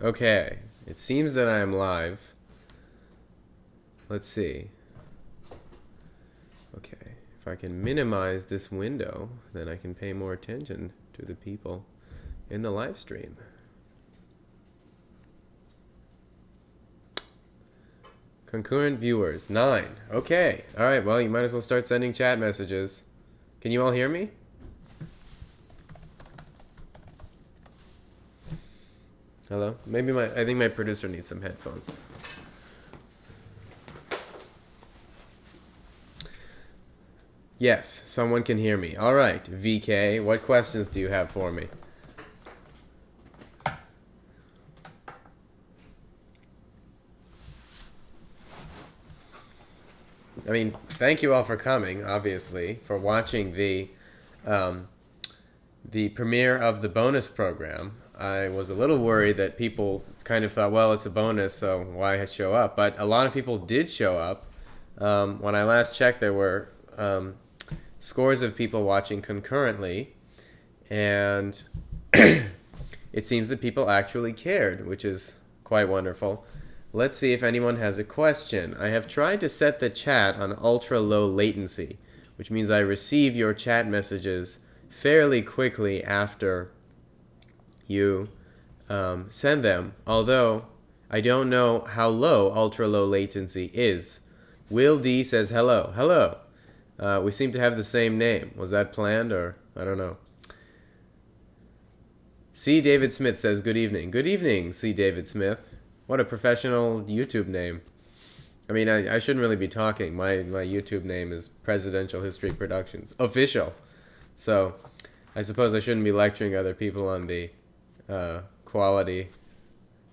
Okay, it seems that I am live. Let's see. Okay, if I can minimize this window, then I can pay more attention to the people in the live stream. Concurrent viewers, 9. Okay, alright, well, you might as well start sending chat messages. Can you all hear me? Hello? Maybe I think my producer needs some headphones. Yes, someone can hear me. All right, VK, what questions do you have for me? I mean, thank you all for coming, obviously, for watching the premiere of the bonus program. I was a little worried that people kind of thought, well, it's a bonus, so why show up? But a lot of people did show up. When I last checked, there were scores of people watching concurrently, and it seems that people actually cared, which is quite wonderful. Let's see if anyone has a question. I have tried to set the chat on ultra low latency, which means I receive your chat messages fairly quickly after you send them, although I don't know how low ultra low latency is. Will D says hello. Hello. We seem to have the same name. Was that planned, or I don't know? C. David Smith says good evening. Good evening, C. David Smith. What a professional YouTube name. I mean, I shouldn't really be talking. My YouTube name is Presidential History Productions. Official. So I suppose I shouldn't be lecturing other people on the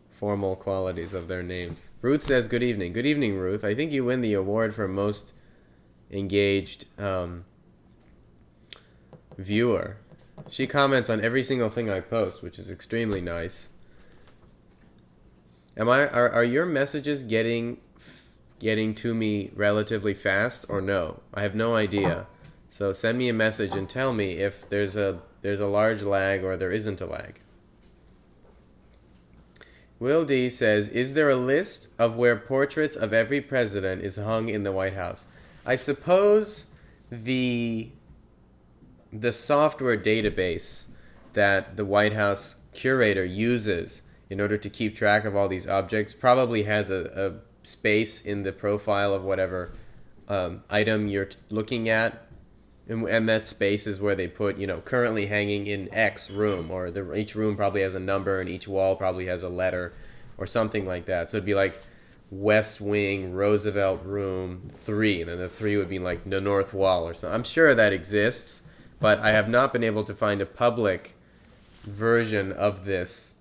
formal qualities of their names. Ruth says good evening. Good evening, Ruth. I think you win the award for most engaged viewer. She comments on every single thing I post, which is extremely nice. Are your messages getting to me relatively fast or no? I have no idea. So send me a message and tell me if there's a large lag or there isn't a lag. Will D says, is there a list of where portraits of every president is hung in the White House? I suppose the software database that the White House curator uses in order to keep track of all these objects probably has a space in the profile of whatever item you're looking at, and that space is where they put, currently hanging in X room, or each room probably has a number and each wall probably has a letter or something like that. So it'd be like West Wing, Roosevelt Room 3, and then the 3 would be like the North Wall or something. I'm sure that exists, but I have not been able to find a public version of this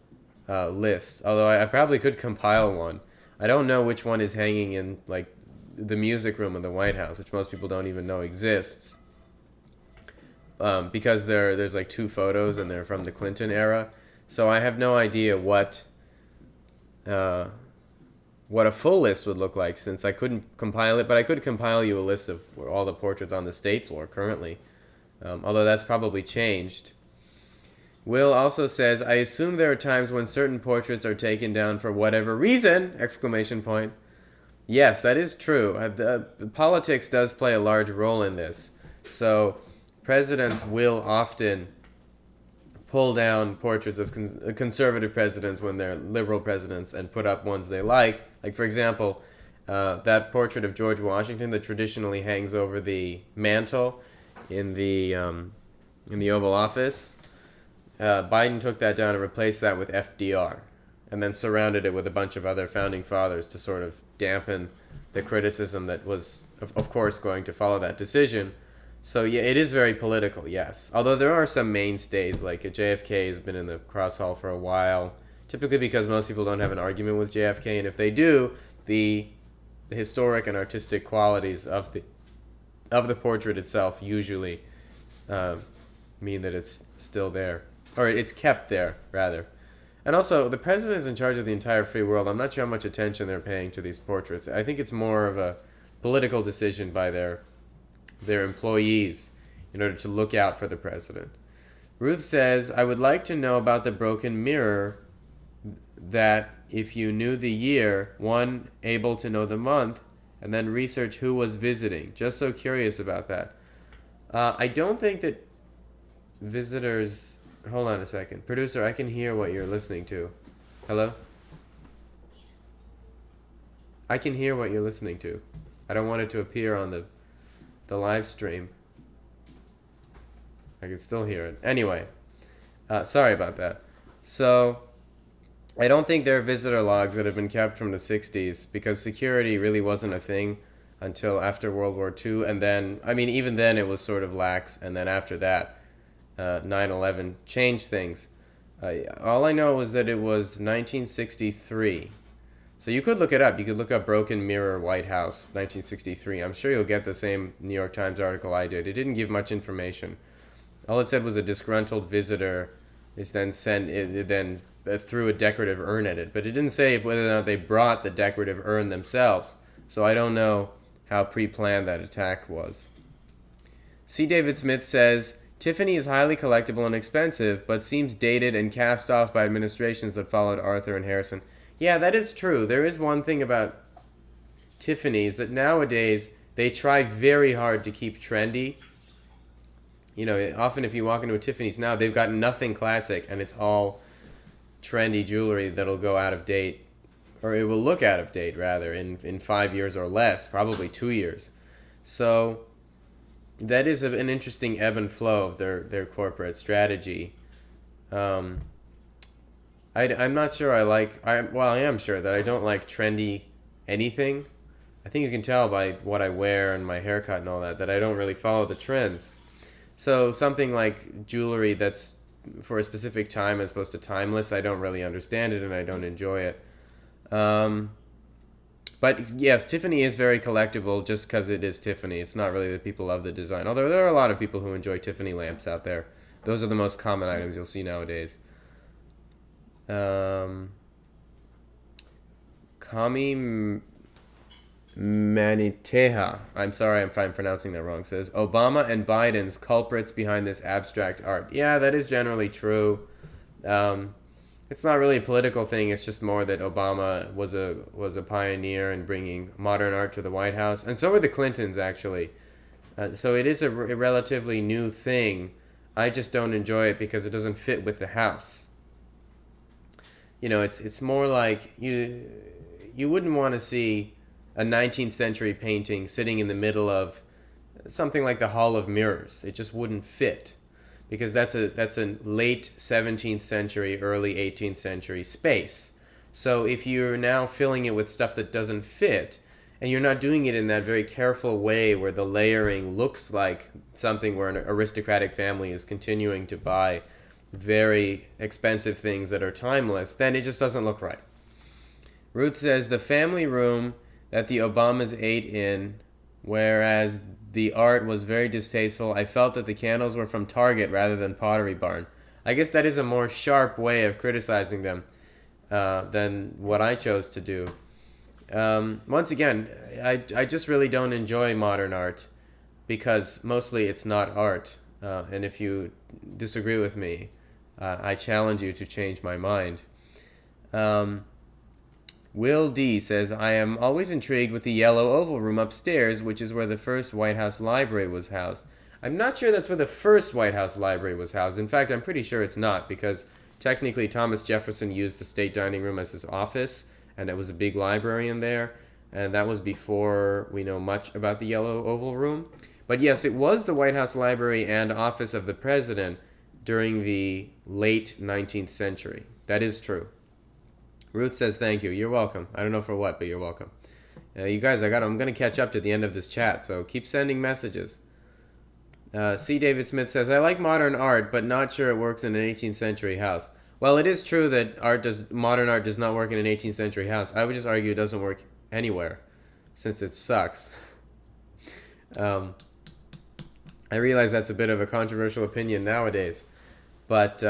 list, although I probably could compile one. I don't know which one is hanging in like the music room of the White House, which most people don't even know exists, because there's like 2 photos and they're from the Clinton era. So I have no idea what a full list would look like, since I couldn't compile it, but I could compile you a list of all the portraits on the state floor currently, although that's probably changed. Will also says, I assume there are times when certain portraits are taken down for whatever reason! Exclamation point. Yes, that is true. Politics does play a large role in this. So presidents will often pull down portraits of conservative presidents when they're liberal presidents and put up ones they like. Like, for example, that portrait of George Washington that traditionally hangs over the mantle in the Oval Office. Biden took that down and replaced that with FDR, and then surrounded it with a bunch of other founding fathers to sort of dampen the criticism that was, of course, going to follow that decision. So yeah, it is very political, yes. Although there are some mainstays, like JFK has been in the crosshaul for a while, typically because most people don't have an argument with JFK, and if they do, the historic and artistic qualities of the portrait itself usually mean that it's still there. Or it's kept there, rather. And also, the president is in charge of the entire free world. I'm not sure how much attention they're paying to these portraits. I think it's more of a political decision by their employees in order to look out for the president. Ruth says, I would like to know about the broken mirror that if you knew the year, one, able to know the month, and then research who was visiting. Just so curious about that. I don't think that visitors... Hold on a second. Producer, I can hear what you're listening to. Hello? I can hear what you're listening to. I don't want it to appear on the live stream. I can still hear it. Anyway, sorry about that. So, I don't think there are visitor logs that have been kept from the 60s because security really wasn't a thing until after World War II. And then, I mean, even then it was sort of lax. And then after that, 9/11 changed things. All I know was that it was 1963. So you could look it up. You could look up Broken Mirror White House, 1963. I'm sure you'll get the same New York Times article I did. It didn't give much information. All it said was a disgruntled visitor is then threw a decorative urn at it. But it didn't say whether or not they brought the decorative urn themselves. So I don't know how pre-planned that attack was. C. David Smith says, Tiffany is highly collectible and expensive, but seems dated and cast off by administrations that followed Arthur and Harrison. Yeah, that is true. There is one thing about Tiffany's that nowadays they try very hard to keep trendy. You know, often if you walk into a Tiffany's now, they've got nothing classic, and it's all trendy jewelry that'll go out of date, or it will look out of date, rather, in 5 years or less, probably 2 years. So that is an interesting ebb and flow of their corporate strategy. I'm not sure I am sure that I don't like trendy anything. I think you can tell by what I wear and my haircut and all that I don't really follow the trends. So something like jewelry that's for a specific time as opposed to timeless, I don't really understand it and I don't enjoy it. But yes, Tiffany is very collectible just because it is Tiffany. It's not really that people love the design. Although there are a lot of people who enjoy Tiffany lamps out there. Those are the most common items you'll see nowadays. Kami Maniteha, I'm sorry if I'm pronouncing that wrong, says, Obama and Biden's culprits behind this abstract art. Yeah, that is generally true. It's not really a political thing. It's just more that Obama was a pioneer in bringing modern art to the White House. And so were the Clintons, actually. So it is a relatively new thing. I just don't enjoy it because it doesn't fit with the house. You know, it's more like you wouldn't want to see a 19th century painting sitting in the middle of something like the Hall of Mirrors. It just wouldn't fit because that's a late 17th century, early 18th century space. So if you're now filling it with stuff that doesn't fit, and you're not doing it in that very careful way where the layering looks like something where an aristocratic family is continuing to buy very expensive things that are timeless, then it just doesn't look right. Ruth says, the family room that the Obamas ate in, whereas the art was very distasteful, I felt that the candles were from Target rather than Pottery Barn. I guess that is a more sharp way of criticizing them than what I chose to do. Once again, I just really don't enjoy modern art because mostly it's not art. And if you disagree with me, I challenge you to change my mind. Will D says, I am always intrigued with the yellow oval room upstairs, which is where the first White House library was housed. I'm not sure that's where the first White House library was housed. In fact, I'm pretty sure it's not, because technically Thomas Jefferson used the state dining room as his office, and it was a big library in there, and that was before we know much about the yellow oval room. But yes, it was the White House library and office of the president during the late 19th century. That is true. Ruth says, thank you. You're welcome. I don't know for what, but you're welcome. You guys, I'm going to catch up to the end of this chat, so keep sending messages. C. David Smith says, I like modern art, but not sure it works in an 18th century house. Well, it is true that modern art does not work in an 18th century house. I would just argue it doesn't work anywhere, since it sucks. I realize that's a bit of a controversial opinion nowadays, but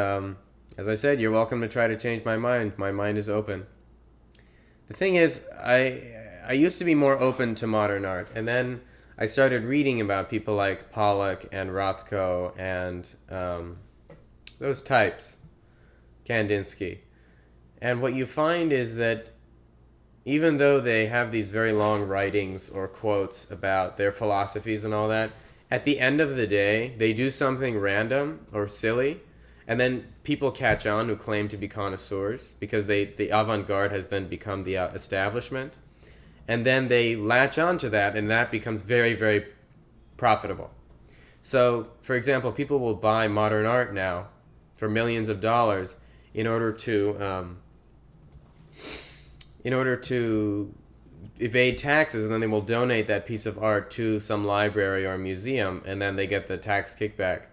as I said, you're welcome to try to change my mind. My mind is open. The thing is, I used to be more open to modern art, and then I started reading about people like Pollock and Rothko and those types, Kandinsky. And what you find is that even though they have these very long writings or quotes about their philosophies and all that, at the end of the day, they do something random or silly, and then people catch on who claim to be connoisseurs because the avant-garde has then become the establishment, and then they latch on to that, and that becomes very, very profitable. So, for example, people will buy modern art now for millions of dollars in order to evade taxes, and then they will donate that piece of art to some library or museum, and then they get the tax kickback,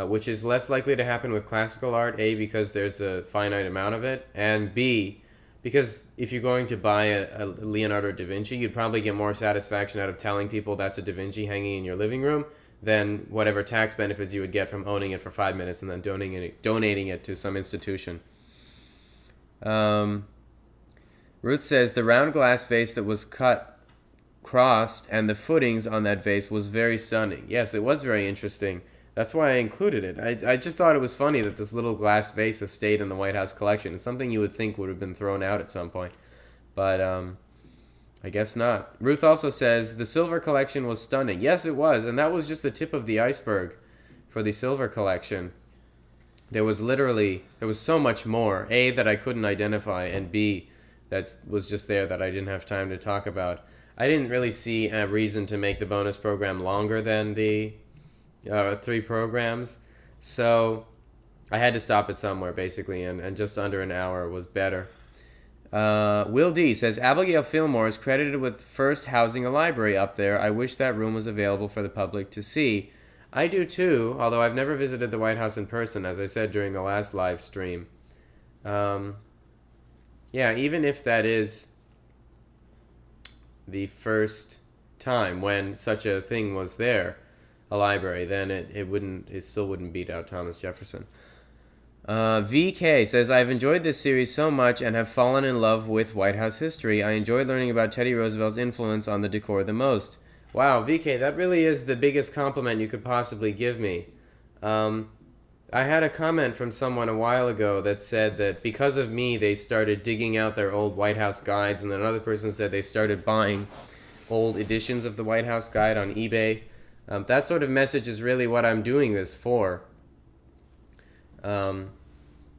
which is less likely to happen with classical art, A, because there's a finite amount of it, and B, because if you're going to buy a Leonardo da Vinci, you'd probably get more satisfaction out of telling people that's a da Vinci hanging in your living room than whatever tax benefits you would get from owning it for 5 minutes and then donating it to some institution. Ruth says, the round glass vase that was crossed, and the footings on that vase was very stunning. Yes, it was very interesting. That's why I included it. I just thought it was funny that this little glass vase has stayed in the White House collection. It's something you would think would have been thrown out at some point. But I guess not. Ruth also says, the silver collection was stunning. Yes, it was. And that was just the tip of the iceberg for the silver collection. There was so much more. A, that I couldn't identify, and B, that was just there that I didn't have time to talk about. I didn't really see a reason to make the bonus program longer than the 3 programs. So I had to stop it somewhere, basically, and just under an hour was better. Will D says, Abigail Fillmore is credited with first housing a library up there. I wish that room was available for the public to see. I do too, although I've never visited the White House in person, as I said during the last live stream. Yeah, even if that is the first time when such a thing was there, a library, then it still wouldn't beat out Thomas Jefferson. VK says, I've enjoyed this series so much and have fallen in love with White House history. I enjoyed learning about Teddy Roosevelt's influence on the decor the most. Wow, VK, that really is the biggest compliment you could possibly give me. I had a comment from someone a while ago that said that because of me, they started digging out their old White House guides, and then another person said they started buying old editions of the White House guide on eBay. That sort of message is really what I'm doing this for.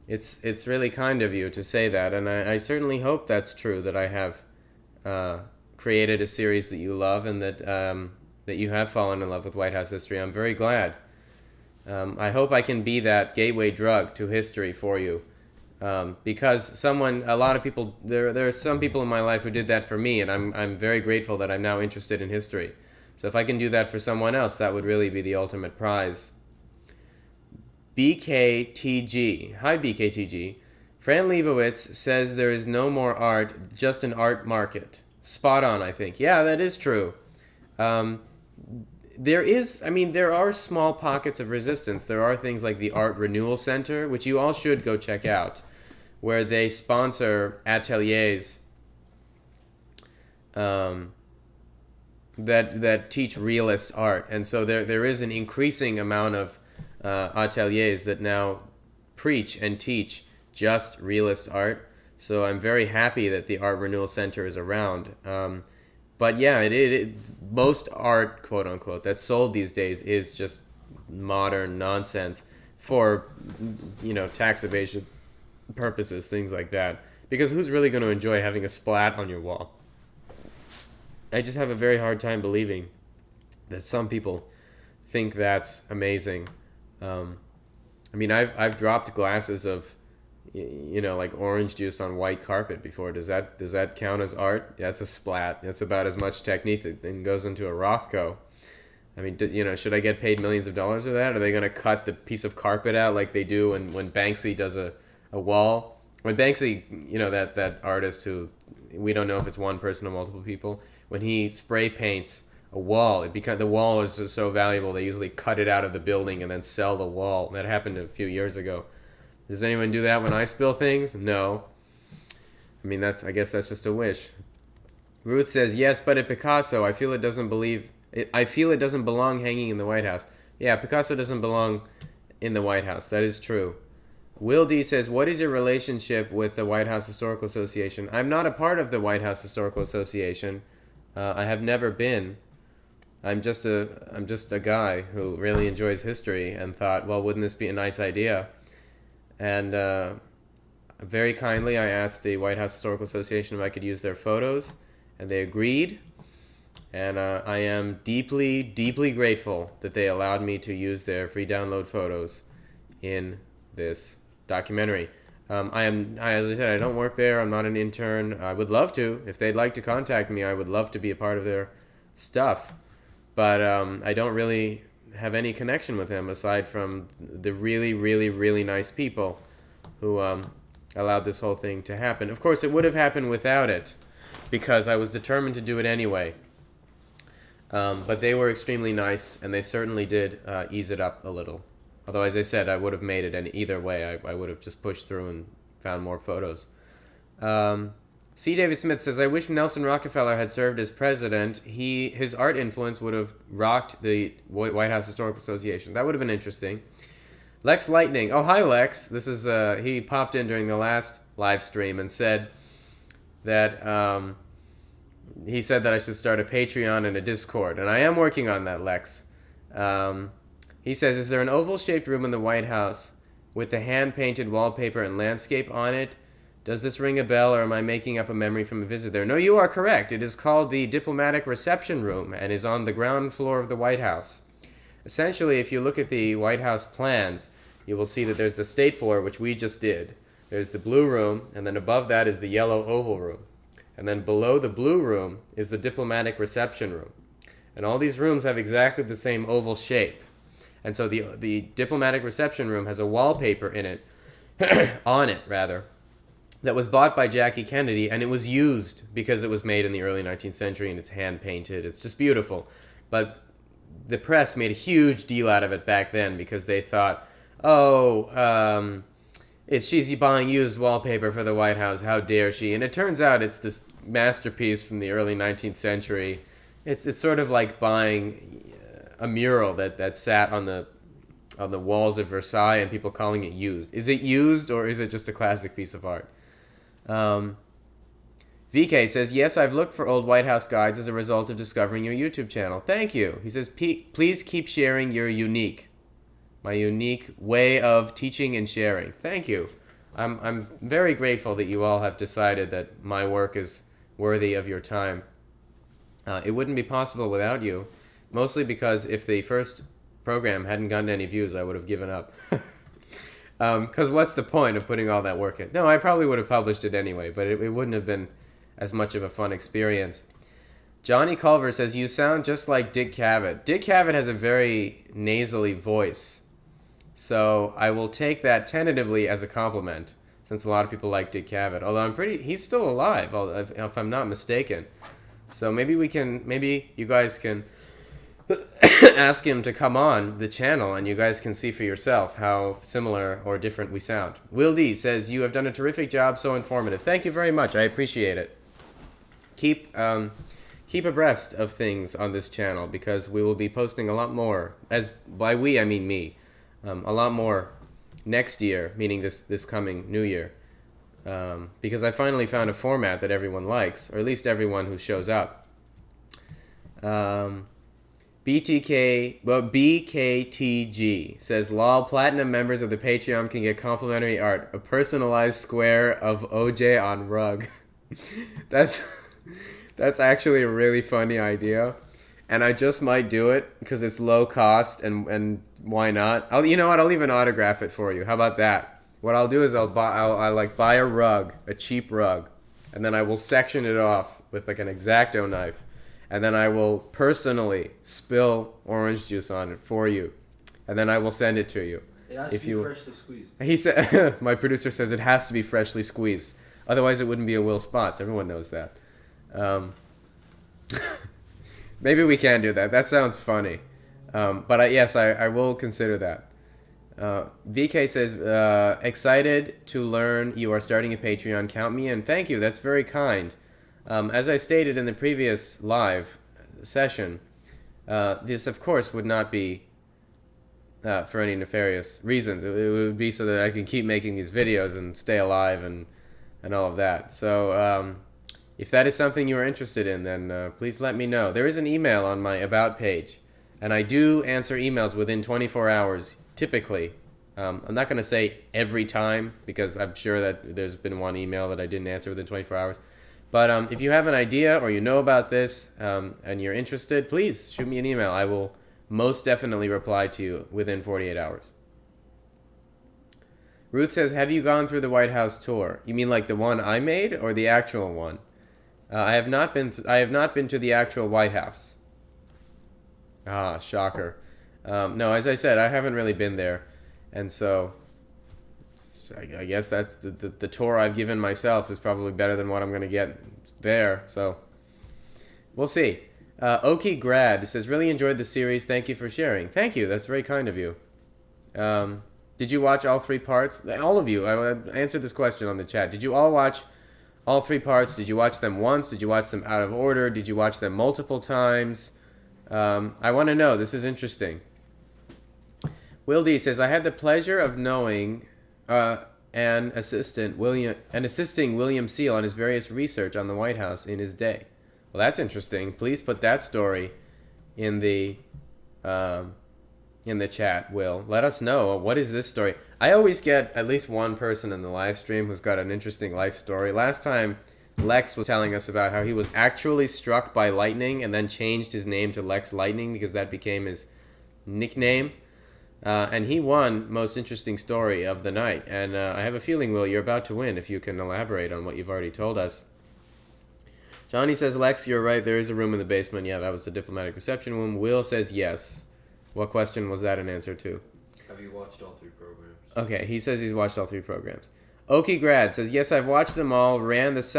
It's really kind of you to say that, and I certainly hope that's true, that I have created a series that you love and that you have fallen in love with White House history. I'm very glad. I hope I can be that gateway drug to history for you, because a lot of people, there are some people in my life who did that for me, and I'm very grateful that I'm now interested in history. So if I can do that for someone else, that would really be the ultimate prize. BKTG. Hi, BKTG. Fran Lebowitz says there is no more art, just an art market. Spot on, I think. Yeah, that is true. There are small pockets of resistance. There are things like the Art Renewal Center, which you all should go check out, where they sponsor ateliers that teach realist art. And so there is an increasing amount of ateliers that now preach and teach just realist art. So I'm very happy that the Art Renewal Center is around. But yeah, most art, quote unquote, that's sold these days is just modern nonsense for, tax evasion purposes, things like that. Because who's really going to enjoy having a splat on your wall? I just have a very hard time believing that some people think that's amazing. I've dropped glasses of, like orange juice on white carpet before. Does that count as art? That's a splat. That's about as much technique that goes into a Rothko. Should I get paid millions of dollars for that? Are they going to cut the piece of carpet out like they do when Banksy does a wall? When Banksy, that artist who, we don't know if it's one person or multiple people, when he spray paints a wall, the wall is just so valuable they usually cut it out of the building and then sell the wall. That happened a few years ago. Does anyone do that when I spill things? No. I guess that's just a wish. Ruth says, yes, but at Picasso, I feel it doesn't belong hanging in the White House. Yeah, Picasso doesn't belong in the White House. That is true. Will D says, what is your relationship with the White House Historical Association? I'm not a part of the White House Historical Association. I have never been. I'm just a guy who really enjoys history and thought, well, wouldn't this be a nice idea? And very kindly, I asked the White House Historical Association if I could use their photos, and they agreed. And I am deeply, deeply grateful that they allowed me to use their free download photos in this documentary. As I said, I don't work there. I'm not an intern. I would love to. If they'd like to contact me, I would love to be a part of their stuff. But I don't really have any connection with them aside from the really, really, really nice people who allowed this whole thing to happen. Of course, it would have happened without it because I was determined to do it anyway. But they were extremely nice, and they certainly did ease it up a little. Although, as I said, I would have made it, and either way, I would have just pushed through and found more photos. C. David Smith says, I wish Nelson Rockefeller had served as president. His art influence would have rocked the White House Historical Association. That would have been interesting. Lex Lightning. Oh, hi, Lex. This is he popped in during the last live stream and said that he said that I should start a Patreon and a Discord, and I am working on that, Lex. He says, is there an oval-shaped room in the White House with the hand-painted wallpaper and landscape on it? Does this ring a bell, or am I making up a memory from a visit there? No, you are correct. It is called the Diplomatic Reception Room and is on the ground floor of the White House. Essentially, if you look at the White House plans, you will see that there's the state floor, which we just did. There's the blue room, and then above that is the yellow oval room. And then below the blue room is the Diplomatic Reception Room. And all these rooms have exactly the same oval shape. And so the Diplomatic Reception Room has a wallpaper in it, on it rather, that was bought by Jackie Kennedy, and it was used because it was made in the early 19th century and it's hand-painted. It's just beautiful. But the press made a huge deal out of it back then because they thought, she's buying used wallpaper for the White House, how dare she? And it turns out it's this masterpiece from the early 19th century. It's sort of like buying a mural that sat on the walls of Versailles and people calling it used. Is it used, or is it just a classic piece of art? VK says, yes, I've looked for old White House guides as a result of discovering your YouTube channel. Thank you. He says, please keep sharing my unique way of teaching and sharing. Thank you. I'm very grateful that you all have decided that my work is worthy of your time. It wouldn't be possible without you, mostly because if the first program hadn't gotten any views, I would have given up. Because what's the point of putting all that work in? No, I probably would have published it anyway, but it wouldn't have been as much of a fun experience. Johnny Culver says, you sound just like Dick Cavett. Dick Cavett has a very nasally voice. So I will take that tentatively as a compliment, since a lot of people like Dick Cavett. Although he's still alive, if I'm not mistaken. So maybe you guys can ask him to come on the channel and you guys can see for yourself how similar or different we sound. Will D says, you have done a terrific job, so informative. Thank you very much. I appreciate it. Keep abreast of things on this channel because we will be posting a lot more. As by we, I mean me. A lot more next year, meaning this coming new year. Because I finally found a format that everyone likes, or at least everyone who shows up. BKTG says, lol, platinum members of the Patreon can get complimentary art. A personalized square of OJ on rug. That's actually a really funny idea. And I just might do it because it's low cost and why not? You know what? I'll even autograph it for you. How about that? What I'll do is I'll buy a rug, a cheap rug, and then I will section it off with like an X-Acto knife, and then I will personally spill orange juice on it for you, and then I will send it to you. It has to be freshly squeezed. He said, my producer says it has to be freshly squeezed, otherwise it wouldn't be a Will Spots. Everyone knows that. Maybe we can do that. That sounds funny. But yes, I will consider that. VK says, excited to learn you are starting a Patreon. Count me in. Thank you. That's very kind. As I stated in the previous live session, this, of course, would not be for any nefarious reasons. It would be so that I can keep making these videos and stay alive and all of that. So if that is something you are interested in, then please let me know. There is an email on my About page, and I do answer emails within 24 hours, typically. I'm not going to say every time, because I'm sure that there's been one email that I didn't answer within 24 hours. But if you have an idea or you know about this and you're interested, please shoot me an email. I will most definitely reply to you within 48 hours. Ruth says, have you gone through the White House tour? You mean like the one I made or the actual one? I have not been to the actual White House. Ah, shocker. No, as I said, I haven't really been there. And so I guess that's the tour I've given myself is probably better than what I'm going to get there. So we'll see. Oki Grad says, really enjoyed the series. Thank you for sharing. Thank you. That's very kind of you. Did you watch all 3 parts? All of you. I answered this question on the chat. Did you all watch all 3 parts? Did you watch them once? Did you watch them out of order? Did you watch them multiple times? I want to know. This is interesting. Will D says, I had the pleasure of knowing and assisting William Seal on his various research on the White House in his day. Well, that's interesting. Please put that story in the chat, Will. Let us know. What is this story? I always get at least one person in the live stream who's got an interesting life story. Last time, Lex was telling us about how he was actually struck by lightning and then changed his name to Lex Lightning because that became his nickname. And he won Most Interesting Story of the night. And I have a feeling, Will, you're about to win if you can elaborate on what you've already told us. Johnny says, Lex, you're right. There is a room in the basement. Yeah, that was the diplomatic reception room. Will says yes. What question was that an answer to? Have you watched all 3 programs? Okay, he says he's watched all 3 programs. Oki Grad says, yes, I've watched them all. Ran across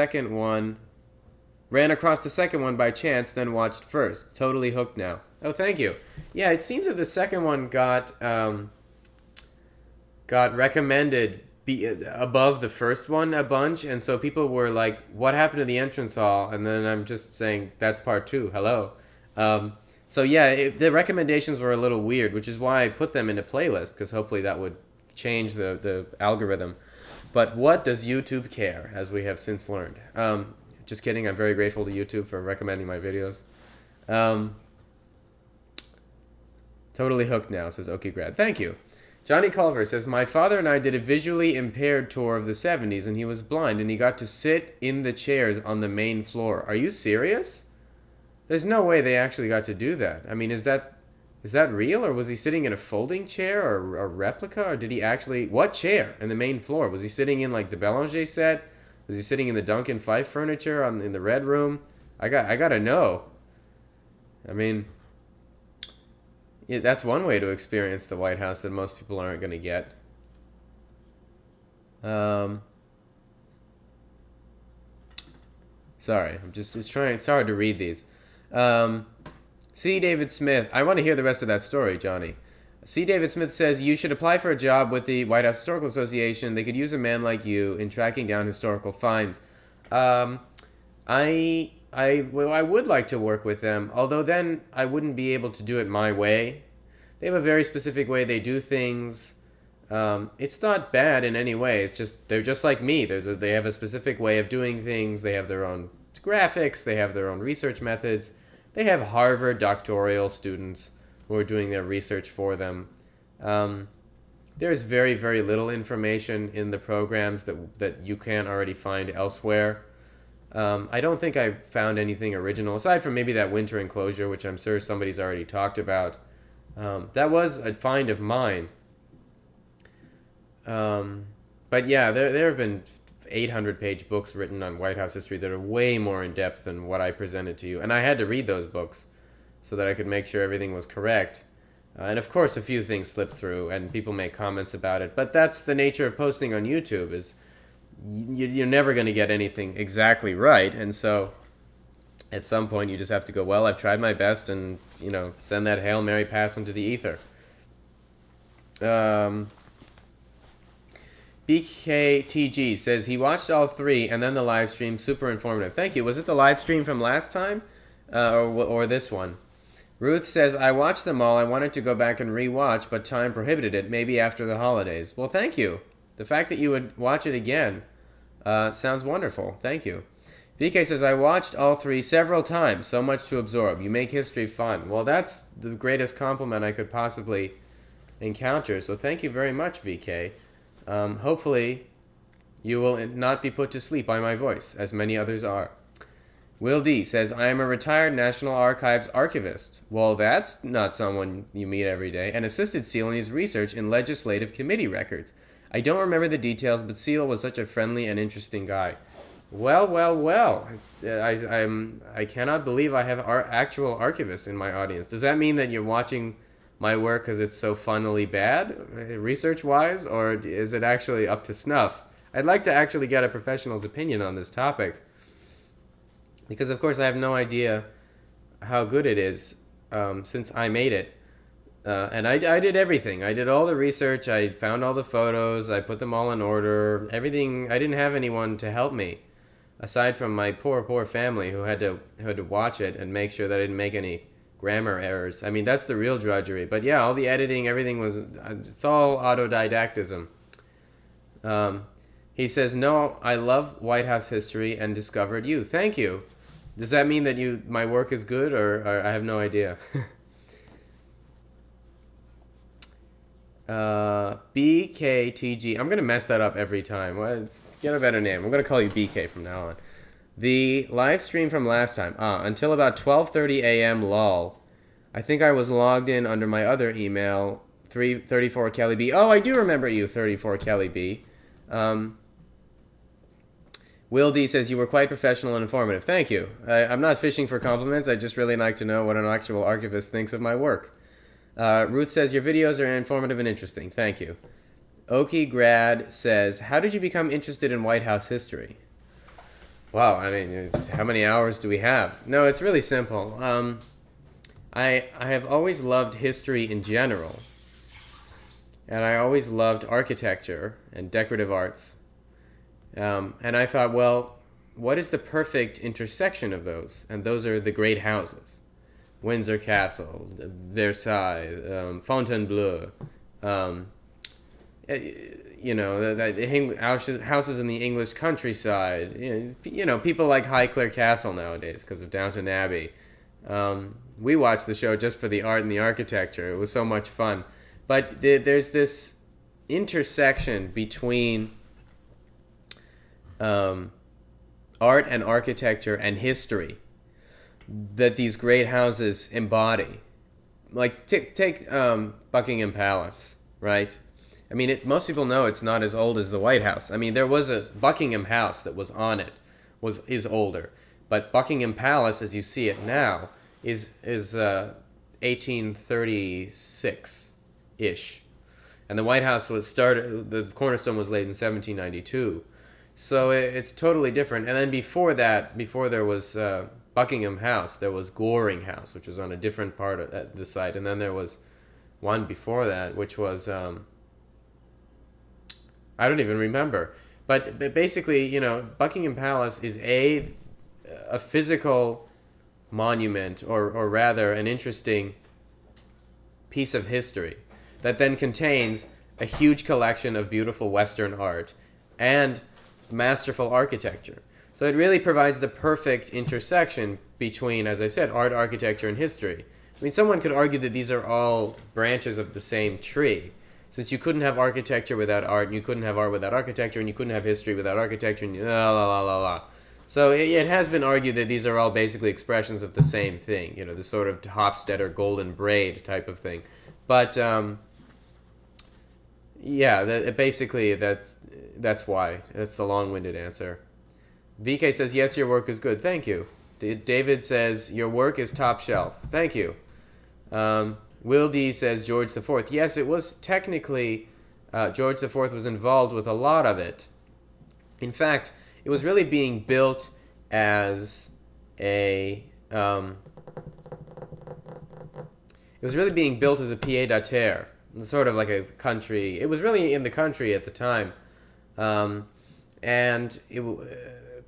the second one by chance, then watched first. Totally hooked now. Oh, thank you. Yeah, it seems that the second one got recommended above the first one a bunch, and so people were like, what happened to the entrance hall? And then I'm just saying, that's part 2. Hello. So yeah, the recommendations were a little weird, which is why I put them in a playlist, because hopefully that would change the algorithm. But what does YouTube care, as we have since learned? Just kidding. I'm very grateful to YouTube for recommending my videos. Totally hooked now, says Oki Grad. Thank you. Johnny Culver says, my father and I did a visually impaired tour of the 70s, and he was blind, and he got to sit in the chairs on the main floor. Are you serious? There's no way they actually got to do that. I mean, is that real, or was he sitting in a folding chair or a replica, or did he actually... What chair in the main floor? Was he sitting in, like, the Belanger set? Was he sitting in the Duncan Fife furniture in the Red Room? I gotta know. I mean... Yeah, that's one way to experience the White House that most people aren't going to get. Sorry, I'm just trying. It's hard to read these. C. David Smith. I want to hear the rest of that story, Johnny. C. David Smith says, you should apply for a job with the White House Historical Association. They could use a man like you in tracking down historical finds. I would like to work with them, although then I wouldn't be able to do it my way. They have a very specific way they do things. It's not bad in any way. It's just they're just like me. They have a specific way of doing things. They have their own graphics. They have their own research methods. They have Harvard doctoral students who are doing their research for them. There's very, very little information in the programs that you can't already find elsewhere. I don't think I found anything original, aside from maybe that winter enclosure, which I'm sure somebody's already talked about. That was a find of mine. But yeah, there have been 800-page books written on White House history that are way more in-depth than what I presented to you. And I had to read those books so that I could make sure everything was correct. And of course, a few things slip through, and people make comments about it. But that's the nature of posting on YouTube, is you're never going to get anything exactly right. And so at some point, you just have to go, well, I've tried my best, and, send that Hail Mary pass into the ether. BKTG says he watched all 3 and then the live stream. Super informative. Thank you. Was it the live stream from last time or this one? Ruth says, I watched them all. I wanted to go back and rewatch, but time prohibited it. Maybe after the holidays. Well, thank you. The fact that you would watch it again sounds wonderful. Thank you. VK says, I watched all three several times. So much to absorb. You make history fun. Well, that's the greatest compliment I could possibly encounter. So thank you very much, VK. Hopefully, you will not be put to sleep by my voice, as many others are. Will D says, I am a retired National Archives archivist. Well, that's not someone you meet every day. And assisted Seal in his research in legislative committee records. I don't remember the details, but Seal was such a friendly and interesting guy. Well, well, well. I cannot believe I have actual archivists in my audience. Does that mean that you're watching my work because it's so funnily bad, research-wise, or is it actually up to snuff? I'd like to actually get a professional's opinion on this topic. Because, of course, I have no idea how good it is since I made it. And I did everything. I did all the research. I found all the photos. I put them all in order. Everything. I didn't have anyone to help me, aside from my poor family who had to watch it and make sure that I didn't make any grammar errors. I mean, that's the real drudgery. But, yeah, all the editing, everything was... It's all autodidactism. He says, no, I love White House history and discovered you. Thank you. Does that mean that my work is good, or I have no idea? BKTG. I'm going to mess that up every time. Let's get a better name. I'm going to call you BK from now on. The live stream from last time. Until about 12:30 a.m. lol. I think I was logged in under my other email, 34 Kelly B. Oh, I do remember you, 34 Kelly B. Will D says, you were quite professional and informative. Thank you. I'm not fishing for compliments. I just really like to know what an actual archivist thinks of my work. Ruth says, your videos are informative and interesting. Thank you. Oki Grad says, how did you become interested in White House history? Wow, I mean, how many hours do we have? No, it's really simple. I have always loved history in general. And I always loved architecture and decorative arts. And I thought, well, what is the perfect intersection of those? And those are the great houses. Windsor Castle, Versailles, Fontainebleau, the houses in the English countryside. People like Highclere Castle nowadays because of Downton Abbey. We watched the show just for the art and the architecture. It was so much fun. But there's this intersection between art and architecture and history that these great houses embody. Like, take Buckingham Palace, right? I mean, most people know it's not as old as the White House. I mean, there was a Buckingham House that was on it, is older. But Buckingham Palace, as you see it now, is 1836-ish. And the White House the cornerstone was laid in 1792. So it's totally different. And then before there was Buckingham House, there was Goring House, which was on a different part of the site. And then there was one before that, which was, I don't even remember. But basically, Buckingham Palace is a physical monument, or rather an interesting piece of history that then contains a huge collection of beautiful Western art and masterful architecture. So it really provides the perfect intersection between, as I said, art, architecture, and history. I mean, someone could argue that these are all branches of the same tree, since you couldn't have architecture without art, and you couldn't have art without architecture, and you couldn't have history without architecture, and la la la la la. So it has been argued that these are all basically expressions of the same thing, the sort of Hofstadter golden braid type of thing. But basically that's why. That's the long-winded answer. VK says, yes, your work is good. Thank you. David says, your work is top shelf. Thank you. Will D says, George IV. Yes, it was technically, George IV was involved with a lot of it. In fact, it was really being built as a pied-à-terre, sort of like a country. It was really in the country at the time. And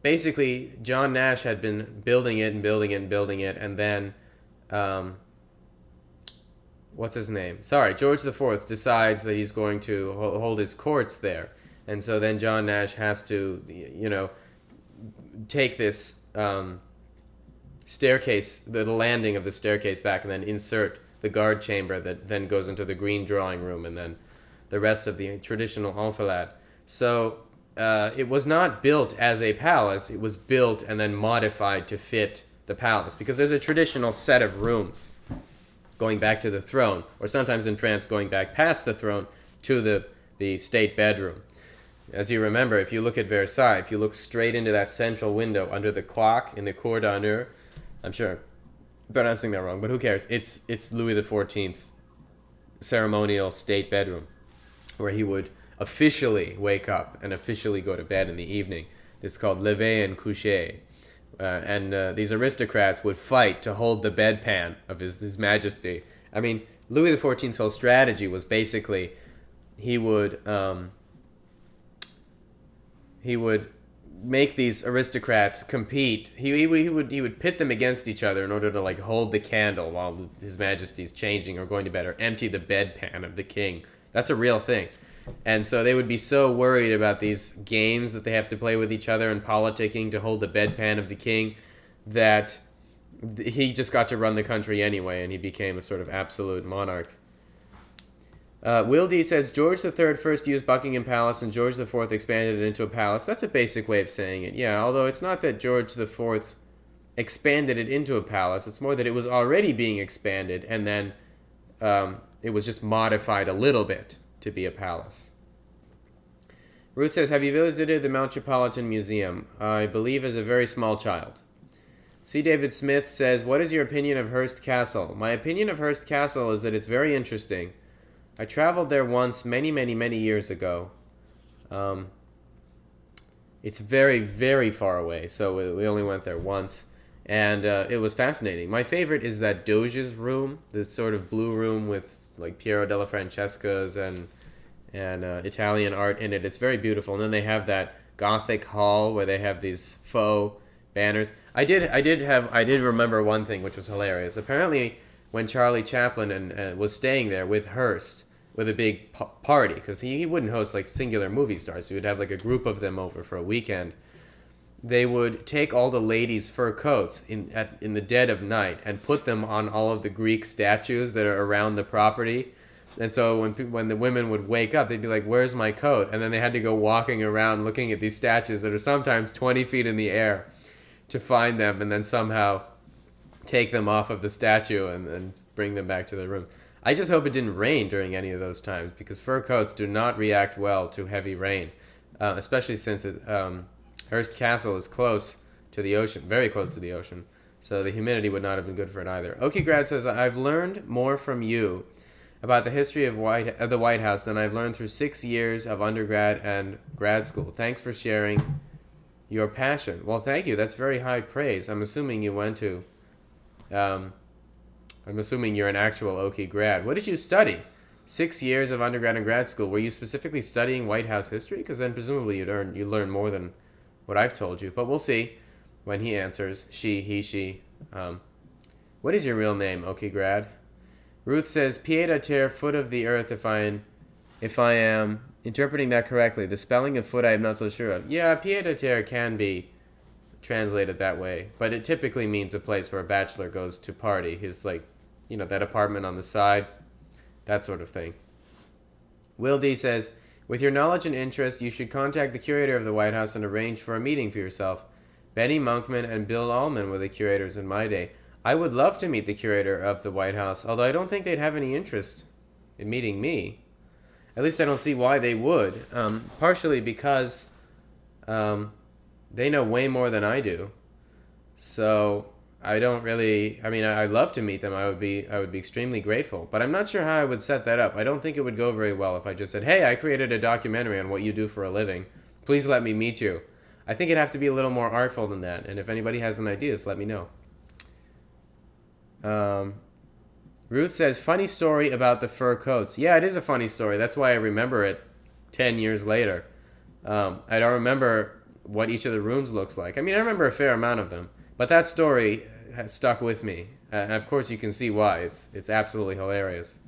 basically, John Nash had been building it, and then what's his name? Sorry, George the Fourth decides that he's going to hold his courts there, and so then John Nash has to, take this staircase, the landing of the staircase back, and then insert the guard chamber that then goes into the green drawing room, and then the rest of the traditional enfilade. So it was not built as a palace. It was built and then modified to fit the palace, because there's a traditional set of rooms going back to the throne, or sometimes in France going back past the throne to the state bedroom. As you remember, if you look at Versailles, if you look straight into that central window under the clock in the Cour d'Honneur, I'm sure I'm pronouncing that wrong, but who cares? It's Louis XIV's ceremonial state bedroom, where he would officially wake up and officially go to bed in the evening. It's called lever and coucher. And these aristocrats would fight to hold the bedpan of His Majesty. I mean, Louis XIV's whole strategy was basically he would make these aristocrats compete. He would pit them against each other in order to like hold the candle while His Majesty's changing or going to bed, or empty the bedpan of the king. That's a real thing. And so they would be so worried about these games that they have to play with each other and politicking to hold the bedpan of the king that he just got to run the country anyway, and he became a sort of absolute monarch. Will D says, George III first used Buckingham Palace and George IV expanded it into a palace. That's a basic way of saying it, yeah, although it's not that George IV expanded it into a palace. It's more that it was already being expanded, and then it was just modified a little bit to be a palace. Ruth says, have you visited the Metropolitan Museum? I believe as a very small child. C. David Smith says, what is your opinion of Hearst Castle? My opinion of Hearst Castle is that it's very interesting. I traveled there once many, many, many years ago. It's very, very far away, so we only went there once. And it was fascinating. My favorite is that Doge's room, this sort of blue room with like Piero della Francesca's and Italian art in it. It's very beautiful. And then they have that Gothic hall where they have these faux banners. I did remember one thing which was hilarious. Apparently, when Charlie Chaplin was staying there with Hearst with a big party, because he wouldn't host like singular movie stars. He would have like a group of them over for a weekend. They would take all the ladies' fur coats in the dead of night and put them on all of the Greek statues that are around the property. And so when the women would wake up, they'd be like, where's my coat? And then they had to go walking around looking at these statues that are sometimes 20 feet in the air to find them, and then somehow take them off of the statue and bring them back to the room. I just hope it didn't rain during any of those times, because fur coats do not react well to heavy rain, especially since Hearst Castle is close to the ocean, very close to the ocean, so the humidity would not have been good for it either. Okie Grad says, I've learned more from you about the history of the White House than I've learned through 6 years of undergrad and grad school. Thanks for sharing your passion. Well, thank you. That's very high praise. I'm assuming you went to... I'm assuming you're an actual Okie grad. What did you study? 6 years of undergrad and grad school. Were you specifically studying White House history? Because then presumably you learn more than what I've told you. But we'll see when he answers. She, he, she. What is your real name, Okie grad? Ruth says, pied à terre, foot of the earth, if I am interpreting that correctly. The spelling of foot I am not so sure of. Yeah, pied à terre can be translated that way, but it typically means a place where a bachelor goes to party. His, like, that apartment on the side, that sort of thing. Will D says, with your knowledge and interest, you should contact the curator of the White House and arrange for a meeting for yourself. Benny Monkman and Bill Allman were the curators in my day. I would love to meet the curator of the White House, although I don't think they'd have any interest in meeting me. At least I don't see why they would. Partially because they know way more than I do. So I don't really... I mean, I'd love to meet them. I would be extremely grateful. But I'm not sure how I would set that up. I don't think it would go very well if I just said, hey, I created a documentary on what you do for a living. Please let me meet you. I think it'd have to be a little more artful than that. And if anybody has an idea, just let me know. Ruth says, funny story about the fur coats. Yeah, it is a funny story. That's why I remember it 10 years later. I don't remember what each of the rooms looks like. I mean, I remember a fair amount of them. But that story has stuck with me. And of course, you can see why. It's absolutely hilarious.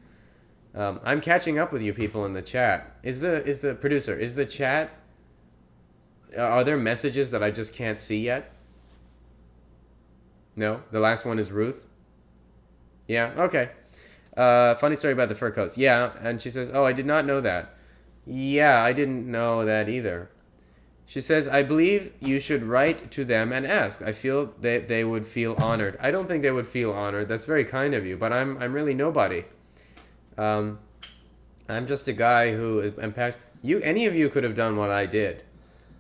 I'm catching up with you people in the chat. Is the producer? Is the chat? Are there messages that I just can't see yet? No. The last one is Ruth. Yeah. Okay. Funny story about the fur coats. Yeah. And she says, "Oh, I did not know that." Yeah, I didn't know that either. She says, "I believe you should write to them and ask. I feel that they would feel honored." I don't think they would feel honored. That's very kind of you, but I'm really nobody. I'm just a guy who am passionate. Any of you could have done what I did.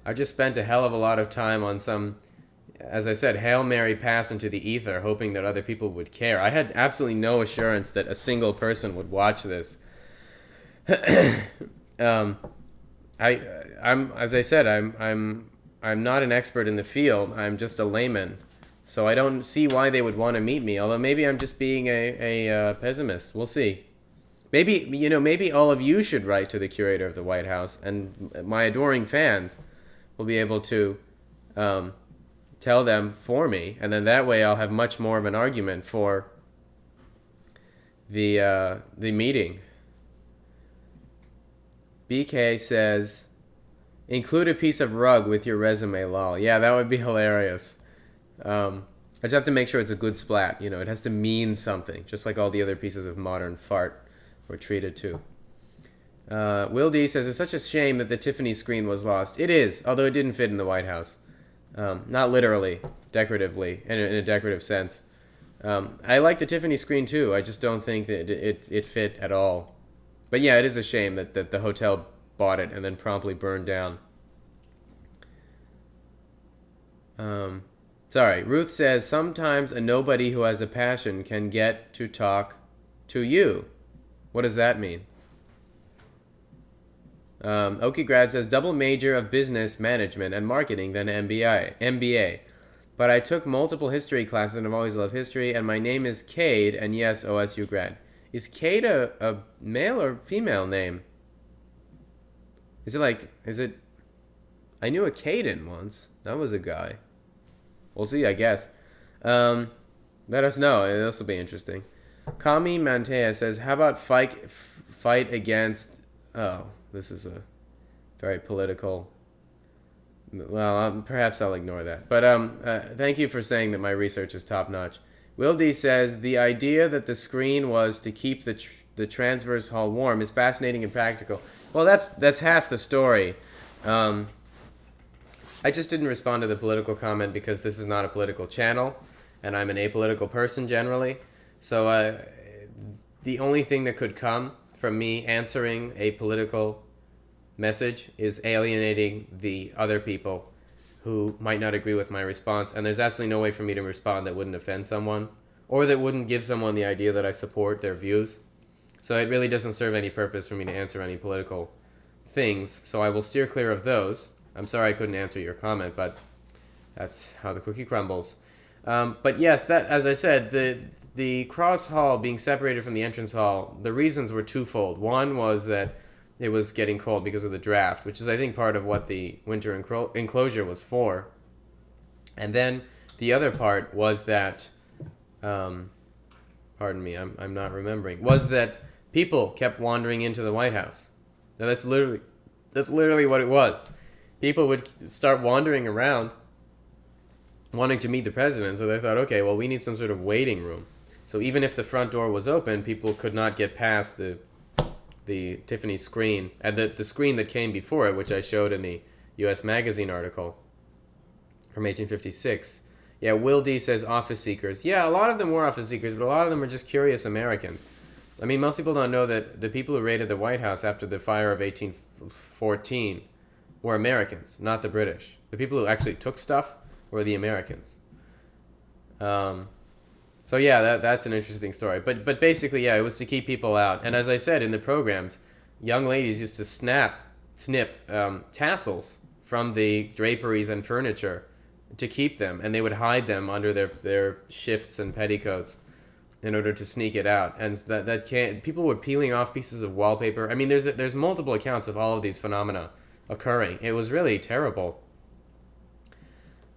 I just spent a hell of a lot of time on some, as I said, Hail Mary pass into the ether, hoping that other people would care. I had absolutely no assurance that a single person would watch this. I'm as I said, I'm not an expert in the field. I'm just a layman, so I don't see why they would want to meet me. Although maybe I'm just being a pessimist. We'll see. Maybe all of you should write to the curator of the White House, and my adoring fans will be able to tell them for me, and then that way I'll have much more of an argument for the meeting. BK says, "Include a piece of rug with your resume, lol." Yeah, that would be hilarious. I just have to make sure it's a good splat. It has to mean something, just like all the other pieces of modern fart were treated to. Will D says, "It's such a shame that the Tiffany screen was lost." It is, although it didn't fit in the White House. Not literally, decoratively, in a decorative sense. I like the Tiffany screen too. I just don't think that it fit at all. But yeah, it is a shame that the hotel bought it and then promptly burned down. Sorry, Ruth says, "Sometimes a nobody who has a passion can get to talk to you." What does that mean? Okie Grad says, "Double major of business management and marketing, then MBA. But I took multiple history classes and I've always loved history, and my name is Cade, and yes, OSU grad." Is Cade a male or female name? Is it... I knew a Caden once. That was a guy. We'll see, I guess. Let us know. This will be interesting. Kami Mantea says, "How about fight against..." Oh, this is a very political... Well, perhaps I'll ignore that. But thank you for saying that my research is top-notch. Will D says, "The idea that the screen was to keep the transverse hull warm is fascinating and practical." Well, that's half the story. I just didn't respond to the political comment because this is not a political channel, and I'm an apolitical person generally. So the only thing that could come from me answering a political message is alienating the other people who might not agree with my response, and there's absolutely no way for me to respond that wouldn't offend someone, or that wouldn't give someone the idea that I support their views. So it really doesn't serve any purpose for me to answer any political things, so I will steer clear of those. I'm sorry I couldn't answer your comment, but that's how the cookie crumbles. But yes, that, as I said, the cross hall being separated from the entrance hall, the reasons were twofold. One was that it was getting cold because of the draft, which is, I think, part of what the winter enclosure was for. And then the other part was that, pardon me, I'm not remembering, was that people kept wandering into the White House. Now that's literally what it was. People would start wandering around wanting to meet the president, so they thought, okay, well, we need some sort of waiting room. So even if the front door was open, people could not get past the Tiffany screen, and the screen that came before it, which I showed in the U.S. Magazine article from 1856. Yeah, Will D says office seekers. Yeah, a lot of them were office seekers, but a lot of them are just curious Americans. I mean, most people don't know that the people who raided the White House after the fire of 1814 were Americans, not the British. The people who actually took stuff were the Americans. So yeah, that's an interesting story. But basically, yeah, it was to keep people out. And as I said in the programs, young ladies used to snip tassels from the draperies and furniture to keep them, and they would hide them under their shifts and petticoats in order to sneak it out. And people were peeling off pieces of wallpaper. I mean, there's multiple accounts of all of these phenomena occurring. It was really terrible.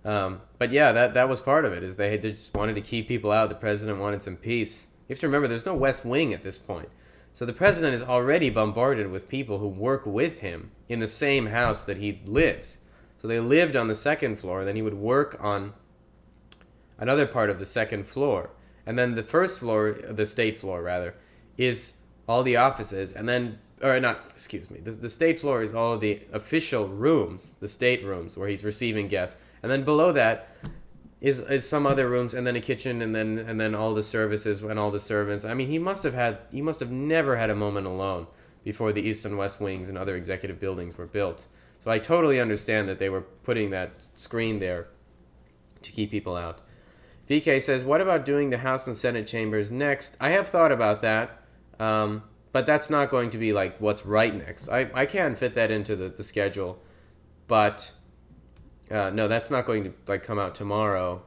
But yeah, that was part of it. Is they just wanted to keep people out. The president wanted some peace. You have to remember, there's no West Wing at this point. So the president is already bombarded with people who work with him in the same house that he lives. So they lived on the second floor, then he would work on another part of the second floor. And then the first floor, the state floor rather, is all the offices. And then, or not, excuse me, the state floor is all of the official rooms, the state rooms where he's receiving guests. And then below that is some other rooms, and then a kitchen, and then all the services and all the servants. I mean, he must have never had a moment alone before the East and West Wings and other executive buildings were built. So I totally understand that they were putting that screen there to keep people out. VK says, what about doing the House and Senate chambers next? I have thought about that, but that's not going to be like what's right next. I can fit that into the schedule, but no, that's not going to like come out tomorrow.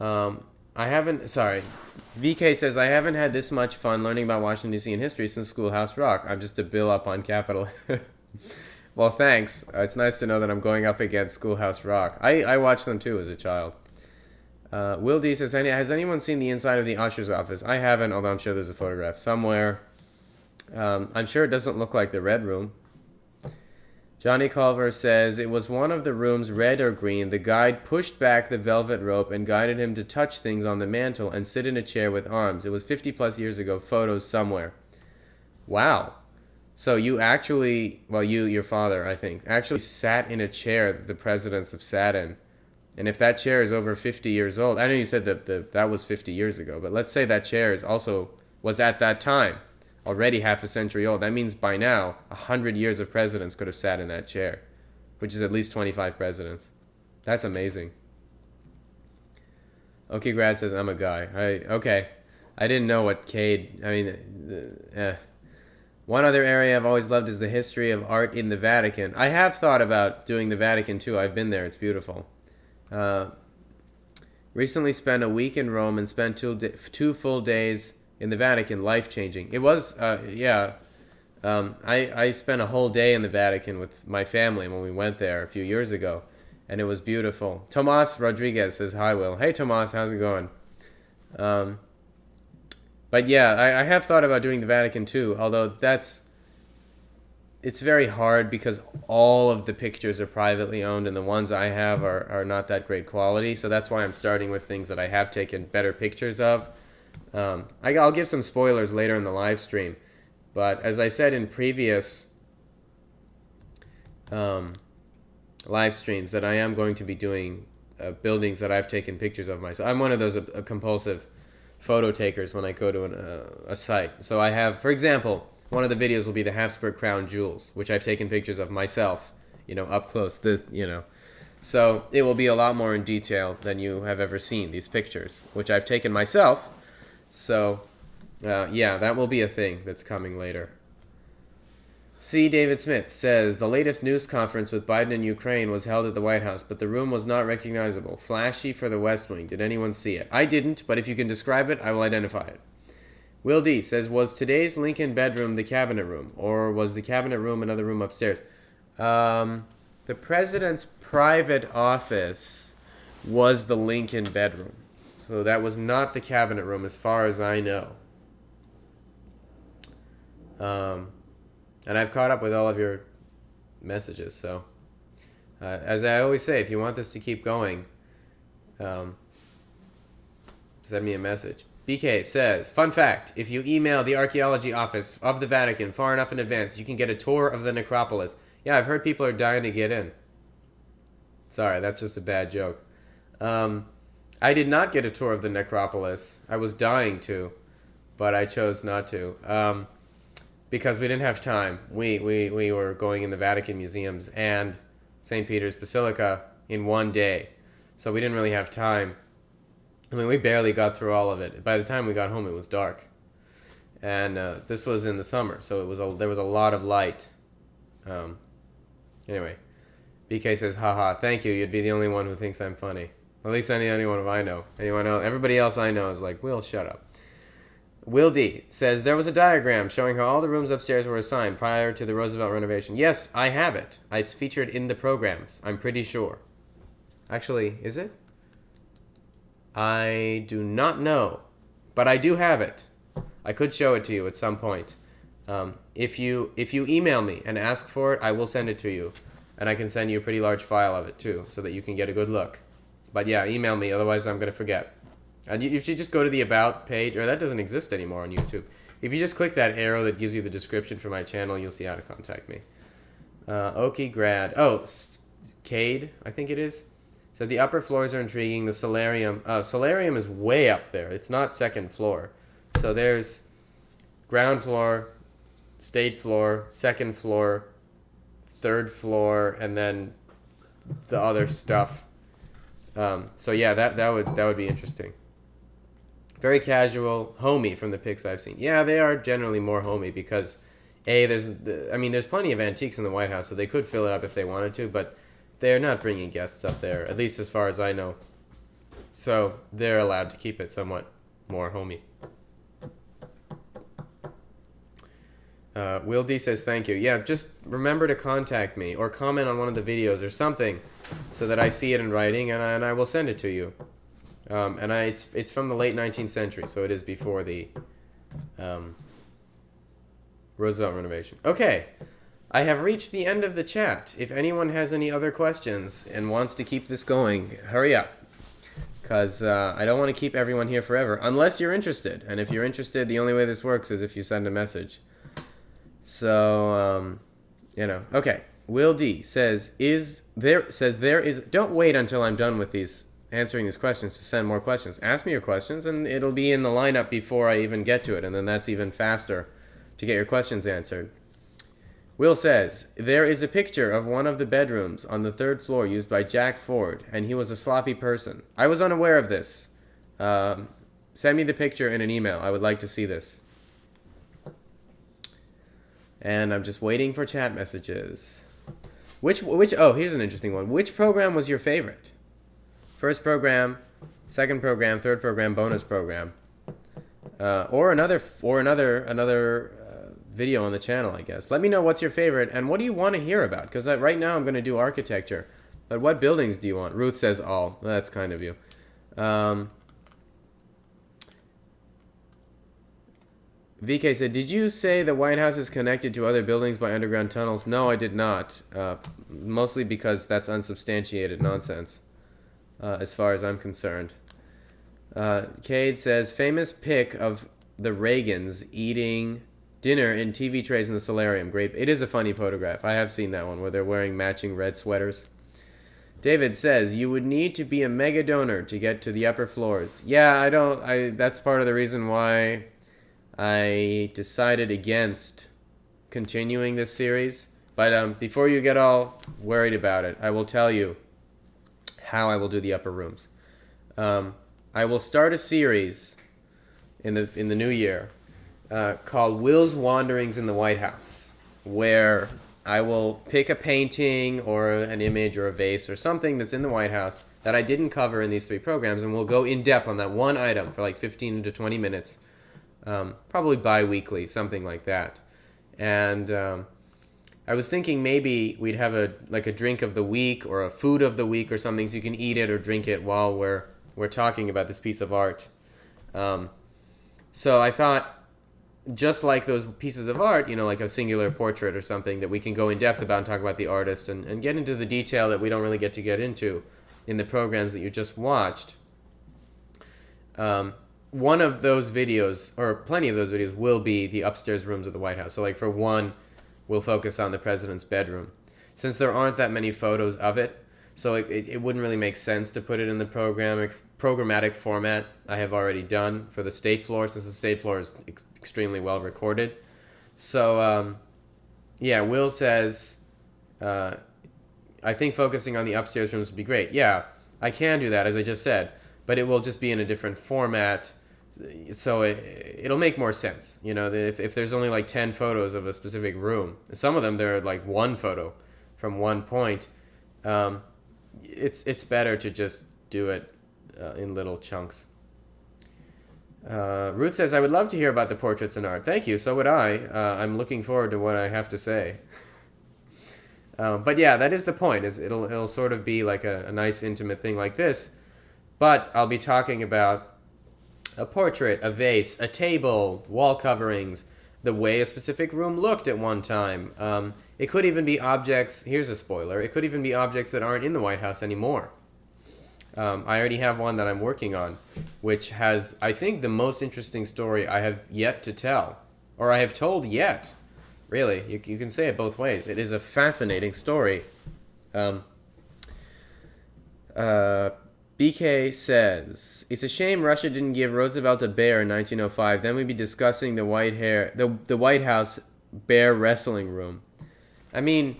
Sorry. VK says, I haven't had this much fun learning about Washington, D.C. and history since Schoolhouse Rock. I'm just a bill up on Capitol. Well, thanks. It's nice to know that I'm going up against Schoolhouse Rock. I watched them too as a child. Will D says, has anyone seen the inside of the usher's office? I haven't, although I'm sure there's a photograph somewhere. I'm sure it doesn't look like the Red Room. Johnny Culver says, it was one of the rooms, red or green. The guide pushed back the velvet rope and guided him to touch things on the mantle and sit in a chair with arms. It was 50 plus years ago. Photos somewhere. Wow. So you actually, well, your father, I think, actually sat in a chair that the presidents have sat in. And if that chair is over 50 years old, I know you said that was 50 years ago, but let's say that chair was at that time already half a century old. That means by now, 100 years of presidents could have sat in that chair, which is at least 25 presidents. That's amazing. Okay, Grad says, I'm a guy. Okay. I didn't know what Cade, One other area I've always loved is the history of art in the Vatican. I have thought about doing the Vatican too. I've been there. It's beautiful. Recently spent a week in Rome and spent 2 full days in the Vatican. Life-changing. It was, I spent a whole day in the Vatican with my family when we went there a few years ago, and it was beautiful. Tomas Rodriguez says, hi, Will. Hey, Tomas, how's it going? But yeah, I have thought about doing the Vatican too, although it's very hard because all of the pictures are privately owned and the ones I have are not that great quality. So that's why I'm starting with things that I have taken better pictures of. I'll give some spoilers later in the live stream. But as I said in previous live streams, that I am going to be doing buildings that I've taken pictures of myself. I'm one of those compulsive photo takers when I go to a site. So I have, for example, one of the videos will be the Habsburg Crown Jewels, which I've taken pictures of myself, up close. So it will be a lot more in detail than you have ever seen, these pictures, which I've taken myself. So, yeah, that will be a thing that's coming later. C. David Smith says, the latest news conference with Biden and Ukraine was held at the White House, but the room was not recognizable. Flashy for the West Wing. Did anyone see it? I didn't, but if you can describe it, I will identify it. Will D. says, was today's Lincoln bedroom the cabinet room, or was the cabinet room another room upstairs? The president's private office was the Lincoln bedroom. So that was not the cabinet room as far as I know. And I've caught up with all of your messages. So as I always say, if you want this to keep going, send me a message. BK says, fun fact, if you email the archaeology office of the Vatican far enough in advance, you can get a tour of the necropolis. Yeah, I've heard people are dying to get in. Sorry, that's just a bad joke. I did not get a tour of the necropolis. I was dying to, but I chose not to. Because we didn't have time. We were going in the Vatican museums and St. Peter's Basilica in one day. So we didn't really have time. I mean, we barely got through all of it. By the time we got home, it was dark. And this was in the summer, so there was a lot of light. Anyway, BK says, haha, thank you. You'd be the only one who thinks I'm funny. At least anyone I know. Anyone else? Everybody else I know is like, Will, shut up. Will D. says, there was a diagram showing how all the rooms upstairs were assigned prior to the Roosevelt renovation. Yes, I have it. It's featured in the programs, I'm pretty sure. Actually, is it? I do not know, but I do have it. I could show it to you at some point. If you email me and ask for it, I will send it to you, and I can send you a pretty large file of it too, so that you can get a good look. But yeah, email me, otherwise I'm gonna forget. And you should just go to the About page, or that doesn't exist anymore on YouTube. If you just click that arrow that gives you the description for my channel, you'll see how to contact me. Okie Grad. Oh, Cade, I think it is. So the upper floors are intriguing. The solarium. Solarium is way up there. It's not second floor. So there's ground floor, state floor, second floor, third floor, and then the other stuff. So yeah, that would be interesting. Very casual, homey from the pics I've seen. Yeah, they are generally more homey because, there's plenty of antiques in the White House, so they could fill it up if they wanted to, but they're not bringing guests up there, at least as far as I know. So they're allowed to keep it somewhat more homey. Will D says thank you. Yeah, just remember to contact me or comment on one of the videos or something so that I see it in writing and I will send it to you. It's from the late 19th century, so it is before the Roosevelt renovation. Okay, I have reached the end of the chat. If anyone has any other questions and wants to keep this going, hurry up. Because I don't want to keep everyone here forever, unless you're interested. And if you're interested, the only way this works is if you send a message. So, okay. Will D says, don't wait until I'm done with answering these questions to send more questions. Ask me your questions, and it'll be in the lineup before I even get to it, and then that's even faster to get your questions answered. Will says, there is a picture of one of the bedrooms on the 3rd floor used by Jack Ford, and he was a sloppy person. I was unaware of this. Send me the picture in an email. I would like to see this. And I'm just waiting for chat messages. Here's an interesting one. Which program was your favorite? First program, second program, third program, bonus program. Or another video on the channel, I guess. Let me know what's your favorite and what do you want to hear about? Because right now I'm going to do architecture. But what buildings do you want? Ruth says all. That's kind of you. VK said, did you say the White House is connected to other buildings by underground tunnels? No, I did not. Mostly because that's unsubstantiated nonsense, as far as I'm concerned. Cade says, famous pic of the Reagans eating dinner in TV trays in the solarium. Great. It is a funny photograph. I have seen that one where they're wearing matching red sweaters. David says, you would need to be a mega donor to get to the upper floors. Yeah, that's part of the reason why I decided against continuing this series. But before you get all worried about it, I will tell you how I will do the upper rooms. I will start a series in the new year called Will's Wanderings in the White House, where I will pick a painting or an image or a vase or something that's in the White House that I didn't cover in these 3 programs, and we'll go in depth on that one item for like 15 to 20 minutes, probably bi-weekly, something like that. And I was thinking maybe we'd have a drink of the week or a food of the week or something, so you can eat it or drink it while we're talking about this piece of art. So I thought, just like those pieces of art, like a singular portrait or something that we can go in depth about and talk about the artist and get into the detail that we don't really get into in the programs that you just watched. One of those videos, or plenty of those videos, will be the upstairs rooms of the White House. So like for one, we'll focus on the president's bedroom. Since there aren't that many photos of it, so it wouldn't really make sense to put it in the programmatic format I have already done for the state floor, since the state floor is extremely well recorded. So, Will says, I think focusing on the upstairs rooms would be great. Yeah, I can do that, as I just said, but it will just be in a different format, so it'll make more sense. If there's only like 10 photos of a specific room, some of them they're like one photo from one point, it's better to just do it in little chunks. Ruth says, I would love to hear about the portraits and art. Thank you, so would I. I'm looking forward to what I have to say. But yeah, that is the point. Is it'll sort of be like a nice intimate thing like this, but I'll be talking about a portrait, a vase, a table, wall coverings, the way a specific room looked at one time. It could even be objects. Here's a spoiler. It could even be objects that aren't in the White House anymore. I already have one that I'm working on, which has, I think, the most interesting story I have yet to tell, or I have told yet. Really, you can say it both ways. It is a fascinating story. BK says, it's a shame Russia didn't give Roosevelt a bear in 1905. Then we'd be discussing the the White House bear wrestling room. I mean,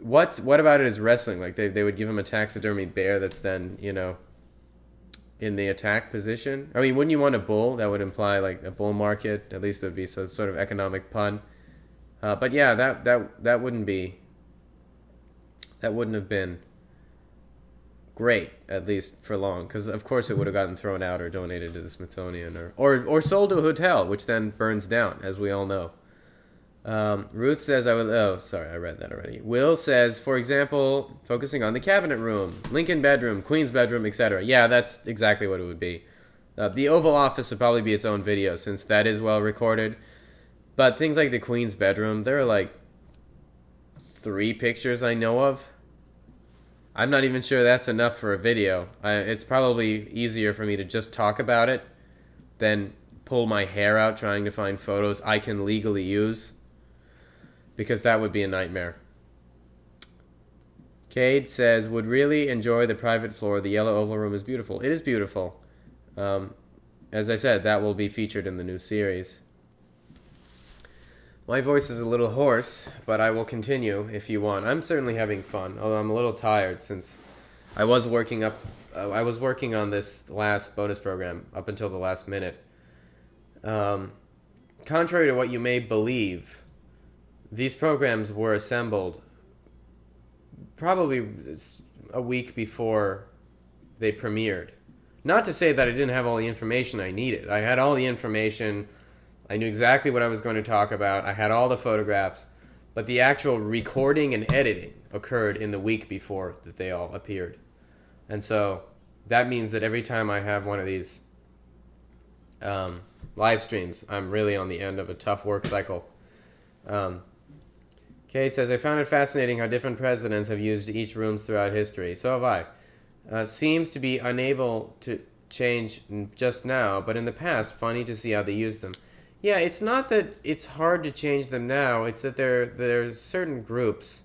what about it is wrestling? Like they would give him a taxidermy bear that's then, in the attack position. I mean, wouldn't you want a bull? That would imply like a bull market. At least there'd be some sort of economic pun. But yeah, that wouldn't have been great, at least for long, because of course it would have gotten thrown out or donated to the Smithsonian or sold to a hotel, which then burns down, as we all know. Ruth says I read that already. Will says, for example, focusing on the cabinet room, Lincoln bedroom, Queen's bedroom, etc. Yeah, that's exactly what it would be. The Oval Office would probably be its own video, since that is well recorded. But things like the Queen's bedroom, there are like 3 pictures I know of. I'm not even sure that's enough for a video. It's probably easier for me to just talk about it than pull my hair out trying to find photos I can legally use, because that would be a nightmare. Cade says, would really enjoy the private floor. The yellow oval room is beautiful. It is beautiful. As I said, that will be featured in the new series. My voice is a little hoarse, but I will continue if you want. I'm certainly having fun, although I'm a little tired since I was working on this last bonus program up until the last minute. Contrary to what you may believe, these programs were assembled probably a week before they premiered. Not to say that I didn't have all the information I needed. I had all the information. I knew exactly what I was going to talk about. I had all the photographs, but the actual recording and editing occurred in the week before that they all appeared. And so that means that every time I have one of these live streams, I'm really on the end of a tough work cycle. Kate says, I found it fascinating how different presidents have used each rooms throughout history. So have I. Seems to be unable to change just now, but in the past, funny to see how they use them. Yeah, it's not that it's hard to change them now. It's that there's certain groups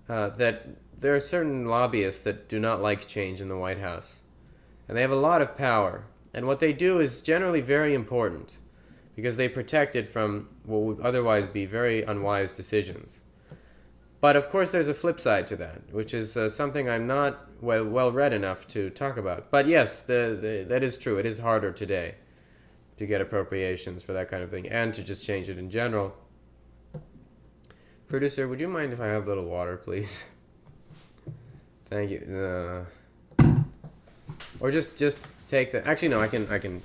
that there are certain lobbyists that do not like change in the White House. And they have a lot of power. And what they do is generally very important because they protect it from what would otherwise be very unwise decisions. But of course there's a flip side to that, which is something I'm not well read enough to talk about. But yes, that is true. It is harder today to get appropriations for that kind of thing, and to just change it in general. Producer, would you mind if I have a little water, please? Thank you. Or just take the... Actually, no, I can...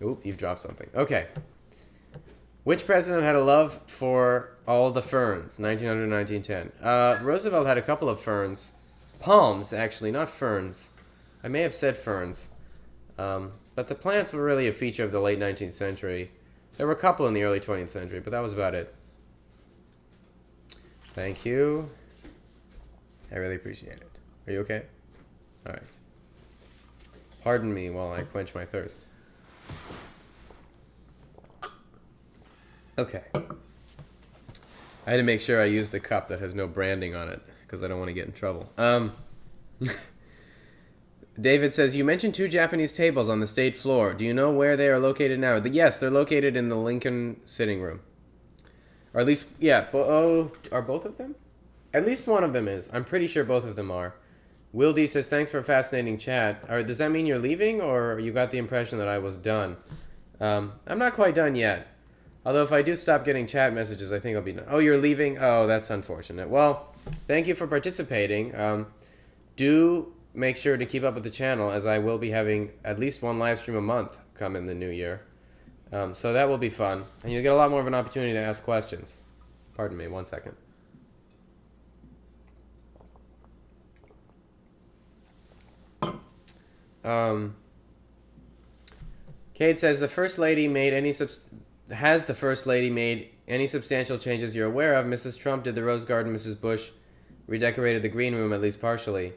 Oop, you've dropped something. Okay. Which president had a love for all the ferns? 1900, 1910. Roosevelt had a couple of ferns. Palms, actually, not ferns. I may have said ferns. But the plants were really a feature of the late 19th century. There were a couple in the early 20th century, but that was about it. Thank you. I really appreciate it. Are you okay? All right. Pardon me while I quench my thirst. Okay. I had to make sure I used the cup that has no branding on it, because I don't want to get in trouble. David says, you mentioned 2 Japanese tables on the state floor. Do you know where they are located now? Yes, they're located in the Lincoln sitting room. Or at least, yeah. Are both of them? At least one of them is. I'm pretty sure both of them are. Will D says, thanks for a fascinating chat. Does that mean you're leaving, or you got the impression that I was done? I'm not quite done yet. Although if I do stop getting chat messages, I think I'll be done. Oh, you're leaving? Oh, that's unfortunate. Well, thank you for participating. Do make sure to keep up with the channel, as I will be having at least one live stream a month come in the new year. So that will be fun. And you'll get a lot more of an opportunity to ask questions. Pardon me, 1 second. Kate says, has the First Lady made any substantial changes you're aware of? Mrs. Trump did the Rose Garden, Mrs. Bush redecorated the green room, at least partially.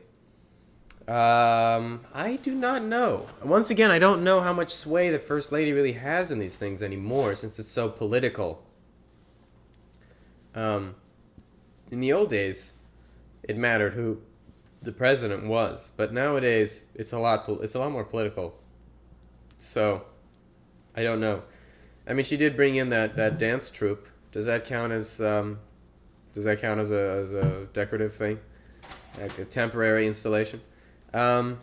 I do not know. Once again, I don't know how much sway the First Lady really has in these things anymore, since it's so political. In the old days, it mattered who the president was, but nowadays it's a lot more political. So, I don't know. I mean, she did bring in that dance troupe. Does that count as a decorative thing, like a temporary installation? I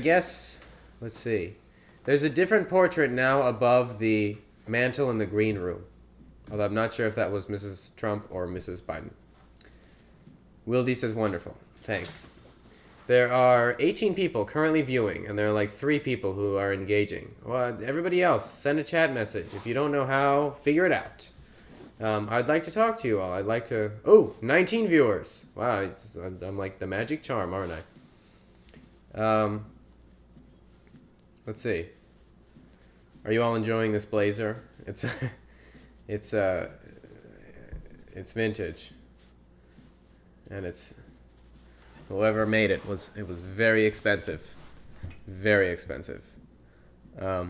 guess, let's see. There's a different portrait now above the mantle in the green room. Although I'm not sure if that was Mrs. Trump or Mrs. Biden. Wildy says, wonderful. Thanks. There are 18 people currently viewing, and there are like 3 people who are engaging. Well, everybody else, send a chat message. If you don't know how, figure it out. I'd like to talk to you all. I'd like to... Oh, 19 viewers. Wow, I'm like the magic charm, aren't I? Let's see. Are you all enjoying this blazer? It's vintage. And it's... Whoever made it was very expensive. Very expensive. I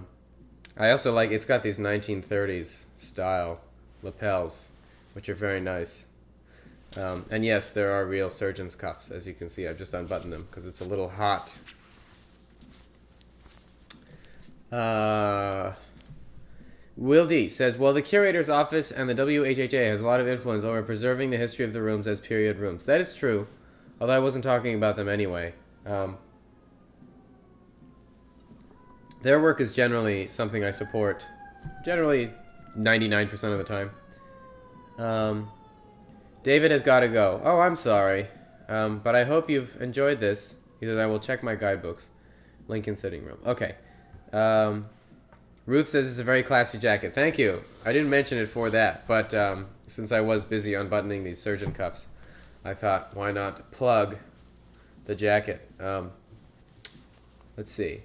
also like... It's got these 1930s style lapels, which are very nice. And yes, there are real surgeon's cuffs, as you can see. I've just unbuttoned them because it's a little hot. Will D says, well, the curator's office and the WHHA has a lot of influence over preserving the history of the rooms as period rooms. That is true, although I wasn't talking about them anyway. Their work is generally something I support. Generally 99% of the time. David has got to go. Oh, I'm sorry. But I hope you've enjoyed this. He says, I will check my guidebooks. Lincoln sitting room. Okay. Ruth says it's a very classy jacket. Thank you. I didn't mention it for that, but since I was busy unbuttoning these surgeon cuffs, I thought, why not plug the jacket? Let's see.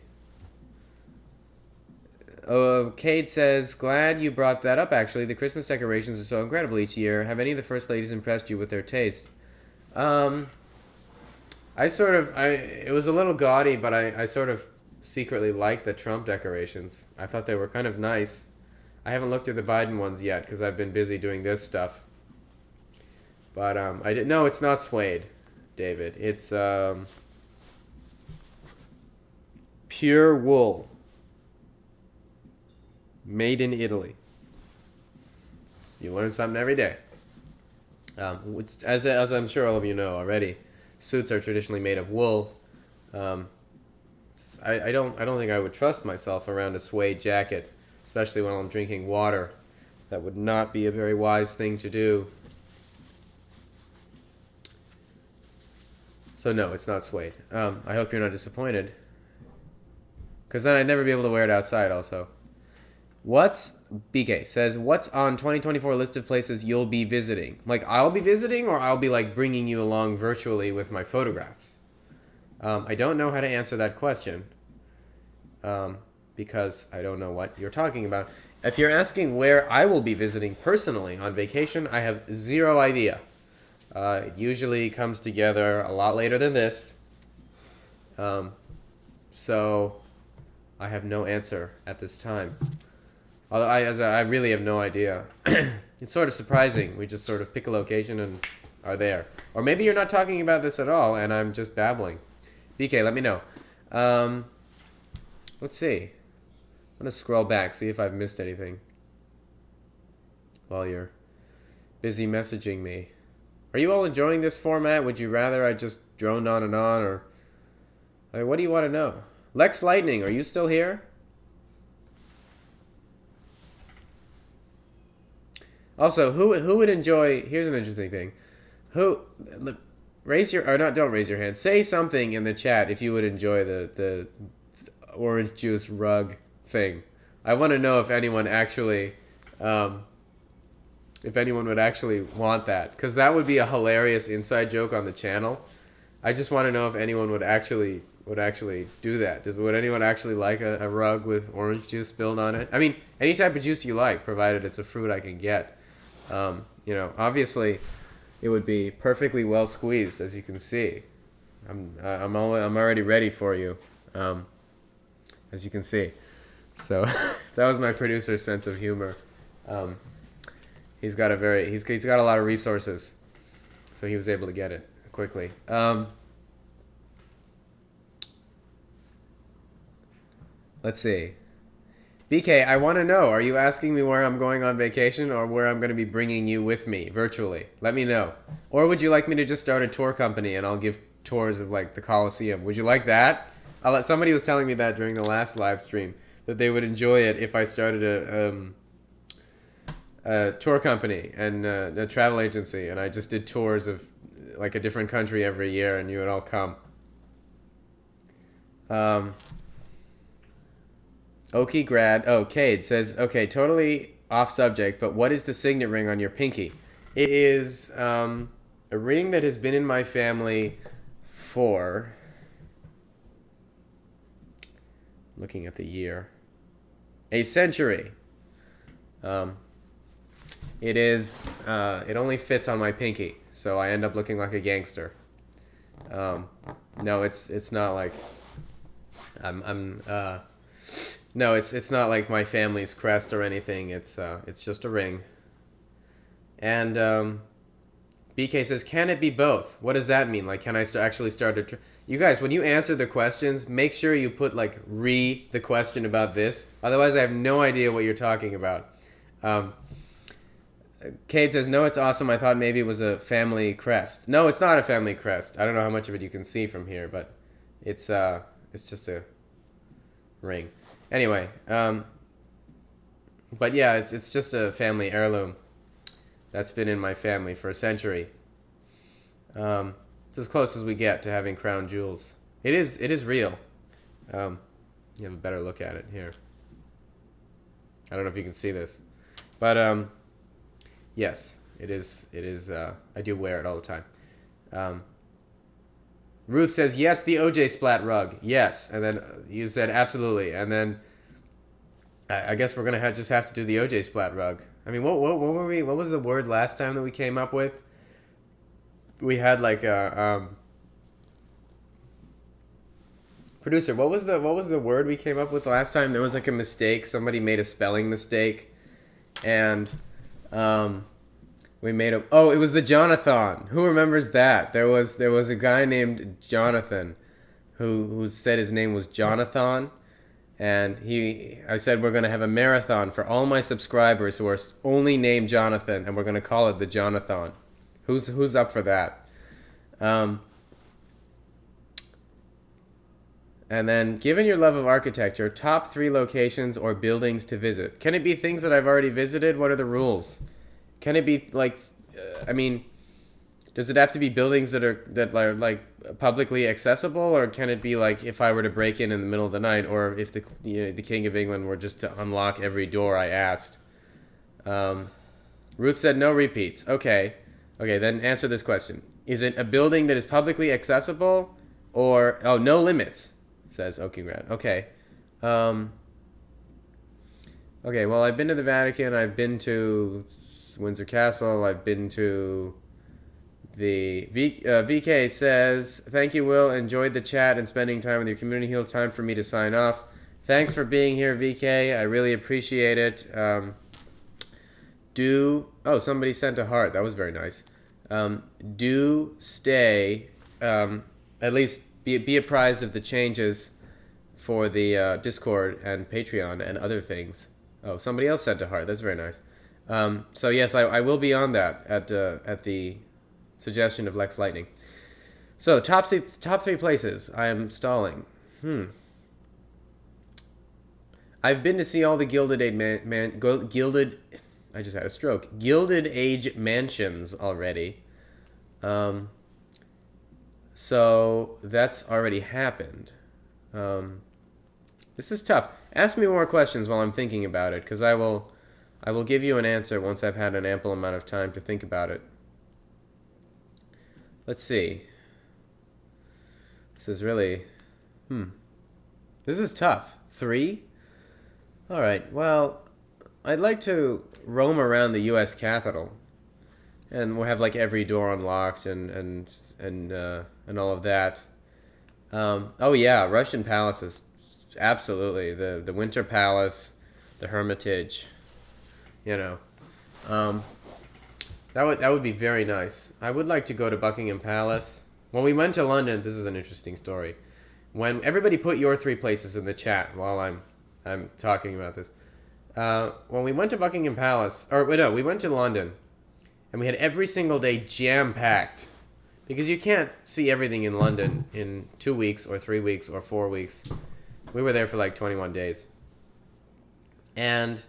Cade says, glad you brought that up, actually. The Christmas decorations are so incredible each year. Have any of the first ladies impressed you with their taste? It was a little gaudy, but I sort of secretly liked the Trump decorations. I thought they were kind of nice. I haven't looked at the Biden ones yet because I've been busy doing this stuff. But no, it's not suede, David. It's pure wool. Made in Italy. You learn something every day. As I'm sure all of you know already, suits are traditionally made of wool. I don't think I would trust myself around a suede jacket, especially when I'm drinking water. That would not be a very wise thing to do. So no, it's not suede. I hope you're not disappointed, because then I'd never be able to wear it outside also. BK says, what's on 2024 list of places you'll be visiting? Like, I'll be visiting, or I'll be like bringing you along virtually with my photographs? I don't know how to answer that question, because I don't know what you're talking about. If you're asking where I will be visiting personally on vacation, I have zero idea. It usually comes together a lot later than this. So I have no answer at this time. Although I really have no idea. It's sort of surprising. We just sort of pick a location and are there. Or maybe you're not talking about this at all and I'm just babbling. BK, let me know. Let's see. I'm going to scroll back, see if I've missed anything while you're busy messaging me. Are you all enjoying this format? Would you rather I just droned on and on? Or what do you want to know? Lex Lightning, are you still here? Also, who would enjoy... Here's an interesting thing. Don't raise your hand. Say something in the chat if you would enjoy the orange juice rug thing. I want to know if anyone actually if anyone would actually want that, because that would be a hilarious inside joke on the channel. I just want to know if anyone would actually do that. Would anyone actually like a rug with orange juice spilled on it? I mean, any type of juice you like, provided it's a fruit I can get. You know, obviously, it would be perfectly well squeezed, as you can see. I'm already ready for you, as you can see. So that was my producer's sense of humor. He's got a lot of resources, so he was able to get it quickly. Let's see. BK, I want to know, are you asking me where I'm going on vacation or where I'm going to be bringing you with me virtually? Let me know. Or would you like me to just start a tour company and I'll give tours of like the Coliseum? Would you like that? Somebody was telling me that during the last live stream, that they would enjoy it if I started a tour company and a travel agency, and I just did tours of like a different country every year, and you would all come. Okie grad. Oh, Cade says, okay, totally off subject, but what is the signet ring on your pinky? It is a ring that has been in my family for, looking at the year, a century. It is. It only fits on my pinky, so I end up looking like a gangster. No, it's not like no, it's not like my family's crest or anything. It's just a ring. And BK says, can it be both? What does that mean? Like, can I actually start a... You guys, when you answer the questions, make sure you put, like, the question about this. Otherwise, I have no idea what you're talking about. Cade says, no, it's awesome. I thought maybe it was a family crest. No, it's not a family crest. I don't know how much of it you can see from here, but it's just a ring. Anyway, but yeah, it's just a family heirloom that's been in my family for a century. It's as close as we get to having crown jewels. It is real. You have a better look at it here. I don't know if you can see this, but yes, it is. I do wear it all the time. Ruth says, yes, the OJ Splat rug. Yes. And then you said, absolutely. And then I guess we're going to just have to do the OJ Splat rug. I mean, what were we? What was the word last time that we came up with? We had like a... Producer, what was the word we came up with last time? There was like a mistake. Somebody made a spelling mistake. And... we made a... Oh, it was the Jonathan. Who remembers that? There was a guy named Jonathan who said his name was Jonathan. And I said we're going to have a marathon for all my subscribers who are only named Jonathan, and we're going to call it the Jonathan. Who's up for that? And then, given your love of architecture, top 3 locations or buildings to visit. Can it be things that I've already visited? What are the rules? Can it be like, I mean, does it have to be buildings that are like publicly accessible, or can it be like if I were to break in the middle of the night, or if the King of England were just to unlock every door I asked? Ruth said no repeats. Okay, then answer this question. Is it a building that is publicly accessible, or no limits? Says Okingrad. Okay. Okay. Well, I've been to the Vatican. I've been to Windsor Castle. I've been to the VK says, thank you, Will. Enjoyed the chat and spending time with your community. Heal time for me to sign off. Thanks for being here, VK. I really appreciate it. Somebody sent a heart. That was very nice. Do stay, at least be apprised of the changes for the Discord and Patreon and other things. Oh, somebody else sent a heart. That's very nice. So yes, I will be on that at the suggestion of Lex Lightning. So top 3 places I am stalling. I've been to see all the Gilded Age I just had a stroke. Gilded Age mansions already. So that's already happened. This is tough. Ask me more questions while I'm thinking about it, because I will I will give you an answer once I've had an ample amount of time to think about it. Let's see. This is really... This is tough. 3? Alright, well, I'd like to roam around the U.S. Capitol. And we'll have like every door unlocked and all of that. Oh yeah, Russian palaces. Absolutely. The Winter Palace, the Hermitage, you know. That would be very nice. I would like to go to Buckingham Palace. When we went to London, this is an interesting story. When everybody put your 3 places in the chat while I'm talking about this. When we went to Buckingham Palace, we went to London, and we had every single day jam-packed. Because you can't see everything in London in 2 weeks or 3 weeks or 4 weeks. We were there for like 21 days. And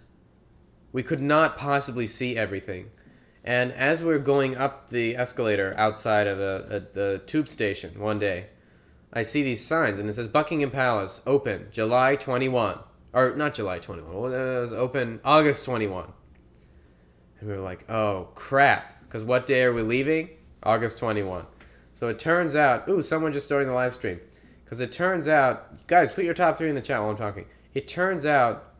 we could not possibly see everything. And as we were going up the escalator outside of the tube station one day, I see these signs, and it says Buckingham Palace, open July 21. Or not July 21. Well, it was open August 21. And we were like, oh, crap. Because what day are we leaving? August 21. So it turns out... Ooh, someone just started the live stream. Because it turns out... Guys, put your top 3 in the chat while I'm talking. It turns out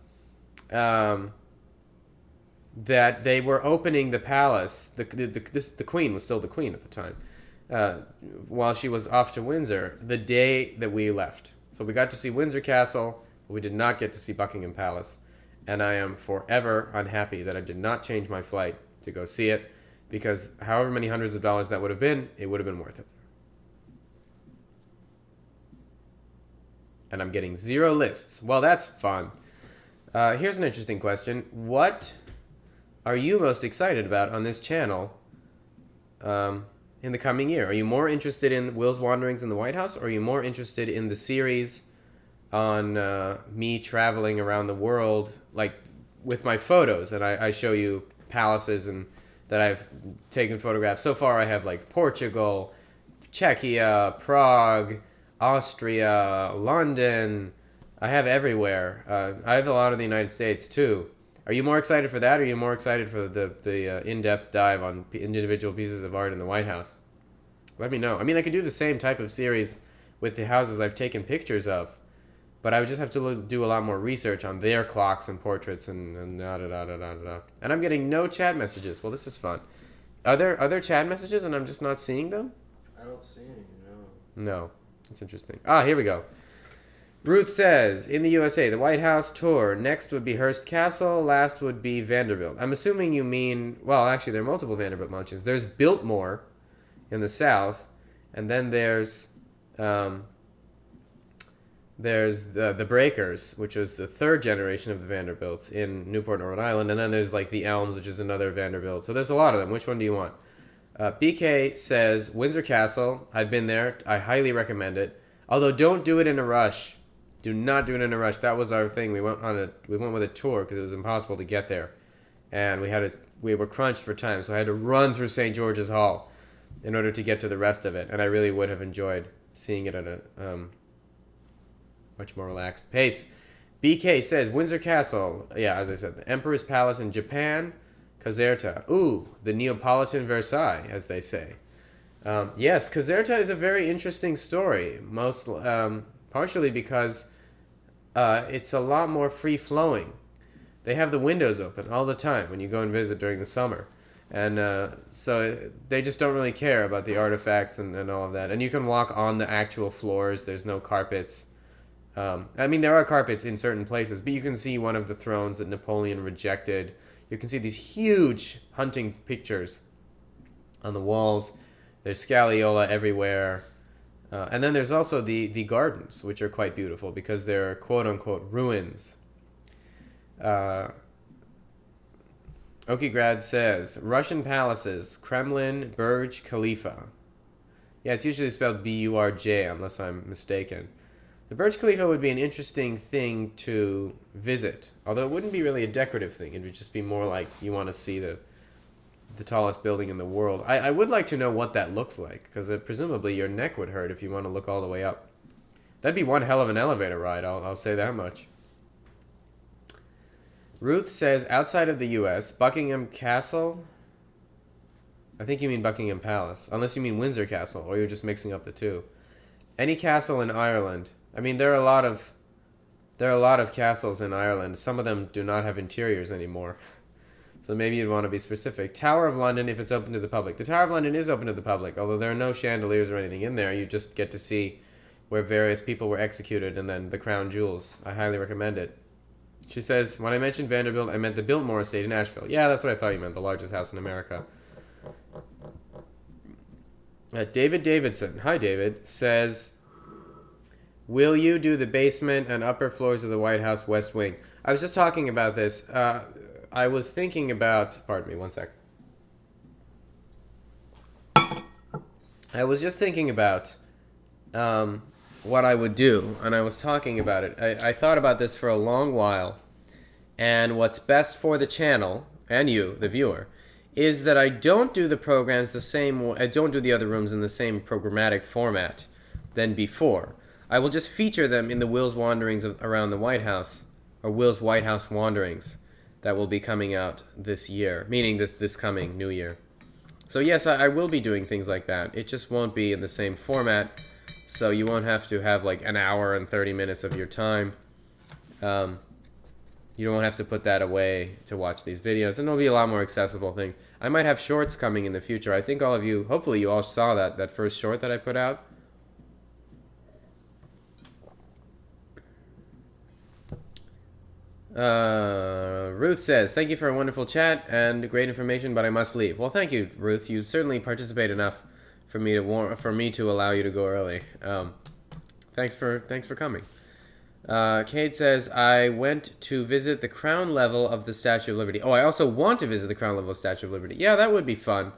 that they were opening the palace. The queen was still the queen at the time. While she was off to Windsor, the day that we left. So we got to see Windsor Castle, but we did not get to see Buckingham Palace. And I am forever unhappy that I did not change my flight to go see it, because however many hundreds of dollars that would have been, it would have been worth it. And I'm getting 0 lists. Well, that's fun. Here's an interesting question. What are you most excited about on this channel in the coming year? Are you more interested in Will's Wanderings in the White House, or are you more interested in the series on me traveling around the world, like with my photos, and I show you palaces and that I've taken photographs. So far I have like Portugal, Czechia, Prague, Austria, London. I have everywhere. I have a lot of the United States too. Are you more excited for that, or are you more excited for the in-depth dive on individual pieces of art in the White House? Let me know. I mean, I could do the same type of series with the houses I've taken pictures of, but I would just have to do a lot more research on their clocks and portraits and da-da-da-da-da-da. And I'm getting no chat messages. Well, this is fun. Are there chat messages and I'm just not seeing them? I don't see any, no. No. That's interesting. Ah, here we go. Ruth says, in the USA, the White House tour. Next would be Hearst Castle. Last would be Vanderbilt. I'm assuming you mean... Well, actually, there are multiple Vanderbilt launches. There's Biltmore in the south. And then there's the Breakers, which was the 3rd generation of the Vanderbilts in Newport, Rhode Island. And then there's like the Elms, which is another Vanderbilt. So there's a lot of them. Which one do you want? BK says, Windsor Castle. I've been there. I highly recommend it. Although don't do it in a rush. Do not do it in a rush. That was our thing. We went with a tour because it was impossible to get there. And we were crunched for time. So I had to run through St. George's Hall in order to get to the rest of it. And I really would have enjoyed seeing it at a much more relaxed pace. BK says, Windsor Castle. Yeah, as I said, the Emperor's Palace in Japan. Caserta. Ooh, the Neapolitan Versailles, as they say. Yes, Caserta is a very interesting story. Partially because it's a lot more free-flowing. They have the windows open all the time when you go and visit during the summer. And so they just don't really care about the artifacts and all of that. And you can walk on the actual floors. There's no carpets. I mean, there are carpets in certain places, but you can see one of the thrones that Napoleon rejected. You can see these huge hunting pictures on the walls. There's scagliola everywhere. And then there's also the gardens, which are quite beautiful because they're quote-unquote ruins. Okigrad says, Russian palaces, Kremlin, Burj Khalifa. Yeah, it's usually spelled B-U-R-J, unless I'm mistaken. The Burj Khalifa would be an interesting thing to visit, although it wouldn't be really a decorative thing. It would just be more like you want to see the tallest building in the world. I would like to know what that looks like, because presumably your neck would hurt if you want to look all the way up. That'd be one hell of an elevator ride, I'll say that much. Ruth says outside of the U.S., Buckingham Castle. I think you mean Buckingham Palace, unless you mean Windsor Castle, or you're just mixing up the two. Any castle in Ireland. I mean, there are a lot of castles in Ireland. Some of them do not have interiors anymore. So maybe you'd want to be specific. Tower of London, if it's open to the public. The Tower of London is open to the public, although there are no chandeliers or anything in there. You just get to see where various people were executed and then the crown jewels. I highly recommend it. She says, when I mentioned Vanderbilt, I meant the Biltmore Estate in Asheville. Yeah, that's what I thought you meant, the largest house in America. David Davidson, hi David, says, will you do the basement and upper floors of the White House West Wing? I was just talking about this. I was thinking about, pardon me, one sec. I was just thinking about what I would do, and I was talking about it. I thought about this for a long while, and what's best for the channel, and you, the viewer, is that I don't do the programs the same way, I don't do the other rooms in the same programmatic format than before. I will just feature them in the Will's Wanderings around the White House, or Will's White House Wanderings, that will be coming out this year, meaning this coming new year. So yes, I will be doing things like that. It just won't be in the same format, so you won't have to have like an hour and 30 minutes of your time. You don't have to put that away to watch these videos, and there'll be a lot more accessible things. I might have shorts coming in the future. I think all of you, hopefully you all saw that first short that I put out. Ruth says, thank you for a wonderful chat and great information, but I must leave. Well, thank you, Ruth. You certainly participate enough for me to allow you to go early. Thanks for coming. Kate says, I went to visit the crown level of the Statue of Liberty. Oh, I also want to visit the crown level of the Statue of Liberty. Yeah, that would be fun.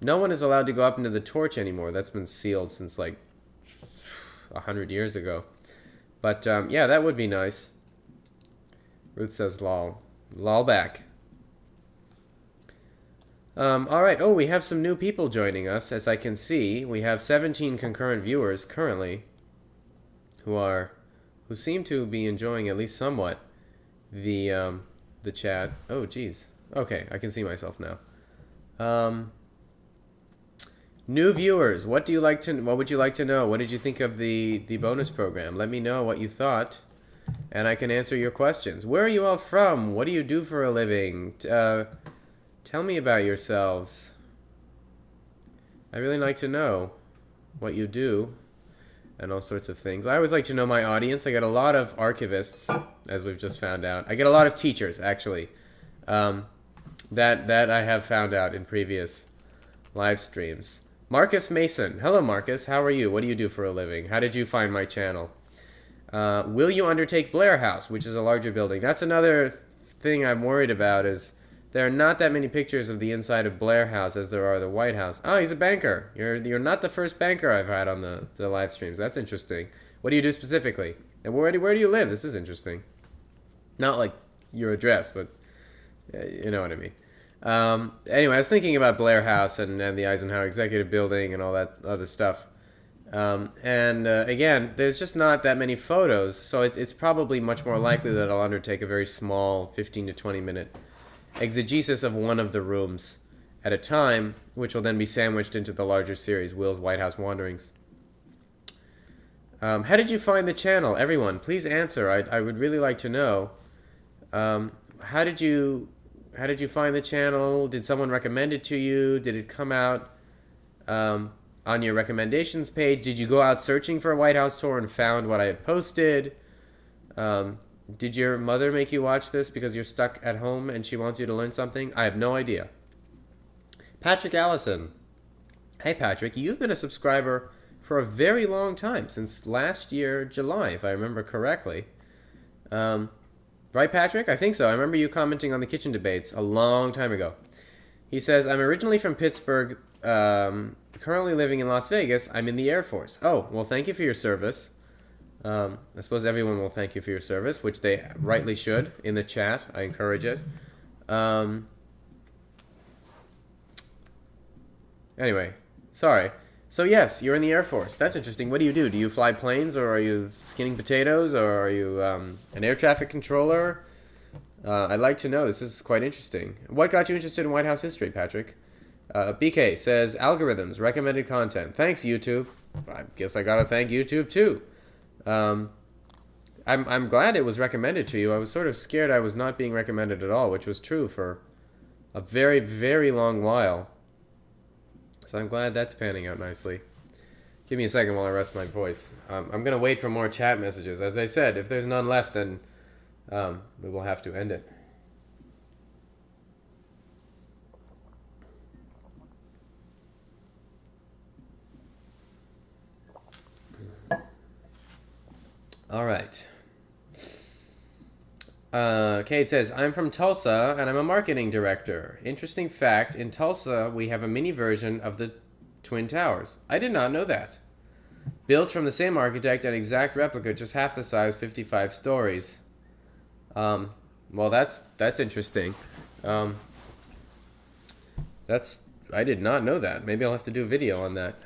No one is allowed to go up into the torch anymore. That's been sealed since like 100 years ago. But yeah, that would be nice. Ruth says, lol. Lol back. All right. Oh, we have some new people joining us. As I can see, we have 17 concurrent viewers currently who seem to be enjoying at least somewhat the chat. Oh, geez. Okay, I can see myself now. New viewers, what would you like to know? What did you think of the bonus program? Let me know what you thought, and I can answer your questions. Where are you all from? What do you do for a living? Tell me about yourselves. I really like to know what you do and all sorts of things. I always like to know my audience. I get a lot of archivists, as we've just found out. I get a lot of teachers, actually, that I have found out in previous live streams. Marcus Mason. Hello, Marcus. How are you? What do you do for a living? How did you find my channel? Will you undertake Blair House, which is a larger building? That's another thing I'm worried about, is there are not that many pictures of the inside of Blair House as there are the White House. Oh, he's a banker. You're not the first banker I've had on the live streams. That's interesting. What do you do specifically? And where do you live? This is interesting. Not like your address, but you know what I mean. Anyway, I was thinking about Blair House and the Eisenhower Executive Building and all that other stuff. Again, there's just not that many photos, so it's probably much more likely that I'll undertake a very small 15 to 20 minute exegesis of one of the rooms at a time, which will then be sandwiched into the larger series, Will's White House Wanderings. How did you find the channel? Everyone, please answer. I would really like to know. How did you find the channel? Did someone recommend it to you? Did it come out on your recommendations page? Did you go out searching for a White House tour and found what I had posted? Did your mother make you watch this because you're stuck at home and she wants you to learn something? I have no idea. Patrick Allison. Hey, Patrick, you've been a subscriber for a very long time, since last year, July, if I remember correctly. Right, Patrick? I think so. I remember you commenting on the kitchen debates a long time ago. He says, I'm originally from Pittsburgh, currently living in Las Vegas. I'm in the Air Force. Oh, well, thank you for your service. I suppose everyone will thank you for your service, which they rightly should in the chat. I encourage it. Anyway, sorry. So yes, you're in the Air Force. That's interesting. What do? Do you fly planes, or are you skinning potatoes, or are you an air traffic controller? I'd like to know. This is quite interesting. What got you interested in White House history, Patrick? BK says, algorithms, recommended content. Thanks, YouTube. I guess I gotta thank YouTube, too. I'm glad it was recommended to you. I was sort of scared I was not being recommended at all, which was true for a very, very long while. So I'm glad that's panning out nicely. Give me a second while I rest my voice. I'm going to wait for more chat messages. As I said, if there's none left, then we will have to end it. All right. Kate says, I'm from Tulsa, and I'm a marketing director. Interesting fact, in Tulsa, we have a mini version of the Twin Towers. I did not know that. Built from the same architect, an exact replica, just half the size, 55 stories. Well, that's interesting. I did not know that. Maybe I'll have to do a video on that.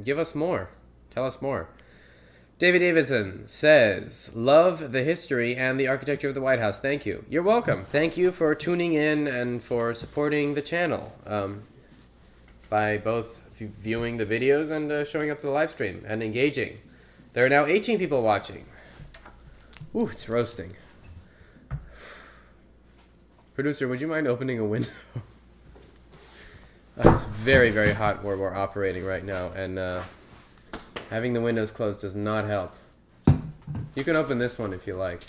Give us more. Tell us more. David Davidson says, love the history and the architecture of the White House. Thank you. You're welcome. Thank you for tuning in and for supporting the channel by both viewing the videos and showing up to the live stream and engaging. There are now 18 people watching. Ooh, it's roasting. Producer, would you mind opening a window? It's very, very hot where we're operating right now, and having the windows closed does not help. You can open this one if you like.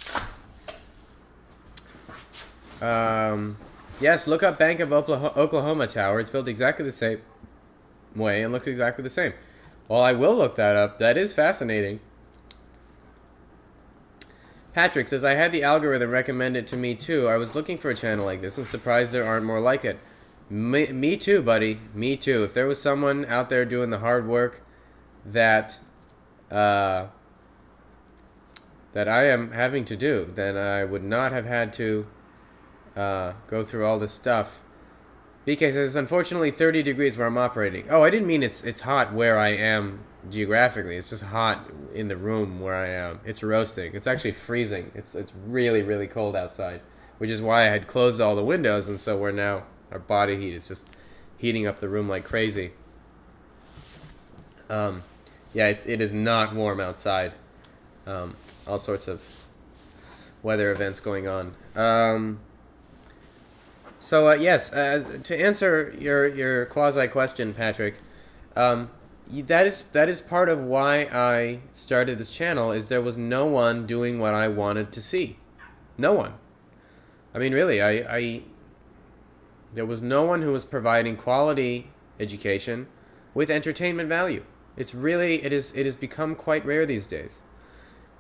Yes, look up Bank of Oklahoma Tower. It's built exactly the same way and looks exactly the same. Well, I will look that up. That is fascinating. Patrick says, I had the algorithm recommend it to me too. I was looking for a channel like this and surprised there aren't more like it. Me too, buddy. Me too. If there was someone out there doing the hard work that I am having to do, then I would not have had to go through all this stuff. BK says, it's unfortunately 30 degrees where I'm operating. Oh, I didn't mean it's hot where I am geographically. It's just hot in the room where I am. It's roasting. It's actually freezing. It's really, really cold outside, which is why I had closed all the windows, and so our body heat is just heating up the room like crazy. Yeah, it is not warm outside. All sorts of weather events going on. So yes, to answer your quasi question, Patrick, that is part of why I started this channel. Is there was no one doing what I wanted to see, no one. I mean, really, there was no one who was providing quality education with entertainment value. It has become quite rare these days.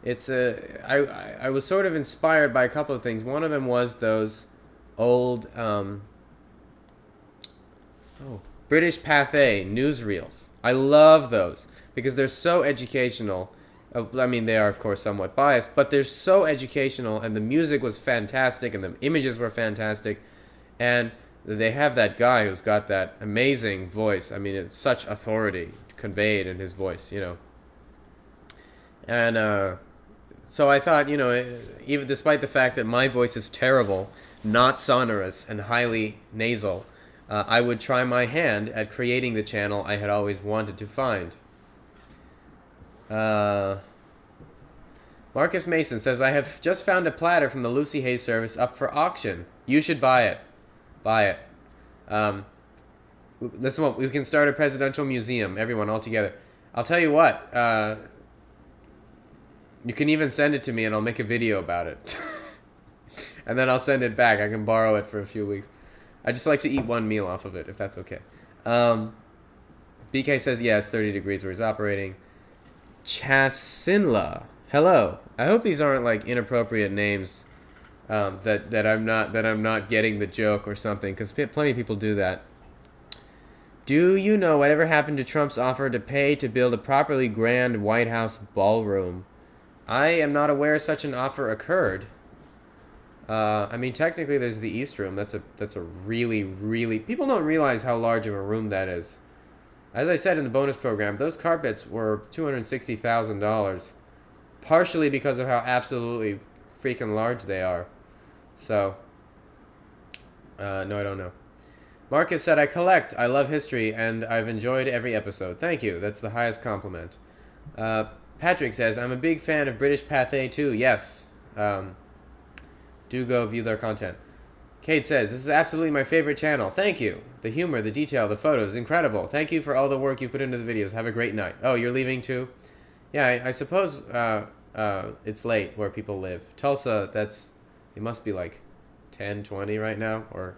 I was sort of inspired by a couple of things. One of them was those old British Pathé newsreels. I love those because they're so educational. I mean, they are, of course, somewhat biased, but they're so educational, and the music was fantastic, and the images were fantastic, and they have that guy who's got that amazing voice. I mean, it's such authority conveyed in his voice, you know. And so I thought, you know, even despite the fact that my voice is terrible, not sonorous, and highly nasal, I would try my hand at creating the channel I had always wanted to find. Marcus Mason says, I have just found a platter from the Lucy Hay service up for auction. You should buy it. Buy it. Listen, we can start a presidential museum, everyone, all together. I'll tell you what, you can even send it to me and I'll make a video about it. And then I'll send it back. I can borrow it for a few weeks. I just like to eat one meal off of it, if that's okay. BK says, yeah, it's 30 degrees where he's operating. Chasinla, hello. I hope these aren't like inappropriate names, that I'm not getting the joke or something, because plenty of people do that. Do you know whatever happened to Trump's offer to pay to build a properly grand White House ballroom? I am not aware such an offer occurred. I mean, technically, there's the East Room. That's a really, really... People don't realize how large of a room that is. As I said in the bonus program, those carpets were $260,000, partially because of how absolutely freaking large they are. So, no, I don't know. Marcus said, I collect. I love history, and I've enjoyed every episode. Thank you. That's the highest compliment. Patrick says, I'm a big fan of British Pathé, too. Yes. Do go view their content. Kate says, this is absolutely my favorite channel. Thank you. The humor, the detail, the photos, incredible. Thank you for all the work you put into the videos. Have a great night. Oh, you're leaving, too? Yeah, I suppose it's late where people live. Tulsa, it must be like 10, 20 right now, or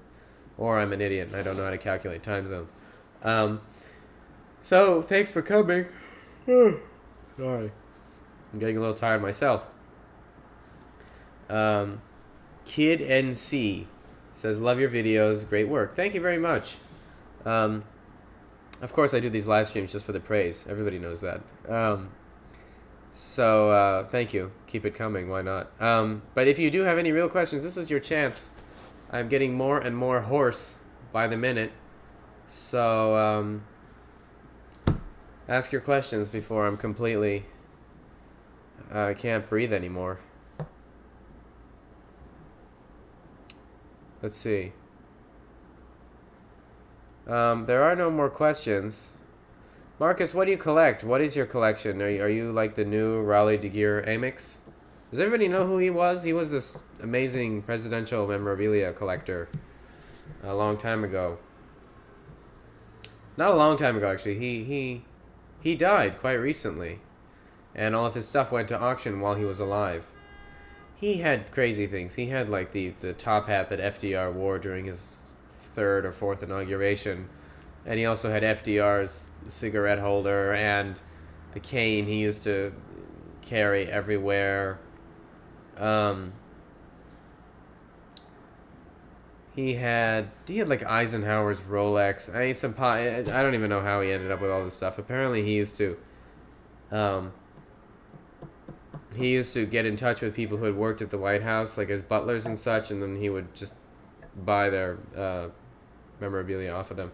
I'm an idiot and I don't know how to calculate time zones. So, thanks for coming. Sorry. I'm getting a little tired myself. Kid NC says, love your videos. Great work. Thank you very much. Of course, I do these live streams just for the praise. Everybody knows that. So, thank you. Keep it coming. Why not? But if you do have any real questions, this is your chance. I'm getting more and more hoarse by the minute. So, ask your questions before I'm completely... I can't breathe anymore. Let's see. There are no more questions. Marcus, what do you collect? What is your collection? Are you like the new Raleigh de Gear Amix? Does everybody know who he was? He was this amazing presidential memorabilia collector a long time ago. Not a long time ago, actually. He died quite recently. And all of his stuff went to auction while he was alive. He had crazy things. He had like the top hat that FDR wore during his third or fourth inauguration. And he also had FDR's cigarette holder and the cane he used to carry everywhere. He had like Eisenhower's Rolex. I ate some pie. I don't even know how he ended up with all this stuff. Apparently he used to get in touch with people who had worked at the White House, like as butlers and such, and then he would just buy their memorabilia off of them.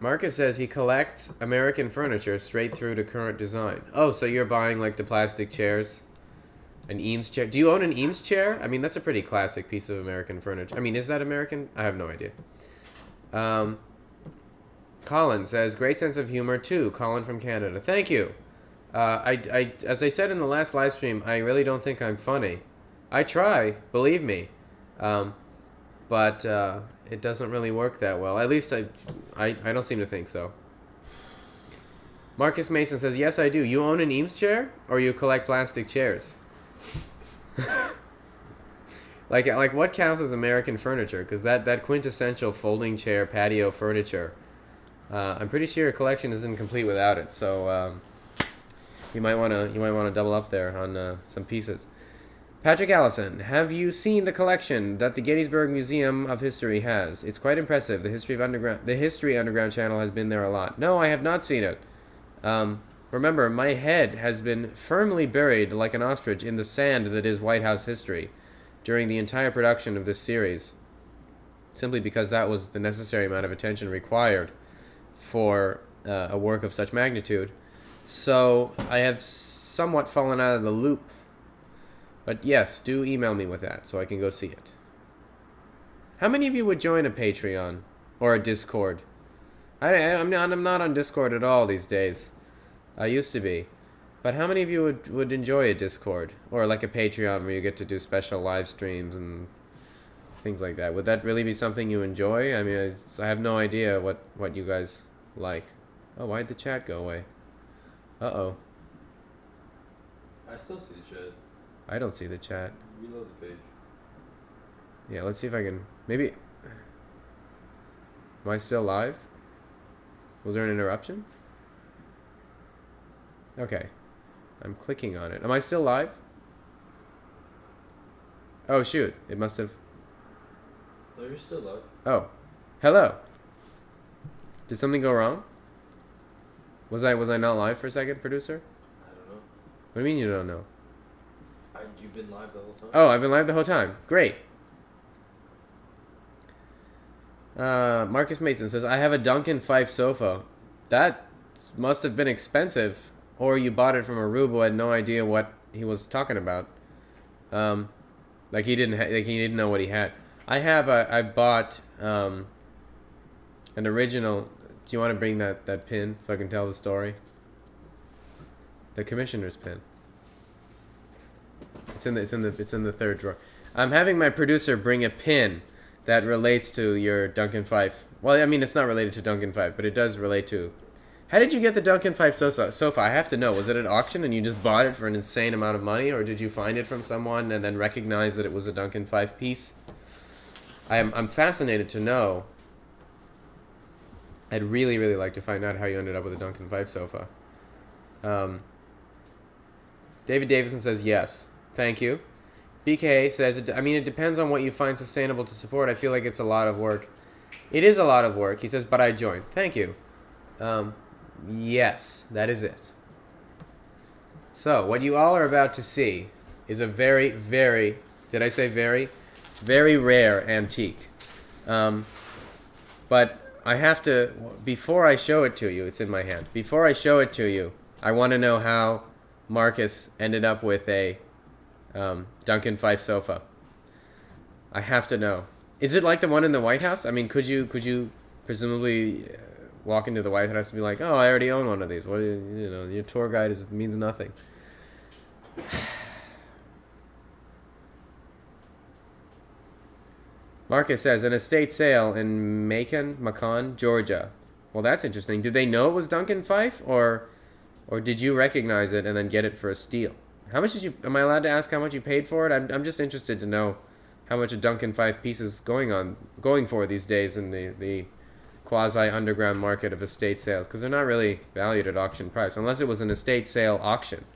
Marcus says he collects American furniture straight through to current design. Oh, so you're buying like the plastic chairs? An Eames chair? Do you own an Eames chair? I mean, that's a pretty classic piece of American furniture. I mean, is that American? I have no idea. Colin says, great sense of humor too. Colin from Canada. Thank you. As I said in the last live stream, I really don't think I'm funny. I try, believe me. But it doesn't really work that well. At least I don't seem to think so. Marcus Mason says, yes, I do. You own an Eames chair? Or you collect plastic chairs? like what counts as American furniture? Because that quintessential folding chair, patio furniture, I'm pretty sure your collection isn't complete without it. So you might want to double up there on some pieces. Patrick Allison, have you seen the collection that the Gettysburg Museum of History has? It's quite impressive. The History Underground channel has been there a lot. No, I have not seen it. Remember, my head has been firmly buried like an ostrich in the sand that is White House history during the entire production of this series, simply because that was the necessary amount of attention required for a work of such magnitude. So I have somewhat fallen out of the loop. But yes, do email me with that so I can go see it. How many of you would join a Patreon or a Discord? I'm not on Discord at all these days. I used to be. But how many of you would enjoy a Discord? Or like a Patreon where you get to do special live streams and things like that? Would that really be something you enjoy? I mean, I have no idea what you guys like. Oh, why'd the chat go away? Uh-oh. I still see the chat. I don't see the chat. Reload the page. Yeah, let's see if I can... Maybe... Am I still live? Was there an interruption? Okay. I'm clicking on it. Am I still live? Oh, shoot. It must have... No, you're still live. Oh. Hello. Did something go wrong? Was I not live for a second, producer? I don't know. What do you mean you don't know? You've been live the whole time? Oh, I've been live the whole time. Great. Marcus Mason says, I have a Duncan Fife sofa. That must have been expensive. or you bought it from a rube who had no idea what he was talking about. Like he didn't know what he had. I bought an original. Do you want to bring that pin so I can tell the story? The commissioner's pin. It's in the third drawer. I'm having my producer bring a pin that relates to your Duncan Fife. Well, I mean, it's not related to Duncan Fife, but it does relate to. How did you get the Duncan Fife sofa? I have to know. Was it at auction and you just bought it for an insane amount of money, or did you find it from someone and then recognize that it was a Duncan Fife piece? I'm fascinated to know. I'd really, really like to find out how you ended up with a Duncan Fife sofa. David Davison says yes. Thank you. BK says, I mean, it depends on what you find sustainable to support. I feel like it's a lot of work. It is a lot of work. He says, but I joined. Thank you. Yes, that is it. So, what you all are about to see is a very, very, did I say very? Very rare antique. But I have to, before I show it to you, it's in my hand. Before I show it to you, I want to know how Marcus ended up with a Duncan Fife sofa. I have to know. Is it like the one in the White House? I mean, could you presumably walk into the White House and be like, oh, I already own one of these. What do you know? Your tour guide means nothing. Marcus says, an estate sale in Macon, Georgia. Well, that's interesting. Did they know it was Duncan Fife, or did you recognize it and then get it for a steal? How much did you? Am I allowed to ask how much you paid for it? I'm just interested to know how much a Duncan Fife piece is going for these days in the quasi underground market of estate sales, because they're not really valued at auction price unless it was an estate sale auction,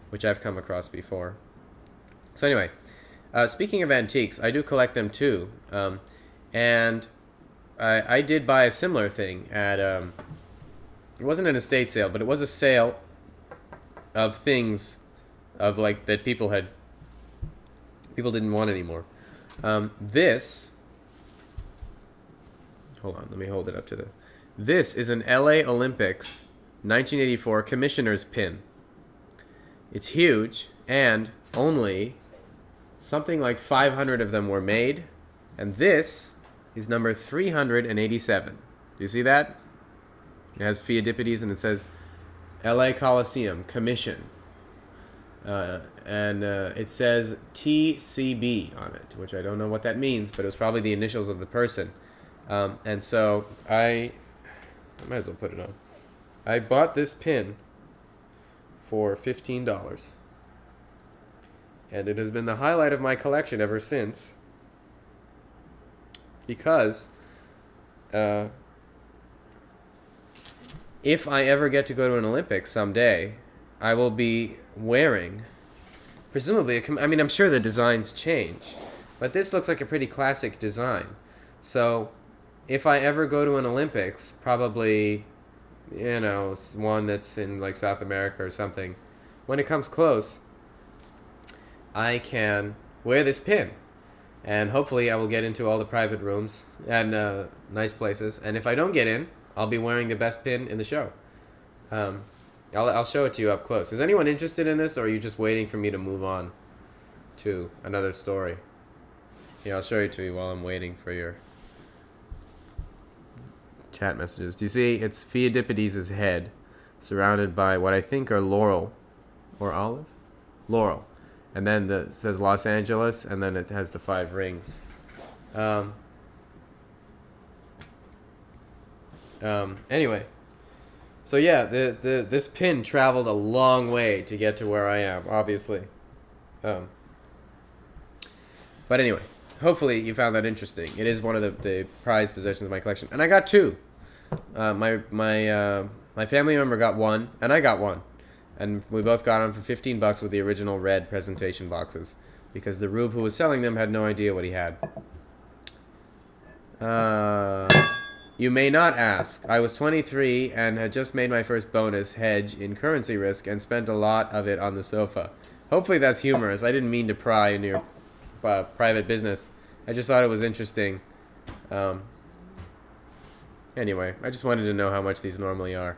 which I've come across before. So anyway. Speaking of antiques, I do collect them too, and I did buy a similar thing at, it wasn't an estate sale, but it was a sale of things of like that people didn't want anymore. This, hold on, let me hold it up to this is an LA Olympics 1984 commissioner's pin. It's huge, and only something like 500 of them were made, and this is number 387. Do you see that? It has Pheidippides, and it says LA Coliseum Commission. And it says TCB on it, which I don't know what that means, but it was probably the initials of the person. And so I might as well put it on. I bought this pin for $15. And it has been the highlight of my collection ever since. Because if I ever get to go to an Olympics someday, I will be wearing, presumably, I mean, I'm sure the designs change, but this looks like a pretty classic design. So if I ever go to an Olympics, probably, you know, one that's in like South America or something, when it comes close, I can wear this pin, and hopefully I will get into all the private rooms and nice places. And if I don't get in, I'll be wearing the best pin in the show. I'll show it to you up close. Is anyone interested in this, or are you just waiting for me to move on to another story? Yeah, I'll show it to you while I'm waiting for your chat messages. Do you see? It's Pheidippides' head, surrounded by what I think are laurel or olive? Laurel. And then it says Los Angeles, and then it has the 5 rings. Anyway, so yeah, this pin traveled a long way to get to where I am, obviously. But anyway, hopefully you found that interesting. It is one of the prized possessions of my collection, and I got 2. My family member got 1, and I got 1. And we both got them for $15 with the original red presentation boxes, because the rube who was selling them had no idea what he had. You may not ask. I was 23 and had just made my first bonus hedge in currency risk and spent a lot of it on the sofa. Hopefully that's humorous. I didn't mean to pry into your private business. I just thought it was interesting. Anyway, I just wanted to know how much these normally are.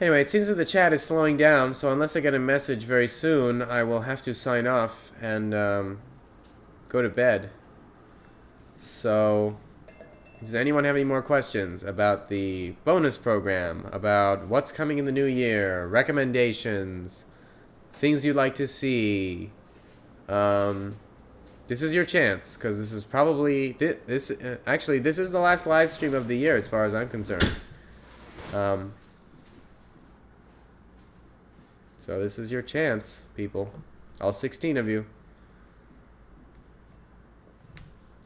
Anyway, it seems that the chat is slowing down, so unless I get a message very soon, I will have to sign off and go to bed. So, does anyone have any more questions about the bonus program, about what's coming in the new year, recommendations, things you'd like to see? This is your chance, because this is probably actually this is the last live stream of the year as far as I'm concerned. So this is your chance, people, all 16 of you.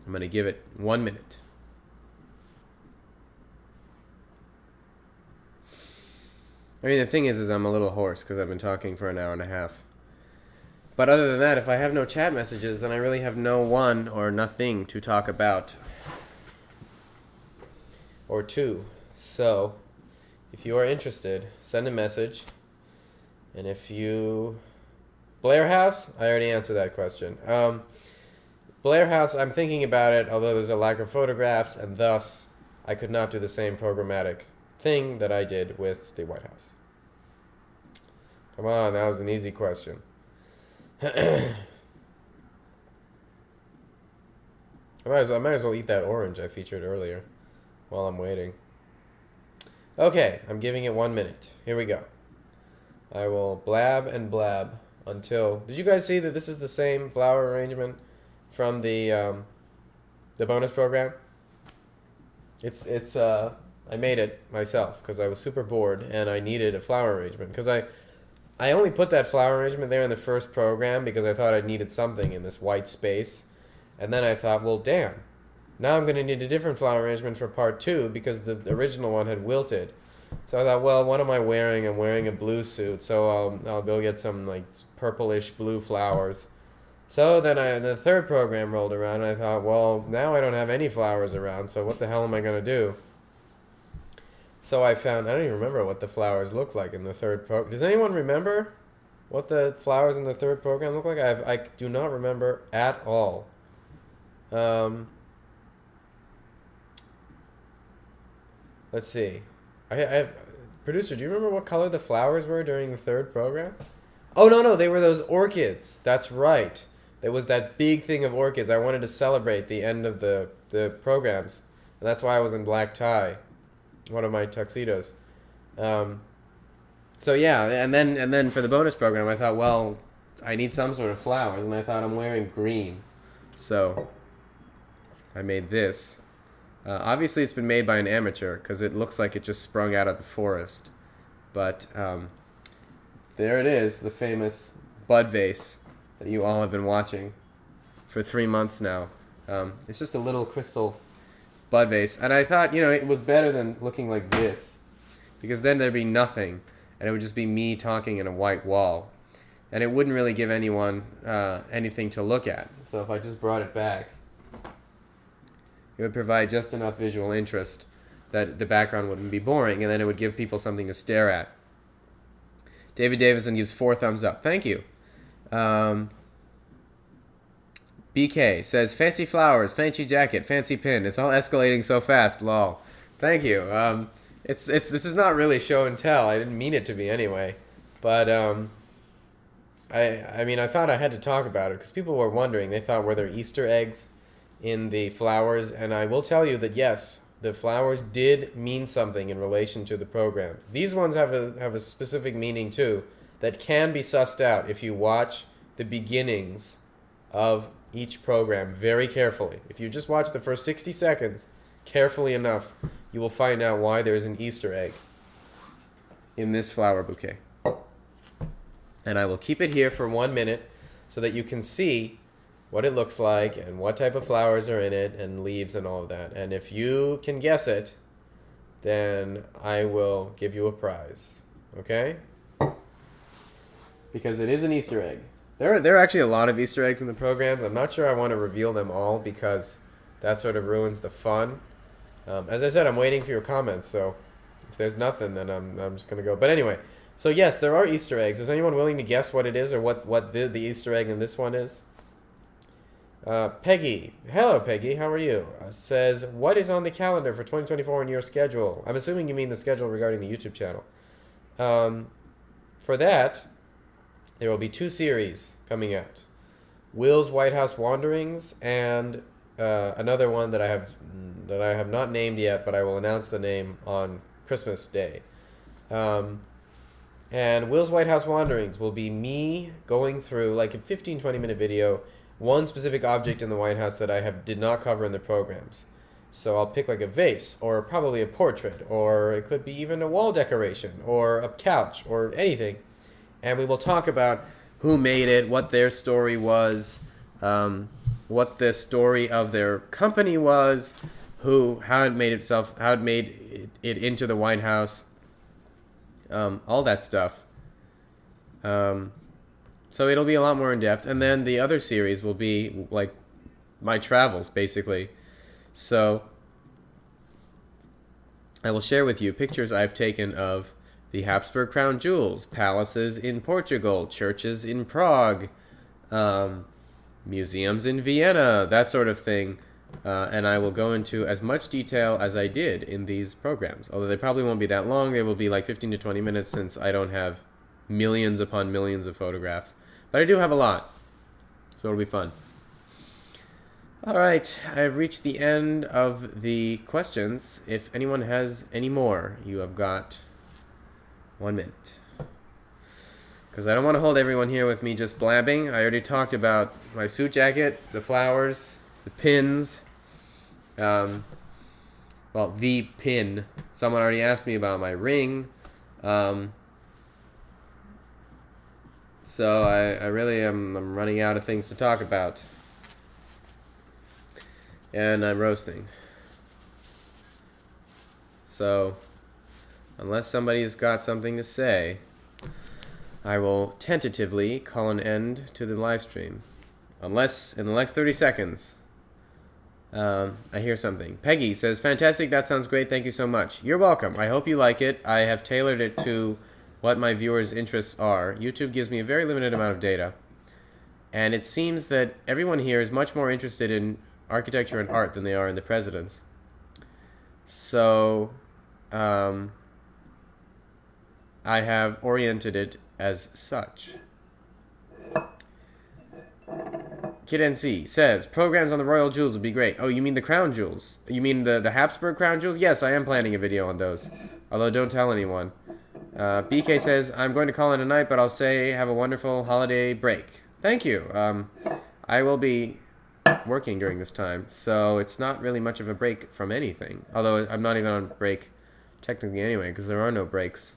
I'm gonna give it 1 minute. I mean, the thing is I'm a little hoarse because I've been talking for an hour and a half. But other than that, if I have no chat messages, then I really have no one or nothing to talk about. Or two. So, if you are interested, send a message. And if you... Blair House? I already answered that question. Blair House, I'm thinking about it, although there's a lack of photographs, and thus I could not do the same programmatic thing that I did with the White House. Come on, that was an easy question. I might as well eat that orange I featured earlier while I'm waiting. Okay, I'm giving it 1 minute. Here we go. I will blab and blab until... Did you guys see that this is the same flower arrangement from the bonus program? It's I made it myself because I was super bored and I needed a flower arrangement because I only put that flower arrangement there in the first program because I thought I needed something in this white space. And then I thought, well, damn. Now I'm going to need a different flower arrangement for part 2 because the original one had wilted. So I thought, well, what am I wearing? I'm wearing a blue suit, so I'll go get some like purplish blue flowers. So then the third program rolled around and I thought, well, now I don't have any flowers around, so what the hell am I going to do? So I found, I don't even remember what the flowers looked like in the third program. Does anyone remember what the flowers in the third program look like? I do not remember at all. Let's see. I have, producer, do you remember what color the flowers were during the third program? Oh, no, they were those orchids. That's right. There was that big thing of orchids. I wanted to celebrate the end of the programs. And that's why I was in black tie. One of my tuxedos. So yeah, and then for the bonus program, I thought, well, I need some sort of flowers, and I thought I'm wearing green. So I made this. Obviously, it's been made by an amateur because it looks like it just sprung out of the forest. But there it is, the famous bud vase that you all have been watching for 3 months now. It's just a little crystal bud vase. And I thought, it was better than looking like this because then there'd be nothing and it would just be me talking in a white wall. And it wouldn't really give anyone anything to look at. So if I just brought it back, it would provide just enough visual interest that the background wouldn't be boring, and then it would give people something to stare at. David Davison gives 4 thumbs up. Thank you. BK says, fancy flowers, fancy jacket, fancy pin. It's all escalating so fast, lol. Thank you. This is not really show and tell. I didn't mean it to be anyway. But I mean, I thought I had to talk about it because people were wondering. They thought, were there Easter eggs in the flowers? And I will tell you that yes, the flowers did mean something in relation to the programs. These ones have a specific meaning too that can be sussed out if you watch the beginnings of each program very carefully. If you just watch the first 60 seconds carefully enough, you will find out why there's an Easter egg in this flower bouquet. And I will keep it here for 1 minute so that you can see what it looks like and what type of flowers are in it and leaves and all of that. And if you can guess it, then I will give you a prize. Okay? Because it is an Easter egg. There are actually a lot of Easter eggs in the programs. I'm not sure I want to reveal them all because that sort of ruins the fun. As I said, I'm waiting for your comments, so if there's nothing, then I'm just going to go. But anyway, so yes, there are Easter eggs. Is anyone willing to guess what it is or what the Easter egg in this one is? Peggy, hello Peggy, how are you? Says, what is on the calendar for 2024 in your schedule? I'm assuming you mean the schedule regarding the YouTube channel. For that, there will be 2 series coming out: Will's White House Wanderings and another one that I have not named yet, but I will announce the name on Christmas Day. And Will's White House Wanderings will be me going through, like a 15-20 minute video, one specific object in the White House that did not cover in the programs. So I'll pick like a vase, or probably a portrait, or it could be even a wall decoration, or a couch, or anything. And we will talk about who made it, what their story was, what the story of their company was, how it made it into the White House, all that stuff. So it'll be a lot more in depth. And then the other series will be like my travels, basically. So I will share with you pictures I've taken of the Habsburg crown jewels, palaces in Portugal, churches in Prague, museums in Vienna, that sort of thing. And I will go into as much detail as I did in these programs. Although they probably won't be that long. They will be like 15 to 20 minutes since I don't have millions upon millions of photographs. But I do have a lot. So it'll be fun. All right, I've reached the end of the questions. If anyone has any more, you have got 1 minute. Because I don't want to hold everyone here with me just blabbing. I already talked about my suit jacket, the flowers, the pins. Well, the pin. Someone already asked me about my ring. So I really I'm running out of things to talk about. And I'm roasting. So, unless somebody's got something to say, I will tentatively call an end to the live stream. Unless, in the next 30 seconds, I hear something. Peggy says, fantastic, that sounds great, thank you so much. You're welcome. I hope you like it. I have tailored it to what my viewers' interests are. YouTube gives me a very limited amount of data. And it seems that everyone here is much more interested in architecture and art than they are in the presidents. So, I have oriented it as such. Kid NC says, programs on the royal jewels would be great. Oh, you mean the crown jewels? You mean the Habsburg crown jewels? Yes, I am planning a video on those. Although, don't tell anyone. BK says, I'm going to call it a night, but I'll say have a wonderful holiday break. Thank you. I will be working during this time, so it's not really much of a break from anything. Although I'm not even on break technically anyway, because there are no breaks.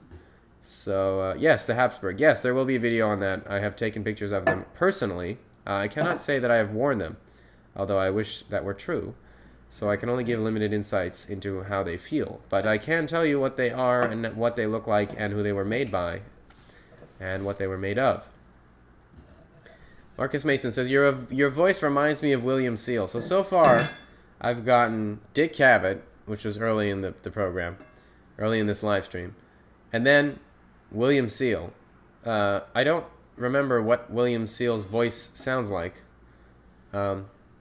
So, yes, the Habsburg. Yes, there will be a video on that. I have taken pictures of them personally. I cannot say that I have worn them, although I wish that were true. So I can only give limited insights into how they feel. But I can tell you what they are and what they look like and who they were made by and what they were made of. Marcus Mason says, your voice reminds me of William Seal. So far, I've gotten Dick Cavett, which was early in the program, early in this live stream. And then William Seal. I don't remember what William Seal's voice sounds like.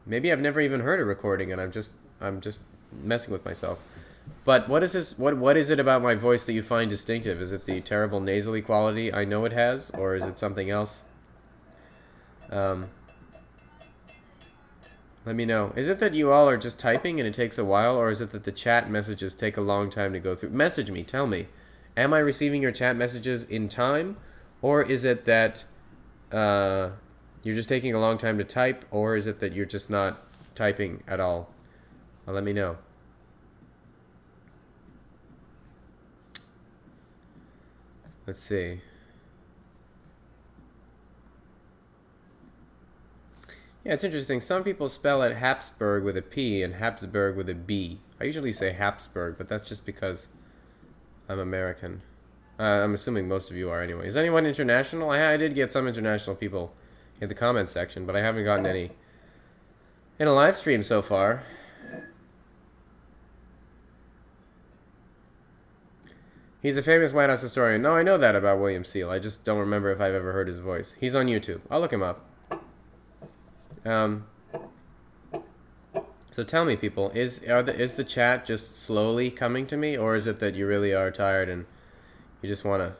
Maybe I've never even heard a recording, and I'm just messing with myself. But what is this? What is it about my voice that you find distinctive? Is it the terrible nasally quality I know it has, or is it something else? Let me know. Is it that you all are just typing and it takes a while, or is it that the chat messages take a long time to go through? Message me. Tell me. Am I receiving your chat messages in time, or is it that you're just taking a long time to type, or is it that you're just not typing at all? Well, let me know. Let's see. Yeah, it's interesting. Some people spell it Habsburg with a P and Habsburg with a B. I usually say Habsburg, but that's just because I'm American. I'm assuming most of you are anyway. Is anyone international? I did get some international people in the comment section, but I haven't gotten any in a live stream so far. He's a famous White House historian. No, I know that about William Seal. I just don't remember if I've ever heard his voice. He's on YouTube. I'll look him up. So tell me, people, is the chat just slowly coming to me, or is it that you really are tired and you just want to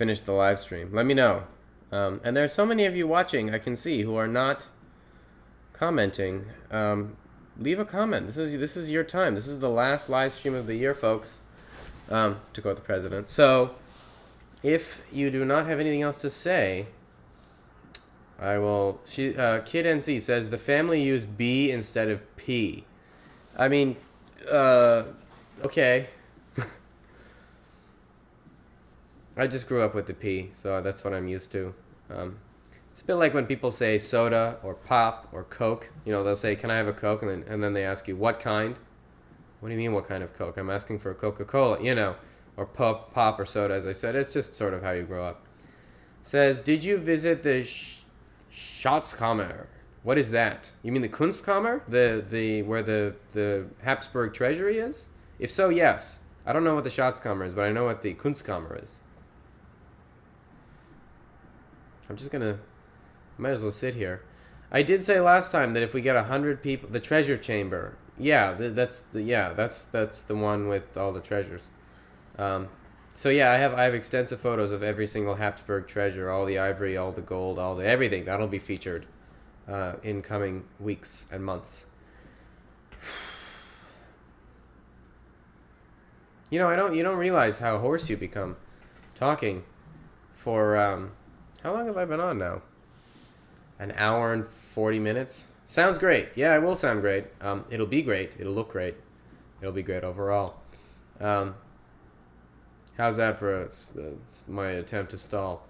finish the live stream. Let me know. And there's so many of you watching, I can see, who are not commenting. Leave a comment. This is your time. This is the last live stream of the year, folks. To quote the president. So, if you do not have anything else to say, I will. Kid NC says the family used B instead of P. I mean, okay. I just grew up with the P, so that's what I'm used to. It's a bit like when people say soda or pop or Coke. You know, they'll say, "Can I have a Coke?" And then they ask you, "What kind?" What do you mean, what kind of Coke? I'm asking for a Coca-Cola, you know, or pop or soda, as I said. It's just sort of how you grow up. Says, did you visit the Schatzkammer? What is that? You mean the Kunstkammer? Where the Habsburg treasury is? If so, yes. I don't know what the Schatzkammer is, but I know what the Kunstkammer is. I'm just gonna, might as well sit here. I did say last time that if we get 100 people, the treasure chamber. Yeah, that's the one with all the treasures. So yeah, I have extensive photos of every single Habsburg treasure, all the ivory, all the gold, all the everything. That'll be featured in coming weeks and months. You know, you don't realize how hoarse you become talking for how long have I been on now? An hour and 40 minutes. Sounds great. Yeah, it will sound great. It'll be great. It'll look great. It'll be great overall. How's that for my attempt to stall?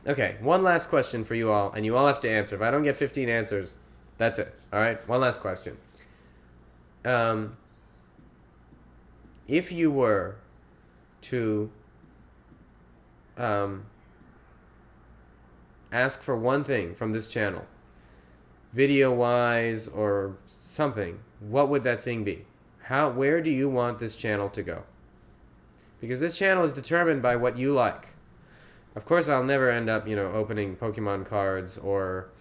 Okay, one last question for you all, and you all have to answer. If I don't get 15 answers, that's it. All right, one last question. If you were to ask for one thing from this channel, video-wise or something, what would that thing be? Where do you want this channel to go? Because this channel is determined by what you like. Of course, I'll never end up, opening Pokemon cards or,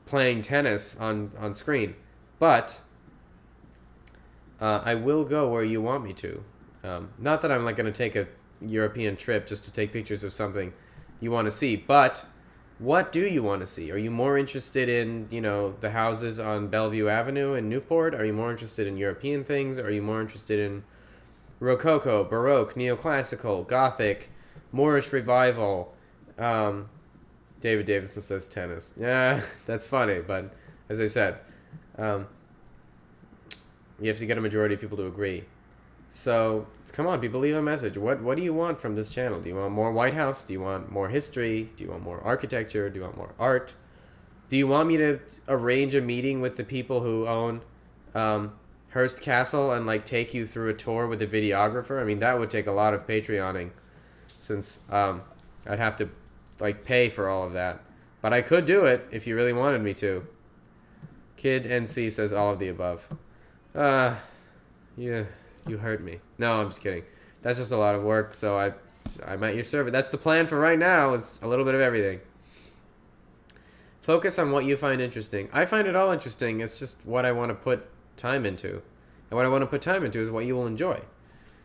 playing tennis on screen. But I will go where you want me to. Not that I'm going to take a European trip just to take pictures of something you want to see, but what do you want to see? Are you more interested in, the houses on Bellevue Avenue in Newport? Are you more interested in European things? Are you more interested in Rococo, Baroque, Neoclassical, Gothic, Moorish Revival? David Davidson says tennis. Yeah, that's funny, but as I said, you have to get a majority of people to agree. So, come on, people, leave a message. What do you want from this channel? Do you want more White House? Do you want more history? Do you want more architecture? Do you want more art? Do you want me to arrange a meeting with the people who own Hearst Castle and, take you through a tour with a videographer? I mean, that would take a lot of Patreoning, since I'd have to, pay for all of that. But I could do it if you really wanted me to. Kid NC says all of the above. Yeah. You hurt me. No, I'm just kidding. That's just a lot of work, so I'm at your service. That's the plan for right now, is a little bit of everything. Focus on what you find interesting. I find it all interesting. It's just what I want to put time into. And what I want to put time into is what you will enjoy.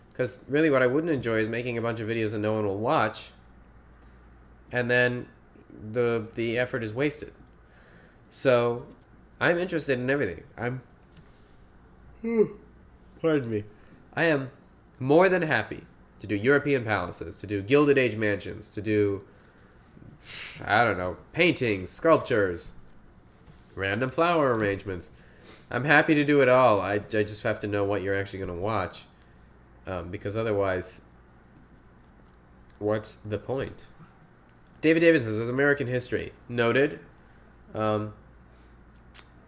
Because really what I wouldn't enjoy is making a bunch of videos that no one will watch, and then the effort is wasted. So I'm interested in everything. Pardon me. I am more than happy to do European palaces, to do Gilded Age mansions, to do, I don't know, paintings, sculptures, random flower arrangements. I'm happy to do it all. I just have to know what you're actually going to watch, because otherwise, what's the point? David Davidson says American history. Noted. I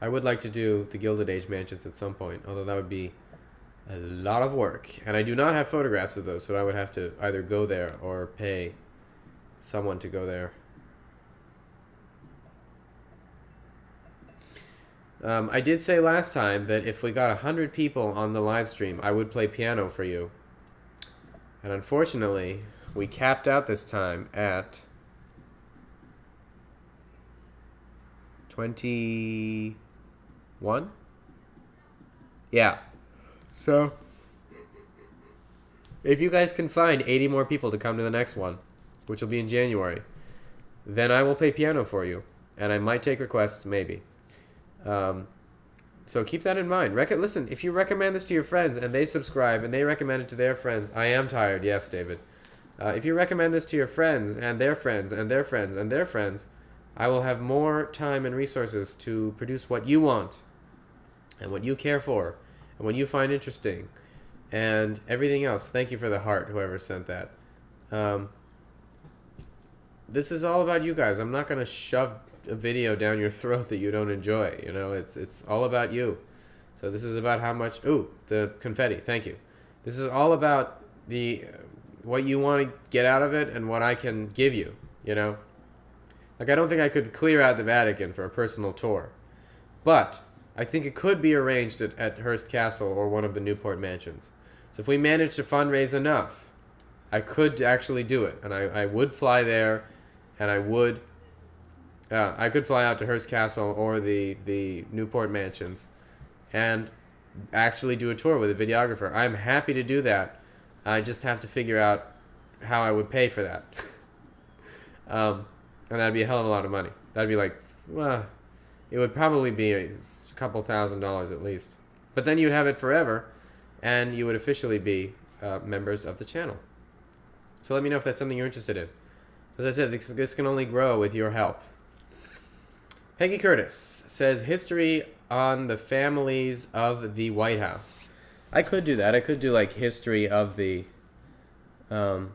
would like to do the Gilded Age mansions at some point, although that would be a lot of work, and I do not have photographs of those, so I would have to either go there or pay someone to go there. I did say last time that if we got 100 people on the live stream, I would play piano for you. And unfortunately, we capped out this time at 21? Yeah. So, If you guys can find 80 more people to come to the next one, which will be in January, then I will play piano for you. And I might take requests, maybe. So keep that in mind. Listen, if you recommend this to your friends and they subscribe and they recommend it to their friends, I am tired, yes, David. If you recommend this to your friends and their friends and their friends and their friends, I will have more time and resources to produce what you want and what you care for and what you find interesting and everything else. Thank you for the heart, whoever sent that. This is all about you guys. I'm not going to shove a video down your throat that you don't enjoy. You know, it's all about you. So this is about how much... Ooh, the confetti. Thank you. This is all about what you want to get out of it and what I can give you, you know? Like, I don't think I could clear out the Vatican for a personal tour. But I think it could be arranged at Hearst Castle or one of the Newport mansions. So if we manage to fundraise enough, I could actually do it. And I would fly there, and I could fly out to Hearst Castle or the Newport mansions and actually do a tour with a videographer. I'm happy to do that. I just have to figure out how I would pay for that. And that'd be a hell of a lot of money. That'd be like, well, it would probably be a couple $1,000s at least. But then you'd have it forever, and you would officially be members of the channel. So let me know if that's something you're interested in. As I said, this can only grow with your help. Peggy Curtis says, history on the families of the White House. I could do that. I could do, like, history of the... thank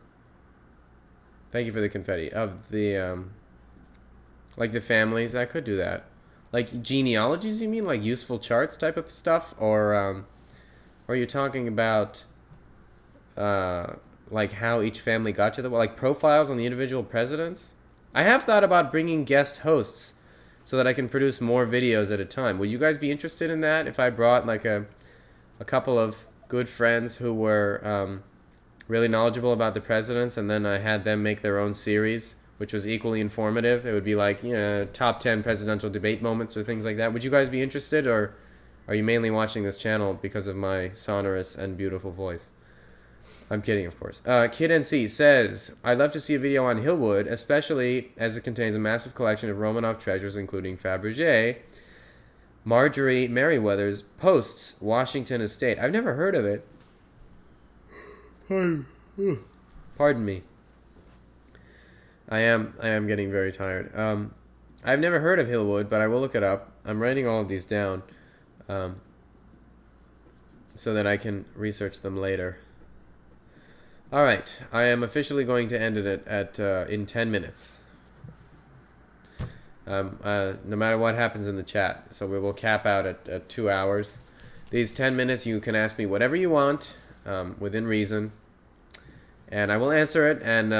you for the confetti. Of the, like, the families. I could do that. Like, genealogies, you mean? Like, useful charts type of stuff? Or are you talking about, like, how each family got to the... Like, profiles on the individual presidents? I have thought about bringing guest hosts so that I can produce more videos at a time. Would you guys be interested in that if I brought, like, a couple of good friends who were really knowledgeable about the presidents, and then I had them make their own series, which was equally informative? It would be like, you know, top 10 presidential debate moments or things like that. Would you guys be interested, or are you mainly watching this channel because of my sonorous and beautiful voice? I'm kidding, of course. Kid NC says, I'd love to see a video on Hillwood, especially as it contains a massive collection of Romanov treasures, including Fabergé, Marjorie Merriweather's Post's Washington Estate. I've never heard of it. Pardon me. I am getting very tired. I've never heard of Hillwood, but I will look it up. I'm writing all of these down so that I can research them later. All right, I am officially going to end it in 10 minutes. No matter what happens in the chat. So we will cap out at 2 hours. These 10 minutes, you can ask me whatever you want, within reason, and I will answer it. And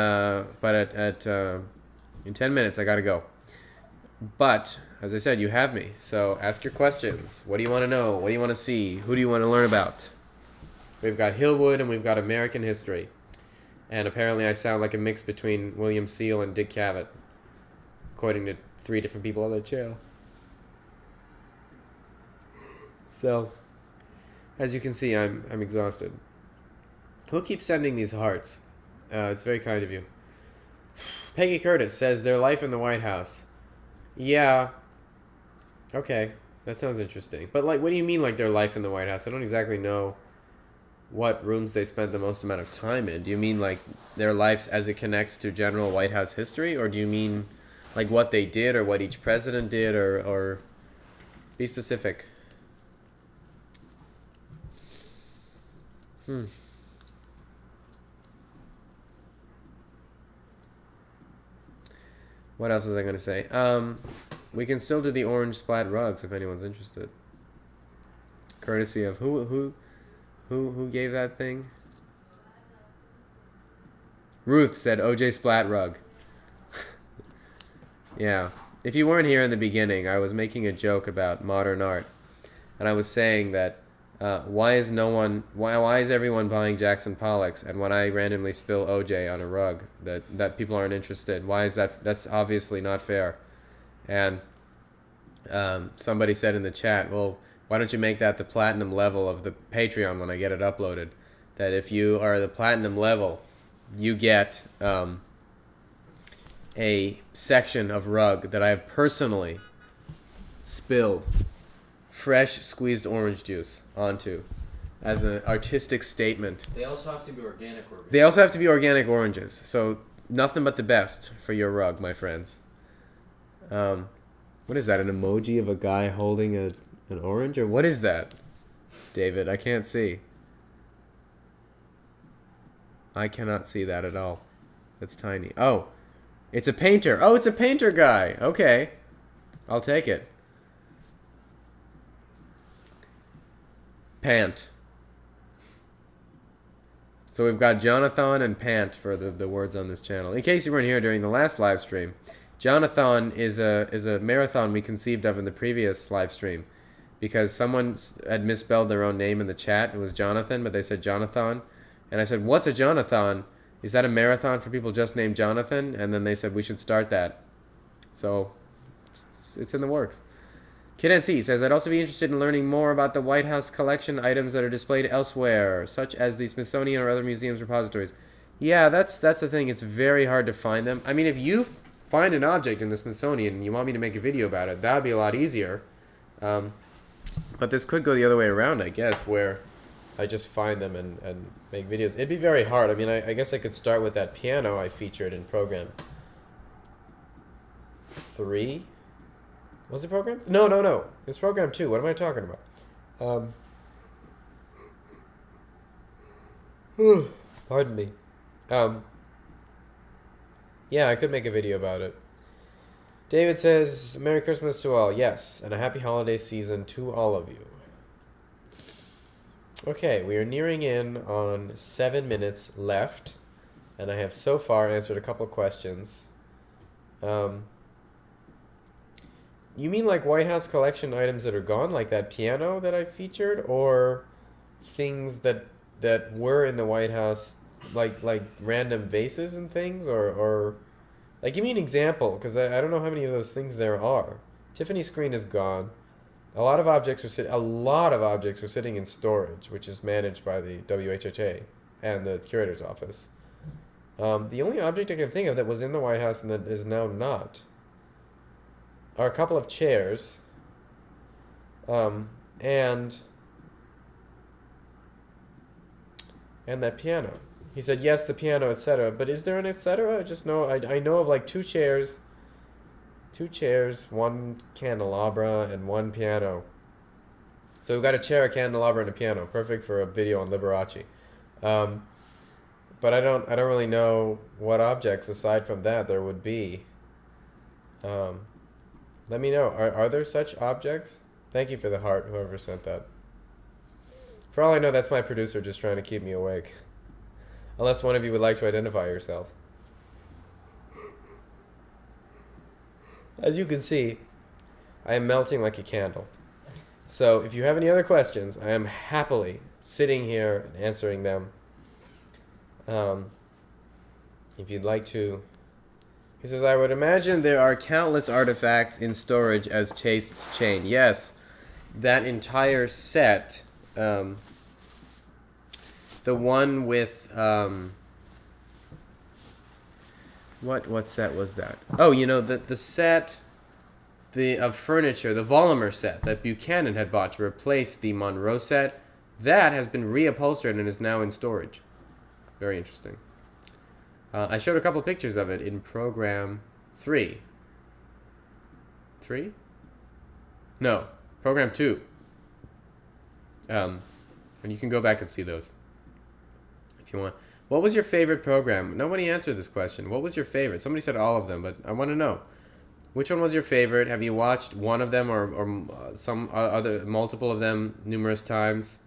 but in 10 minutes, I gotta go. But as I said, you have me. So ask your questions. What do you want to know? What do you want to see? Who do you want to learn about? We've got Hillwood and we've got American history. And apparently, I sound like a mix between William Seal and Dick Cavett, according to 3 different people on the channel. So, as you can see, I'm exhausted. Who keeps sending these hearts? It's very kind of you. Peggy Curtis says, their life in the White House. Yeah. Okay, that sounds interesting. But, like, what do you mean, like, their life in the White House? I don't exactly know what rooms they spent the most amount of time in. Do you mean, like, their lives as it connects to general White House history? Or do you mean, like, what they did or what each president did? Or be specific. What else was I going to say? We can still do the orange splat rugs if anyone's interested. Courtesy of who gave that thing? Ruth said OJ splat rug. Yeah. If you weren't here in the beginning, I was making a joke about modern art, and I was saying that why is everyone buying Jackson Pollocks, and when I randomly spill OJ on a rug, that people aren't interested? Why is that? That's obviously not fair. And somebody said in the chat, well, why don't you make that the platinum level of the Patreon when I get it uploaded? that if you are the platinum level, you get a section of rug that I have personally spilled fresh squeezed orange juice onto as an artistic statement. They also have to be organic oranges. They also have to be organic oranges. So nothing but the best for your rug, my friends. What is that? An emoji of a guy holding an orange? Or what is that, David? I can't see. I cannot see that at all. It's tiny. Oh, it's a painter. Oh, it's a painter guy. Okay. I'll take it. Pant. So we've got Jonathan and Pant for the words on this channel. In case you weren't here during the last live stream, Jonathan is a marathon we conceived of in the previous live stream because someone had misspelled their own name in the chat. It was Jonathan, but they said Jonathan. And I said, what's a Jonathan? Is that a marathon for people just named Jonathan? And then they said we should start that. So it's in the works. Kid NC says, I'd also be interested in learning more about the White House collection items that are displayed elsewhere, such as the Smithsonian or other museums repositories. Yeah, that's the thing. It's very hard to find them. I mean, if you find an object in the Smithsonian and you want me to make a video about it, that would be a lot easier. But this could go the other way around, I guess, where I just find them and make videos. It'd be very hard. I mean, I guess I could start with that piano I featured in program 3. Was it program? No. It's program 2. What am I talking about? Pardon me. Yeah, I could make a video about it. David says, Merry Christmas to all. Yes, and a happy holiday season to all of you. Okay, we are nearing in on 7 minutes left, and I have so far answered a couple of questions. You mean like White House collection items that are gone, like that piano that I featured, or things that were in the White House, like random vases and things, or like give me an example, because I don't know how many of those things there are. Tiffany's screen is gone. A lot of objects are sitting in storage, which is managed by the WHHA and the curator's office. The only object I can think of that was in the White House and that is now not are a couple of chairs, and that piano. He said, yes, the piano, etc. But is there an etc.? I just know, I know of like two chairs, one candelabra, and one piano. So we've got a chair, a candelabra, and a piano. Perfect for a video on Liberace. But I don't really know what objects aside from that there would be. Let me know. Are there such objects? Thank you for the heart, whoever sent that. For all I know, that's my producer just trying to keep me awake. Unless one of you would like to identify yourself. As you can see, I am melting like a candle. So if you have any other questions, I am happily sitting here and answering them. If you'd like to. He says, I would imagine there are countless artifacts in storage as Chaste's chain. Yes, that entire set, the one with, what set was that? Oh, you know, the set of furniture, the Volumer set that Buchanan had bought to replace the Monroe set, that has been reupholstered and is now in storage. Very interesting. I showed a couple pictures of it in program 3. 3? No, program 2. And you can go back and see those if you want. What was your favorite program? Nobody answered this question. What was your favorite? Somebody said all of them, but I want to know. Which one was your favorite? Have you watched one of them or some other, multiple of them numerous times?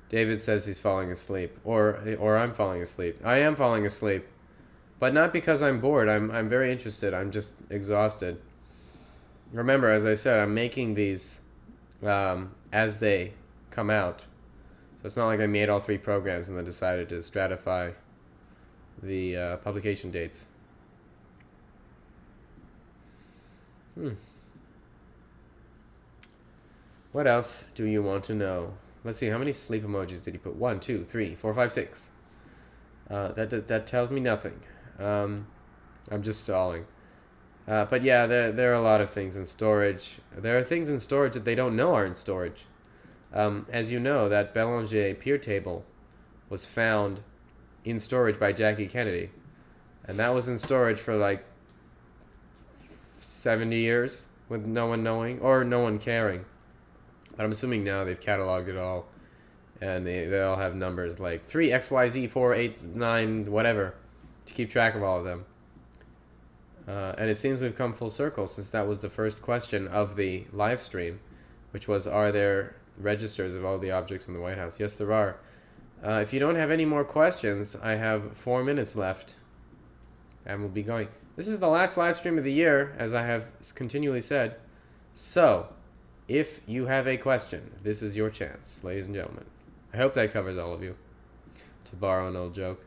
David says he's falling asleep, or I'm falling asleep. I am falling asleep, but not because I'm bored. I'm very interested. I'm just exhausted. Remember, as I said, I'm making these as they come out. So it's not like I made all 3 programs and then decided to stratify the publication dates. What else do you want to know? Let's see, how many sleep emojis did he put? 1, 2, 3, 4, 5, 6. That tells me nothing. I'm just stalling. But yeah, there are a lot of things in storage. There are things in storage that they don't know are in storage. As you know, that Belanger pier table was found in storage by Jackie Kennedy. And that was in storage for like 70 years with no one knowing or no one caring. But I'm assuming now they've cataloged it all. And they all have numbers like 3XYZ489 whatever to keep track of all of them. And it seems we've come full circle since that was the first question of the live stream, which was, are there registers of all the objects in the White House? Yes, there are. If you don't have any more questions, I have 4 minutes left, and we'll be going. This is the last live stream of the year, as I have continually said. So, if you have a question, this is your chance, ladies and gentlemen. I hope that covers all of you, to borrow an old joke.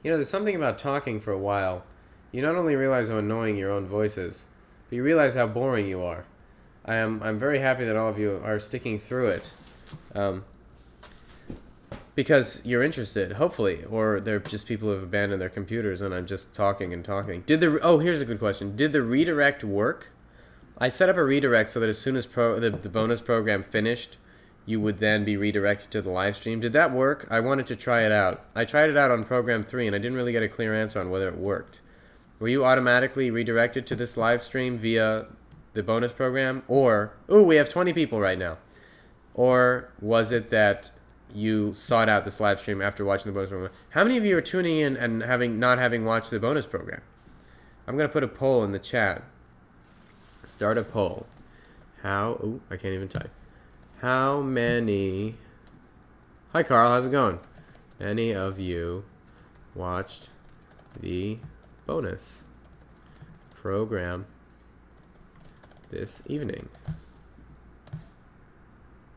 You know, there's something about talking for a while. You not only realize how annoying your own voice is, but you realize how boring you are. I'm very happy that all of you are sticking through it. Because you're interested, hopefully. Or they're just people who have abandoned their computers and I'm just talking and talking. Oh, here's a good question. Did the redirect work? I set up a redirect so that as soon as the bonus program finished, you would then be redirected to the live stream. Did that work? I wanted to try it out. I tried it out on program 3 and I didn't really get a clear answer on whether it worked. Were you automatically redirected to this live stream via the bonus program? Or, we have 20 people right now. Or was it that you sought out this live stream after watching the bonus program? How many of you are tuning in and not having watched the bonus program? I'm going to put a poll in the chat. Start a poll. I can't even type. How many... Hi, Carl. How's it going? Many of you watched the bonus program this evening?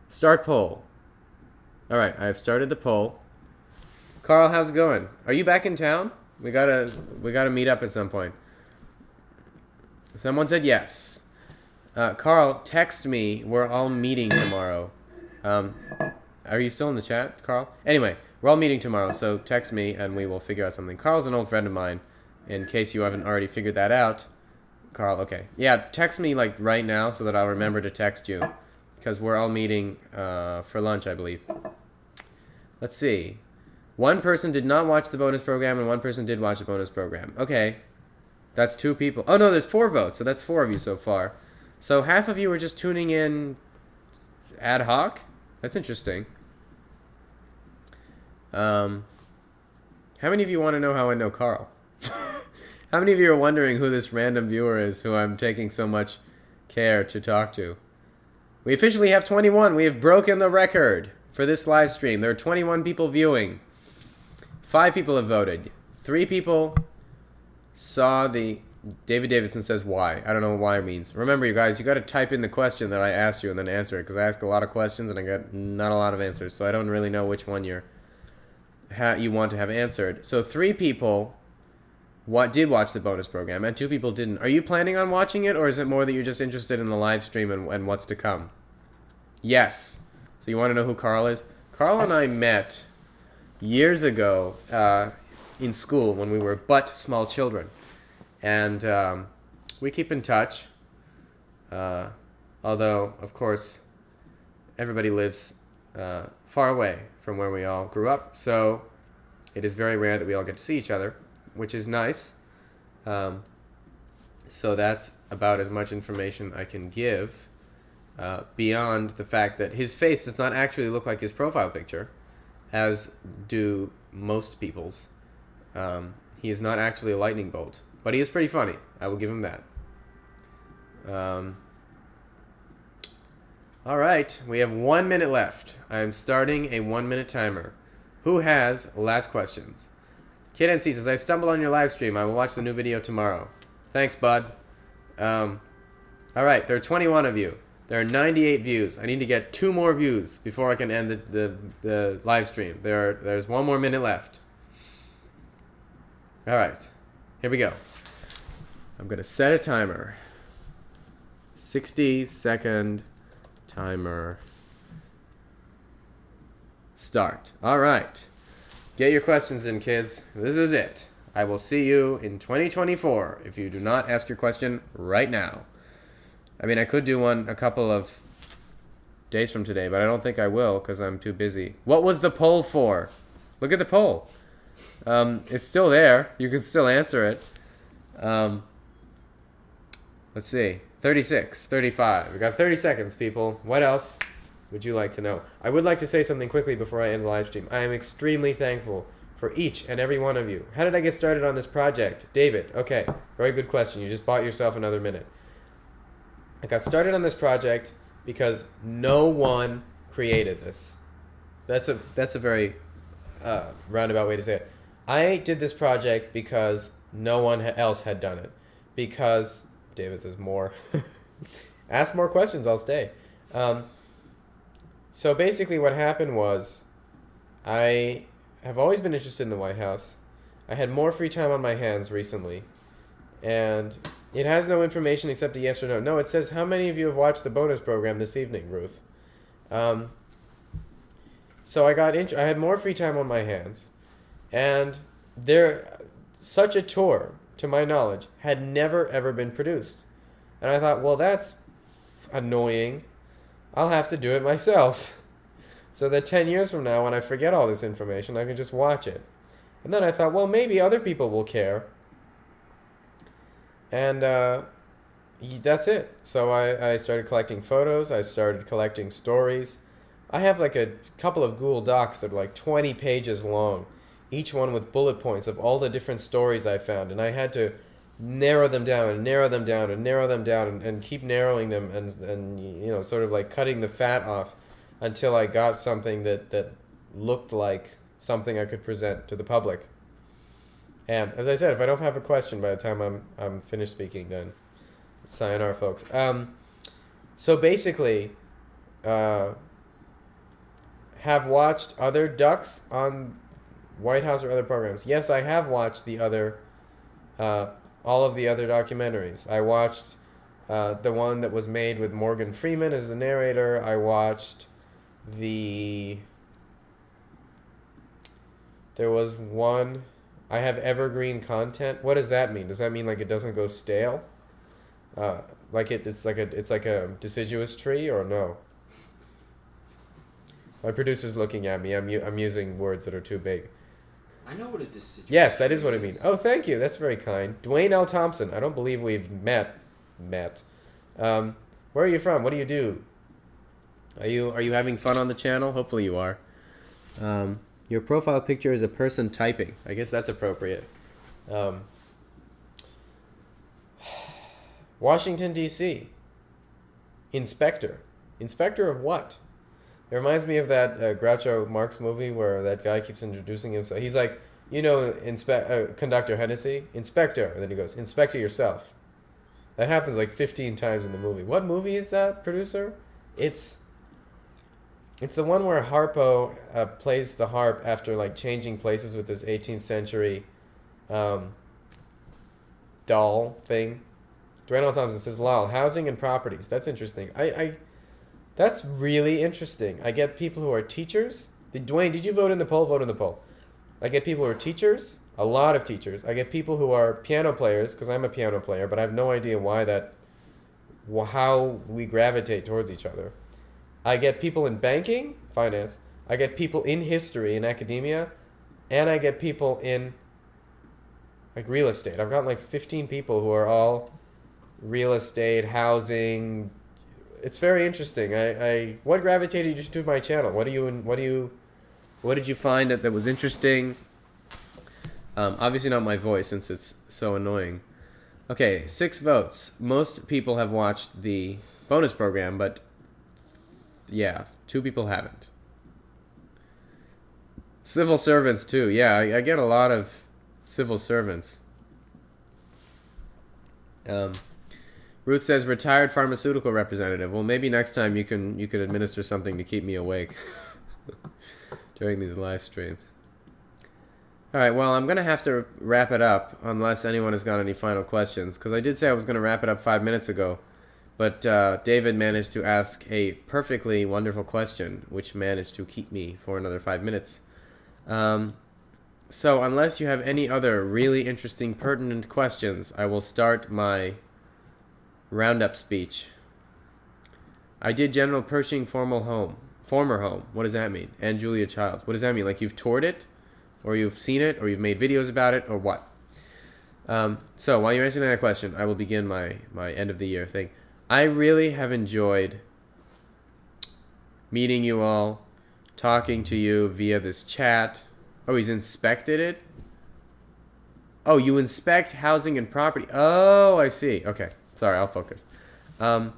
Start poll. All right, I have started the poll. Carl, how's it going? Are you back in town? We gotta meet up at some point. Someone said yes. Carl, text me. We're all meeting tomorrow. Are you still in the chat, Carl? Anyway, we're all meeting tomorrow, so text me and we will figure out something. Carl's an old friend of mine, in case you haven't already figured that out. Carl, okay. Yeah, text me like right now so that I'll remember to text you, because we're all meeting for lunch, I believe. Let's see. One person did not watch the bonus program and one person did watch the bonus program. Okay. That's 2 people. Oh, no, there's 4 votes, so that's 4 of you so far. So half of you are just tuning in ad hoc? That's interesting. How many of you want to know how I know Carl? How many of you are wondering who this random viewer is who I'm taking so much care to talk to? We officially have 21. We have broken the record for this live stream. There are 21 people viewing. 5 people have voted. 3 people saw the... David Davidson says why. I don't know what why means. Remember, you guys, you got to type in the question that I asked you and then answer it, because I ask a lot of questions and I got not a lot of answers, so I don't really know which one you want to have answered. So 3 people did watch the bonus program and 2 people didn't. Are you planning on watching it, or is it more that you're just interested in the live stream and what's to come? Yes. So you want to know who Carl is? Carl and I met years ago in school when we were but small children. And we keep in touch, although, of course, everybody lives far away from where we all grew up, so it is very rare that we all get to see each other, which is nice. So that's about as much information I can give, beyond the fact that his face does not actually look like his profile picture, as do most people's. He is not actually a lightning bolt. But he is pretty funny. I will give him that. All right. We have 1 minute left. I am starting a 1-minute timer. Who has last questions? Kid NC says, I stumbled on your live stream. I will watch the new video tomorrow. Thanks, bud. All right. There are 21 of you. There are 98 views. I need to get 2 more views before I can end the live stream. There's 1 more minute left. All right. Here we go. I'm going to set a timer. 60-second timer. Start. All right. Get your questions in, kids. This is it. I will see you in 2024 if you do not ask your question right now. I mean, I could do one a couple of days from today, but I don't think I will because I'm too busy. What was the poll for? Look at the poll. It's still there. You can still answer it. Let's see. 36, 35. We got 30 seconds, people. What else would you like to know? I would like to say something quickly before I end the live stream. I am extremely thankful for each and every one of you. How did I get started on this project? David. Okay. Very good question. You just bought yourself another minute. I got started on this project because no one created this. That's a very roundabout way to say it. I did this project because no one else had done it. Because David says more. Ask more questions, I'll stay. So basically what happened was I have always been interested in the White House. I had more free time on my hands recently. And it has no information except a yes or no. No, it says, how many of you have watched the bonus program this evening, Ruth? So I had more free time on my hands. And such a tour, to my knowledge, had never ever been produced. And I thought, well, that's annoying. I'll have to do it myself. So that 10 years from now, when I forget all this information, I can just watch it. And then I thought, well, maybe other people will care. And that's it. So I started collecting photos. I started collecting stories. I have like a couple of Google Docs that are like 20 pages long, each one with bullet points of all the different stories I found. And I had to narrow them down and narrow them down and narrow them down and keep narrowing them and you know, sort of like cutting the fat off until I got something that looked like something I could present to the public. And as I said, if I don't have a question by the time I'm finished speaking, then sayonara, folks. So basically, have watched other ducks on White House or other programs. Yes, I have watched the other, all of the other documentaries. I watched the one that was made with Morgan Freeman as the narrator. I watched there was one. I have evergreen content. What does that mean? Does that mean like it doesn't go stale? Like it's like a deciduous tree, or no? My producer's looking at me. I'm using words that are too big. I know what a deciduous. Yes, that is what I mean. Oh, thank you. That's very kind. Dwayne L. Thompson. I don't believe we've met. Where are you from? What do you do? Are you having fun on the channel? Hopefully you are. Your profile picture is a person typing. I guess that's appropriate. Washington, D.C. Inspector. Inspector of what? It reminds me of that Groucho Marx movie where that guy keeps introducing himself. He's like, you know, Conductor Hennessy, Inspector. And then he goes, Inspector yourself. That happens like 15 times in the movie. What movie is that, producer? It's the one where Harpo plays the harp after like changing places with this 18th century doll thing. Dwayne L. Thompson says, lol, housing and properties. That's interesting. That's really interesting. I get people who are teachers. Dwayne, did you vote in the poll? Vote in the poll. I get people who are teachers, a lot of teachers. I get people who are piano players, because I'm a piano player, but I have no idea how we gravitate towards each other. I get people in banking, finance. I get people in history, in academia. And I get people in like real estate. I've got like 15 people who are all real estate, housing. It's very interesting. What gravitated you to my channel? What did you find that was interesting? Obviously not my voice, since it's so annoying. Okay, 6 votes. Most people have watched the bonus program, but yeah, 2 people haven't. Civil servants too. Yeah, I get a lot of civil servants. Ruth says retired pharmaceutical representative. Well, maybe next time you can administer something to keep me awake during these live streams. All right, well, I'm going to have to wrap it up unless anyone has got any final questions, because I did say I was going to wrap it up 5 minutes ago, But David managed to ask a perfectly wonderful question, which managed to keep me for another 5 minutes. So unless you have any other really interesting, pertinent questions, I will start my roundup speech. I did General Pershing former home. What does that mean? And Julia Childs. What does that mean? Like you've toured it? Or you've seen it? Or you've made videos about it? Or what? So while you're answering that question, I will begin my end of the year thing. I really have enjoyed meeting you all, talking to you via this chat. Oh, he's inspected it? Oh, you inspect housing and property. Oh, I see. Okay. Sorry, I'll focus. I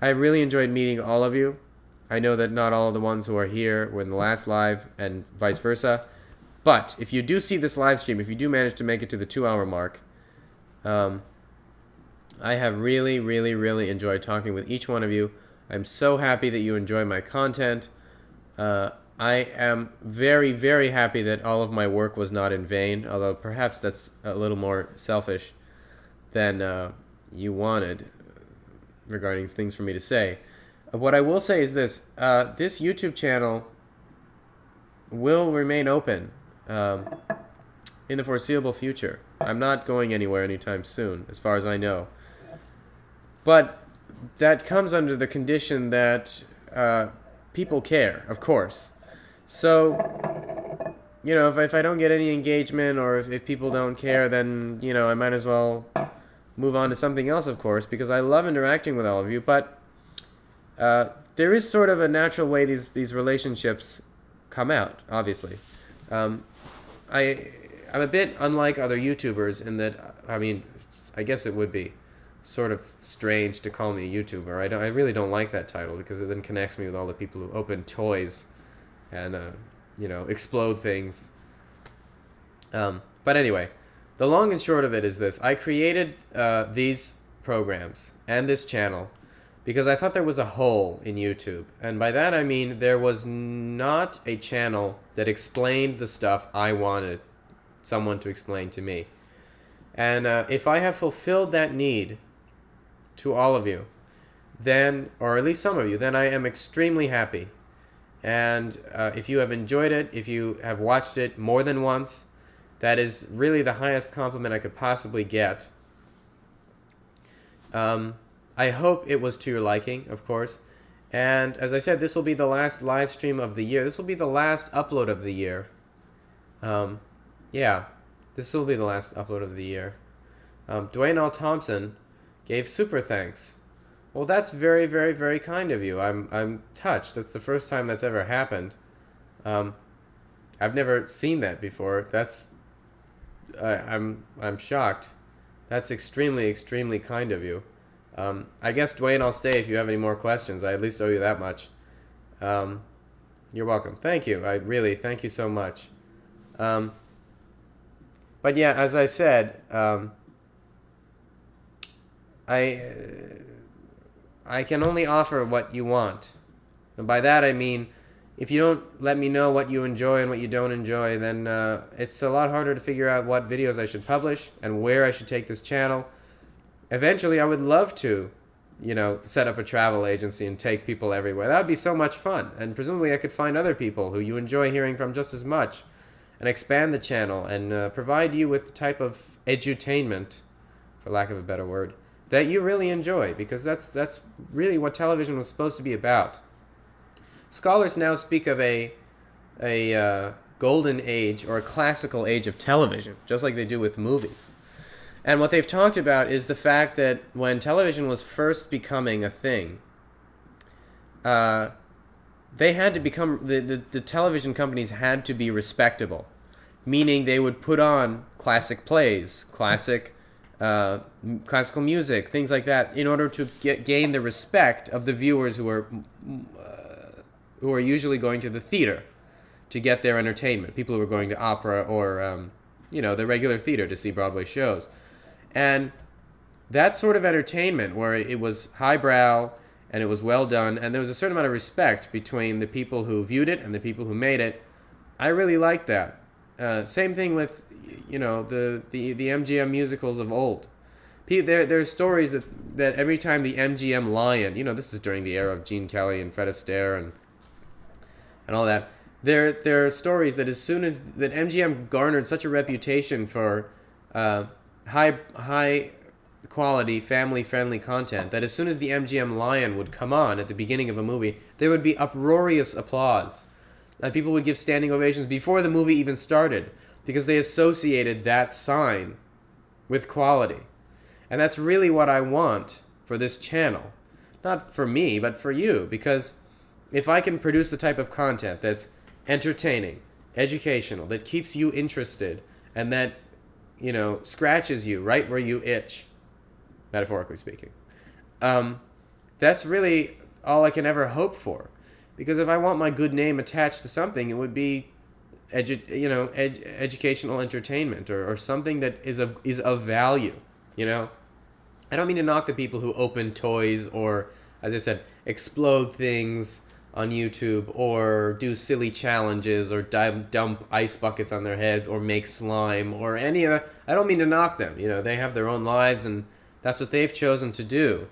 really enjoyed meeting all of you. I know that not all of the ones who are here were in the last live and vice versa. But if you do see this live stream, if you do manage to make it to the 2-hour mark, I have really, really, really enjoyed talking with each one of you. I'm so happy that you enjoy my content. I am very, very happy that all of my work was not in vain, although perhaps that's a little more selfish than you wanted regarding things for me to say. What I will say is this. This YouTube channel will remain open in the foreseeable future. I'm not going anywhere anytime soon, as far as I know. But that comes under the condition that people care, of course. So, you know, if I don't get any engagement or if people don't care, then, you know, I might as well move on to something else, of course, because I love interacting with all of you. But there is sort of a natural way these relationships come out, obviously. I'm a bit unlike other YouTubers in that, I mean, I guess it would be sort of strange to call me a YouTuber. I really don't like that title because it then connects me with all the people who open toys and, you know, explode things. But anyway, the long and short of it is this. I created these programs and this channel because I thought there was a hole in YouTube. And by that I mean there was not a channel that explained the stuff I wanted someone to explain to me. And if I have fulfilled that need to all of you, then, or at least some of you, then I am extremely happy. And if you have enjoyed it, if you have watched it more than once, that is really the highest compliment I could possibly get. I hope it was to your liking, of course. And as I said, this will be the last live stream of the year. This will be the last upload of the year. Yeah, this will be the last upload of the year. Dwayne L. Thompson gave super thanks. Well, that's very, very, very kind of you. I'm touched. That's the first time that's ever happened. I've never seen that before. I'm shocked. That's extremely, extremely kind of you. I guess, Dwayne, I'll stay if you have any more questions. I at least owe you that much. You're welcome. Thank you. Thank you so much. But yeah, as I said, I can only offer what you want. And by that I mean, if you don't let me know what you enjoy and what you don't enjoy, then it's a lot harder to figure out what videos I should publish and where I should take this channel. Eventually, I would love to, you know, set up a travel agency and take people everywhere. That would be so much fun. And presumably I could find other people who you enjoy hearing from just as much and expand the channel and provide you with the type of edutainment, for lack of a better word, that you really enjoy, because that's really what television was supposed to be about. Scholars now speak of a golden age or a classical age of television, just like they do with movies. And what they've talked about is the fact that when television was first becoming a thing, they had to become, the television companies had to be respectable, meaning they would put on classic plays, classical music, things like that, in order to gain the respect of the viewers who are usually going to the theater to get their entertainment. People who are going to opera or, you know, the regular theater to see Broadway shows. And that sort of entertainment, where it was highbrow and it was well done, and there was a certain amount of respect between the people who viewed it and the people who made it, I really liked that. Same thing with, you know, the MGM musicals of old. There are stories that every time the MGM Lion, this is during the era of Gene Kelly and Fred Astaire and all that. There are stories that as soon as that MGM garnered such a reputation for high quality family friendly content that as soon as the MGM Lion would come on at the beginning of a movie, there would be uproarious applause, and people would give standing ovations before the movie even started because they associated that sign with quality. And that's really what I want for this channel. Not for me, but for you. Because if I can produce the type of content that's entertaining, educational, that keeps you interested, and that, scratches you right where you itch, metaphorically speaking, that's really all I can ever hope for. Because if I want my good name attached to something, it would be educational entertainment or something that is of value, I don't mean to knock the people who open toys or, as I said, explode things on YouTube or do silly challenges or dump ice buckets on their heads or make slime or any of that. I don't mean to knock them. They have their own lives and that's what they've chosen to do.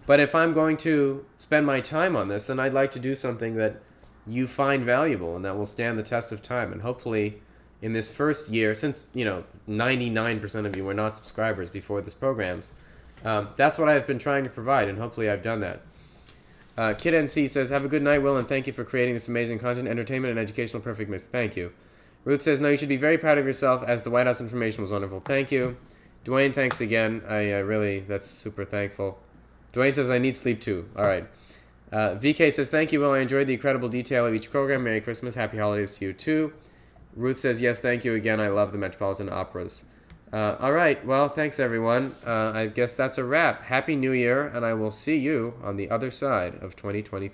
But if I'm going to spend my time on this, then I'd like to do something that you find valuable and that will stand the test of time. And hopefully in this first year, since 99% of you were not subscribers before this program's, that's what I've been trying to provide, and hopefully I've done that. Kid NC says, have a good night, Will, and thank you for creating this amazing content, entertainment, and educational perfect mix. Thank you. Ruth says, no, you should be very proud of yourself, as the White House information was wonderful. Thank you. Dwayne, thanks again. That's super thankful. Dwayne says, I need sleep too. All right. VK says, thank you, Will. I enjoyed the incredible detail of each program. Merry Christmas. Happy holidays to you, too. Ruth says, yes, thank you again. I love the Metropolitan Operas. All right. Well, thanks, everyone. I guess that's a wrap. Happy New Year, and I will see you on the other side of 2023.